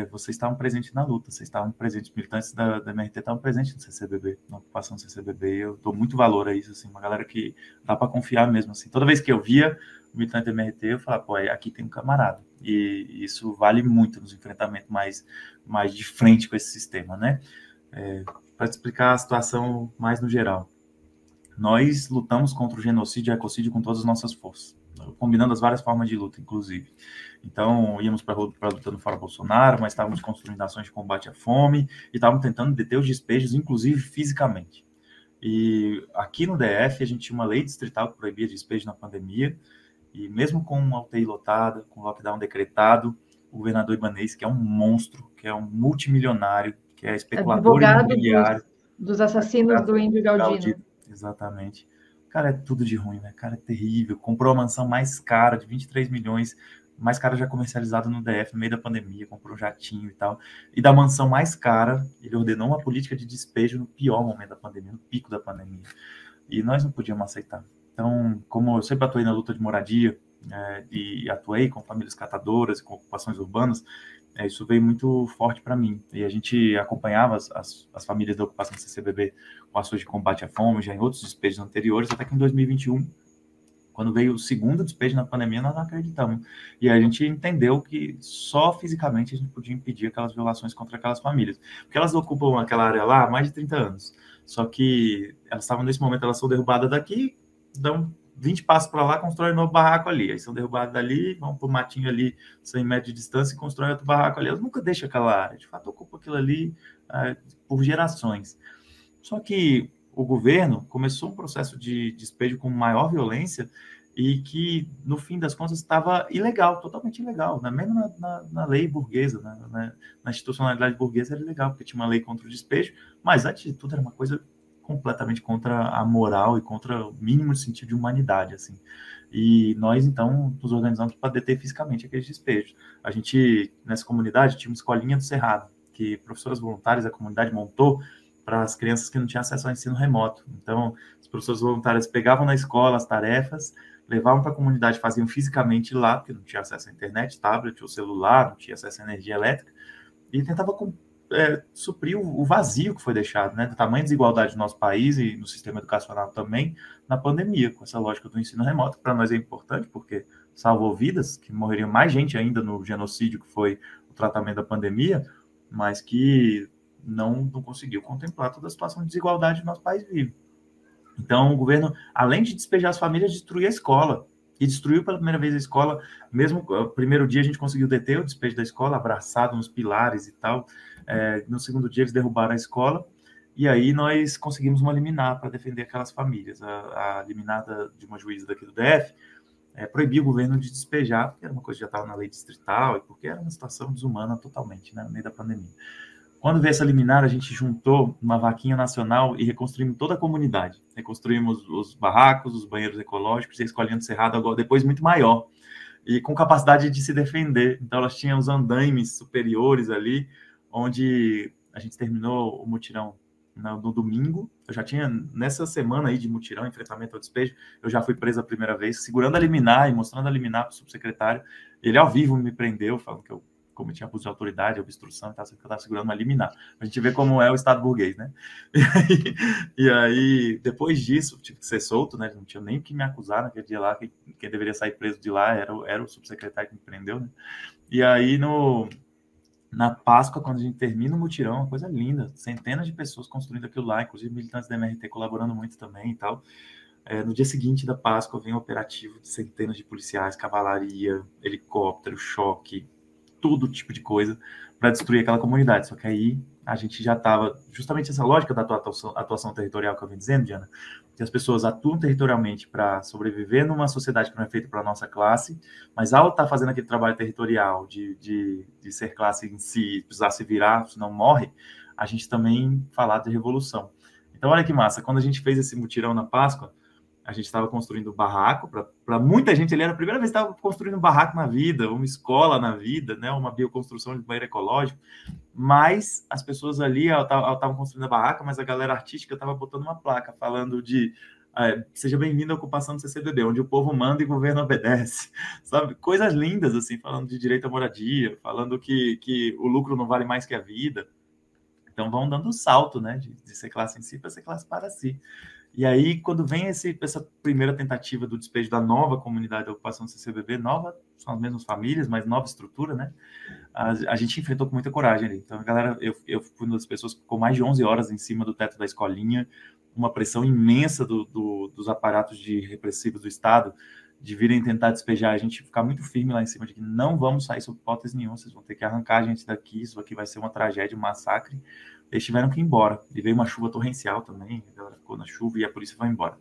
vocês estavam presentes na luta, vocês estavam presentes, militantes da MRT estavam presentes no CCBB, na ocupação do CCBB, e eu dou muito valor a isso, assim, uma galera que dá para confiar mesmo, assim, toda vez que eu via o militante da MRT, eu falava, pô, aqui tem um camarada, e isso vale muito nos enfrentamentos mais de frente com esse sistema, né? Para explicar a situação mais no geral, nós lutamos contra o genocídio e o ecocídio com todas as nossas forças, combinando as várias formas de luta, inclusive. Então, íamos para a luta no Fora Bolsonaro, mas estávamos construindo ações de combate à fome e estávamos tentando deter os despejos, inclusive fisicamente. E aqui no DF, a gente tinha uma lei distrital que proibia despejo na pandemia, e mesmo com uma UTI lotada, com lockdown decretado, o governador Ibanez, que é um monstro, que é um multimilionário, que é especulador imobiliário, dos assassinos do Índio Galdino. Exatamente. Cara, é tudo de ruim, né? Cara, é terrível. Comprou a mansão mais cara, de 23 milhões, mais cara já comercializada no DF, no meio da pandemia, comprou um jatinho e tal. E da mansão mais cara, ele ordenou uma política de despejo no pior momento da pandemia, no pico da pandemia. E nós não podíamos aceitar. Então, como eu sempre atuei na luta de moradia, e atuei com famílias catadoras, com ocupações urbanas, isso veio muito forte para mim. E a gente acompanhava as famílias da ocupação do CCBB com ações de combate à fome, já em outros despejos anteriores, até que em 2021, quando veio o segundo despejo na pandemia, nós não acreditamos. E a gente entendeu que só fisicamente a gente podia impedir aquelas violações contra aquelas famílias. Porque elas ocupam aquela área lá há mais de 30 anos. Só que elas estavam nesse momento, elas são derrubadas daqui, dão 20 passos para lá, constroem um novo barraco ali. Aí são derrubadas dali, vão para o matinho ali, 100 metros de distância, e constroem outro barraco ali. Elas nunca deixam aquela área. De fato, ocupam aquilo ali por gerações. Só que o governo começou um processo de despejo com maior violência e que, no fim das contas, estava ilegal, totalmente ilegal, né? Mesmo na lei burguesa, na institucionalidade burguesa era ilegal, porque tinha uma lei contra o despejo, mas, antes de tudo, era uma coisa completamente contra a moral e contra o mínimo sentido de humanidade, assim. E nós, então, nos organizamos para deter fisicamente aqueles despejos. A gente, nessa comunidade, tinha uma escolinha do Cerrado, que professoras voluntárias da comunidade montou para as crianças que não tinham acesso ao ensino remoto. Então, os professores voluntários pegavam na escola as tarefas, levavam para a comunidade, faziam fisicamente lá, porque não tinha acesso à internet, tablet ou celular, não tinha acesso à energia elétrica, e tentava suprir o vazio que foi deixado, né, do tamanho de desigualdade do nosso país e no sistema educacional também, na pandemia, com essa lógica do ensino remoto, que para nós é importante, porque salvou vidas, que morreria mais gente ainda no genocídio que foi o tratamento da pandemia, mas que não conseguiu contemplar toda a situação de desigualdade que o nosso país vive. Então, o governo, além de despejar as famílias, destruiu a escola. E destruiu pela primeira vez a escola. Mesmo no primeiro dia, a gente conseguiu deter o despejo da escola, abraçado nos pilares e tal. No segundo dia, eles derrubaram a escola. E aí, nós conseguimos uma liminar para defender aquelas famílias. A liminar de uma juíza daqui do DF proibia o governo de despejar, porque era uma coisa que já estava na lei distrital, e porque era uma situação desumana totalmente, né, no meio da pandemia. Quando veio essa liminar, a gente juntou uma vaquinha nacional e reconstruímos toda a comunidade. Reconstruímos os barracos, os banheiros ecológicos e a escolinha do Cerrado, agora depois muito maior, e com capacidade de se defender. Então, elas tinham os andaimes superiores ali, onde a gente terminou o mutirão no domingo. Eu já tinha, nessa semana aí de mutirão, enfrentamento ao despejo, eu já fui preso a primeira vez, segurando a liminar e mostrando a liminar para o subsecretário. Ele, ao vivo, me prendeu, falando que eu cometi abuso de autoridade, obstrução, e tal, que eu estava segurando uma liminar. A gente vê como é o Estado burguês, né? E aí, depois disso, tive que ser solto, né? Não tinha nem que me acusar naquele dia lá, quem deveria sair preso de lá era o subsecretário que me prendeu, né? E aí, na Páscoa, quando a gente termina o mutirão, uma coisa linda, centenas de pessoas construindo aquilo lá, inclusive militantes da MRT colaborando muito também e tal. No dia seguinte da Páscoa, vem um operativo de centenas de policiais, cavalaria, helicóptero, choque, todo tipo de coisa para destruir aquela comunidade. Só que aí a gente já estava, justamente essa lógica da atuação territorial que eu venho dizendo, Diana, que as pessoas atuam territorialmente para sobreviver numa sociedade que não é feita para a nossa classe, mas ao estar fazendo aquele trabalho territorial de ser classe em si, precisar se virar, senão morre, a gente também falar de revolução. Então, olha que massa, quando a gente fez esse mutirão na Páscoa, a gente estava construindo um barraco, para muita gente, ele era a primeira vez que estava construindo um barraco na vida, uma escola na vida, né, uma bioconstrução de banheiro ecológico, mas as pessoas ali estavam construindo a barraca, mas a galera artística estava botando uma placa falando de seja bem-vindo à ocupação do CCBB, onde o povo manda e o governo obedece, sabe? Coisas lindas, assim, falando de direito à moradia, falando que o lucro não vale mais que a vida. Então vão dando o salto, né, de ser classe em si para ser classe para si. E aí, quando vem essa primeira tentativa do despejo da nova comunidade da ocupação do CCBB, nova, são as mesmas famílias, mas nova estrutura, né? A gente enfrentou com muita coragem ali. Então, galera, eu fui uma das pessoas que ficou mais de 11 horas em cima do teto da escolinha, uma pressão imensa dos aparatos repressivos do Estado, de virem tentar despejar, a gente ficar muito firme lá em cima, de que não vamos sair sob hipótese nenhuma, vocês vão ter que arrancar a gente daqui, isso aqui vai ser uma tragédia, um massacre. Eles tiveram que ir embora. E veio uma chuva torrencial também, a galera ficou na chuva e a polícia foi embora.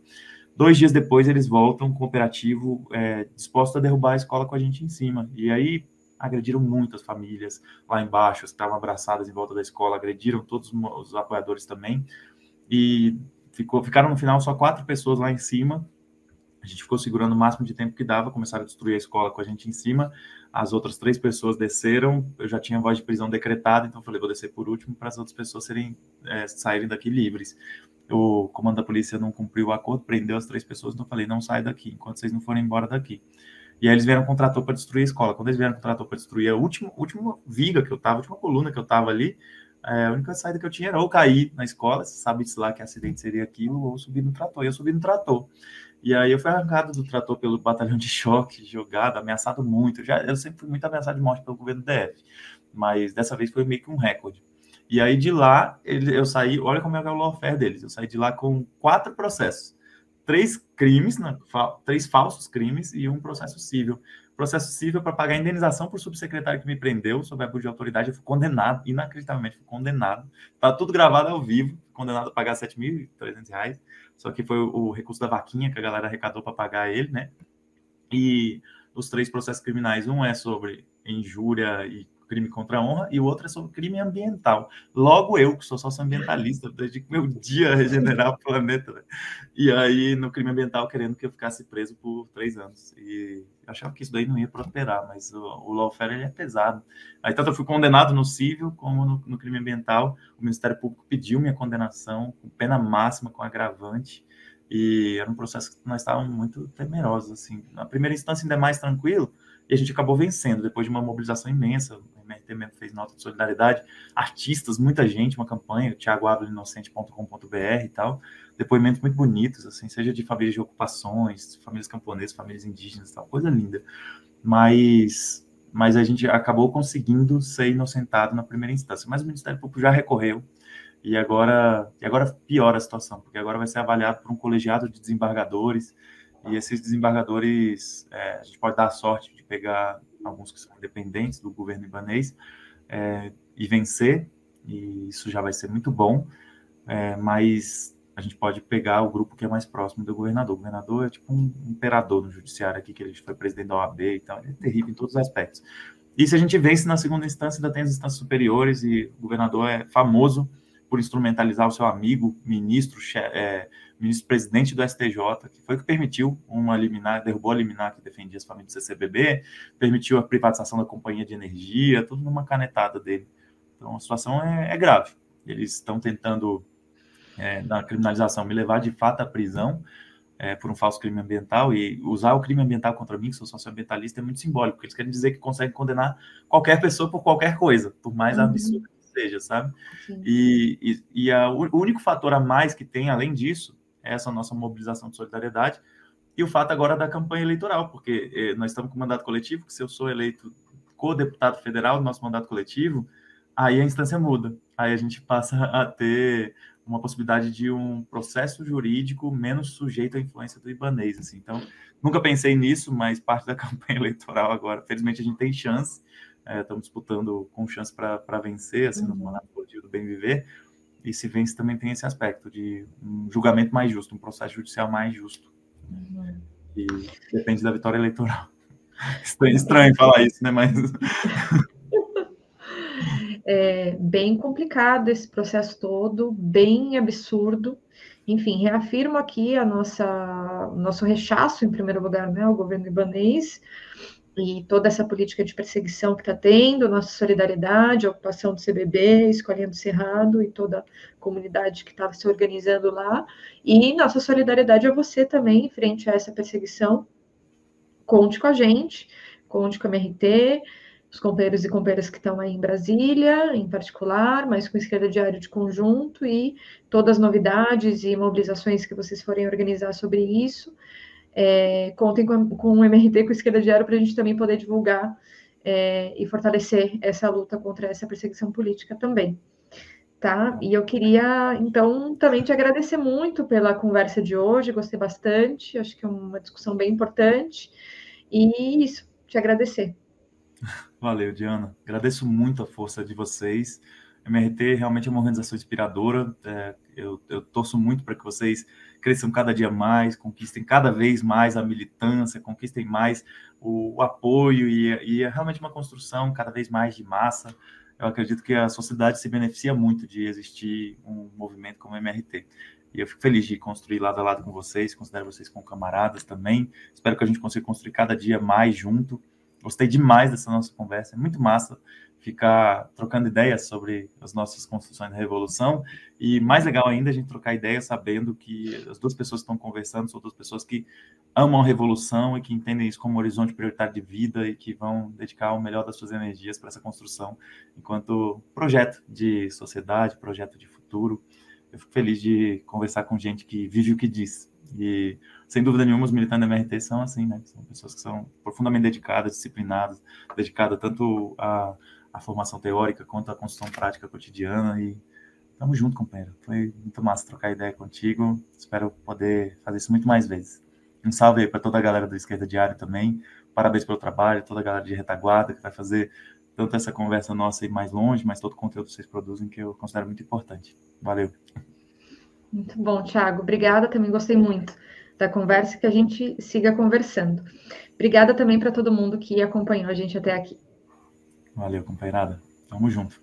2 dias depois, eles voltam com o operativo disposto a derrubar a escola com a gente em cima. E aí, agrediram muitas famílias lá embaixo, que estavam abraçadas em volta da escola, agrediram todos os apoiadores também. E ficaram no final só 4 pessoas lá em cima. A gente ficou segurando o máximo de tempo que dava, começaram a destruir a escola com a gente em cima. As outras 3 pessoas desceram, eu já tinha voz de prisão decretada, então falei, vou descer por último para as outras pessoas saírem daqui livres. O comando da polícia não cumpriu o acordo, prendeu as 3 pessoas, então falei, não sai daqui, enquanto vocês não forem embora daqui. E aí eles vieram com o trator para destruir a escola. Quando eles vieram com o trator para destruir a última viga que eu estava, a última coluna que eu estava ali, a única saída que eu tinha era ou cair na escola, sabe-se lá que acidente seria aquilo, ou subir no trator. E eu subi no trator. E aí eu fui arrancado do trator pelo batalhão de choque, jogado, ameaçado muito. Eu sempre fui muito ameaçado de morte pelo governo DF, mas dessa vez foi meio que um recorde. E aí de lá, eu saí, olha como é o lawfare deles, eu saí de lá com 4 processos. 3 crimes, 3 falsos crimes e 1 processo civil. Processo civil para pagar indenização para o subsecretário que me prendeu sob abuso de autoridade. Eu fui condenado, inacreditavelmente fui condenado. Tá tudo gravado ao vivo, condenado a pagar R$ 7.300. Só que foi o recurso da vaquinha que a galera arrecadou para pagar ele, né? E os 3 processos criminais, um é sobre injúria e crime contra a honra, e o outro é sobre crime ambiental. Logo eu, que sou socioambientalista, dedico meu dia a regenerar o planeta, né? E aí, no crime ambiental, querendo que eu ficasse preso por 3 anos. E eu achava que isso daí não ia prosperar, mas o lawfare, ele é pesado. Aí, tanto eu fui condenado no civil, como no crime ambiental. O Ministério Público pediu minha condenação, com pena máxima, com agravante, e era um processo que nós estávamos muito temerosos, assim. Na primeira instância, ainda é mais tranquilo, e a gente acabou vencendo, depois de uma mobilização imensa. O MRT mesmo fez nota de solidariedade, artistas, muita gente, uma campanha, thiagoavelinocente.com.br e tal, depoimentos muito bonitos, assim, seja de famílias de ocupações, famílias camponesas, famílias indígenas e tal, coisa linda. Mas a gente acabou conseguindo ser inocentado na primeira instância, mas o Ministério Público já recorreu, e agora piora a situação, porque agora vai ser avaliado por um colegiado de desembargadores, e esses desembargadores, a gente pode dar a sorte de pegar alguns que são independentes do governo libanês e vencer, e isso já vai ser muito bom, mas a gente pode pegar o grupo que é mais próximo do governador. O governador é tipo um imperador no judiciário aqui, que ele foi presidente da OAB e tal, ele é terrível em todos os aspectos. E se a gente vence na segunda instância, ainda tem as instâncias superiores, e o governador é famoso por instrumentalizar o seu amigo, ministro-presidente do STJ, que foi o que permitiu uma liminar, derrubou a liminar que defendia as famílias do CCBB, permitiu a privatização da companhia de energia, tudo numa canetada dele. Então, a situação é grave. Eles estão tentando, na criminalização, me levar de fato à prisão por um falso crime ambiental, e usar o crime ambiental contra mim, que sou socioambientalista, é muito simbólico, porque eles querem dizer que conseguem condenar qualquer pessoa por qualquer coisa, por mais absurda que seja, sabe? E o único fator a mais que tem, além disso, é essa nossa mobilização de solidariedade, e o fato agora da campanha eleitoral, porque nós estamos com mandato coletivo, que se eu sou eleito co-deputado federal do nosso mandato coletivo, aí a instância muda, aí a gente passa a ter uma possibilidade de um processo jurídico menos sujeito à influência do ibanês, assim. Então, nunca pensei nisso, mas parte da campanha eleitoral agora, felizmente a gente tem chance, estamos disputando com chance para vencer, assim, no mandato coletivo do Bem Viver, e se vence também tem esse aspecto de um julgamento mais justo, um processo judicial mais justo. E depende da vitória eleitoral. Estranho falar isso, né? Mas é bem complicado esse processo todo, bem absurdo. Enfim, reafirmo aqui nosso rechaço, em primeiro lugar, né, ao governo libanês e toda essa política de perseguição que está tendo, nossa solidariedade, a ocupação do CBB, escolhendo Cerrado e toda a comunidade que estava se organizando lá, e nossa solidariedade a você também, frente a essa perseguição. Conte com a gente, conte com a MRT, os companheiros e companheiras que estão aí em Brasília, em particular, mas com Esquerda Diário de conjunto, e todas as novidades e mobilizações que vocês forem organizar sobre isso. Contem com o MRT, com a Esquerda Diário, para a gente também poder divulgar e fortalecer essa luta contra essa perseguição política também. Tá? E eu queria, então, também te agradecer muito pela conversa de hoje, gostei bastante, acho que é uma discussão bem importante, e isso, te agradecer. Valeu, Diana. Agradeço muito a força de vocês. A MRT realmente é uma organização inspiradora. Eu torço muito para que vocês cresçam cada dia mais, conquistem cada vez mais a militância, conquistem mais o apoio e é realmente uma construção cada vez mais de massa. Eu acredito que a sociedade se beneficia muito de existir um movimento como o MRT. E eu fico feliz de construir lado a lado com vocês, considero vocês como camaradas também. Espero que a gente consiga construir cada dia mais junto. Gostei demais dessa nossa conversa, é muito massa ficar trocando ideias sobre as nossas construções da revolução, e mais legal ainda a gente trocar ideias sabendo que as duas pessoas que estão conversando são duas pessoas que amam a revolução e que entendem isso como um horizonte prioritário de vida e que vão dedicar o melhor das suas energias para essa construção enquanto projeto de sociedade, projeto de futuro. Eu fico feliz de conversar com gente que vive o que diz. E, sem dúvida nenhuma, os militantes da MRT são assim, né? São pessoas que são profundamente dedicadas, disciplinadas, dedicadas tanto à formação teórica quanto à construção prática cotidiana. E estamos juntos, companheiro. Foi muito massa trocar ideia contigo. Espero poder fazer isso muito mais vezes. Um salve aí para toda a galera do Esquerda Diário também. Parabéns pelo trabalho, toda a galera de retaguarda que vai fazer tanto essa conversa nossa ir mais longe, mas todo o conteúdo que vocês produzem que eu considero muito importante. Valeu. Muito bom, Thiago. Obrigada, também gostei muito da conversa, que a gente siga conversando. Obrigada também para todo mundo que acompanhou a gente até aqui. Valeu, companheirada. Tamo junto.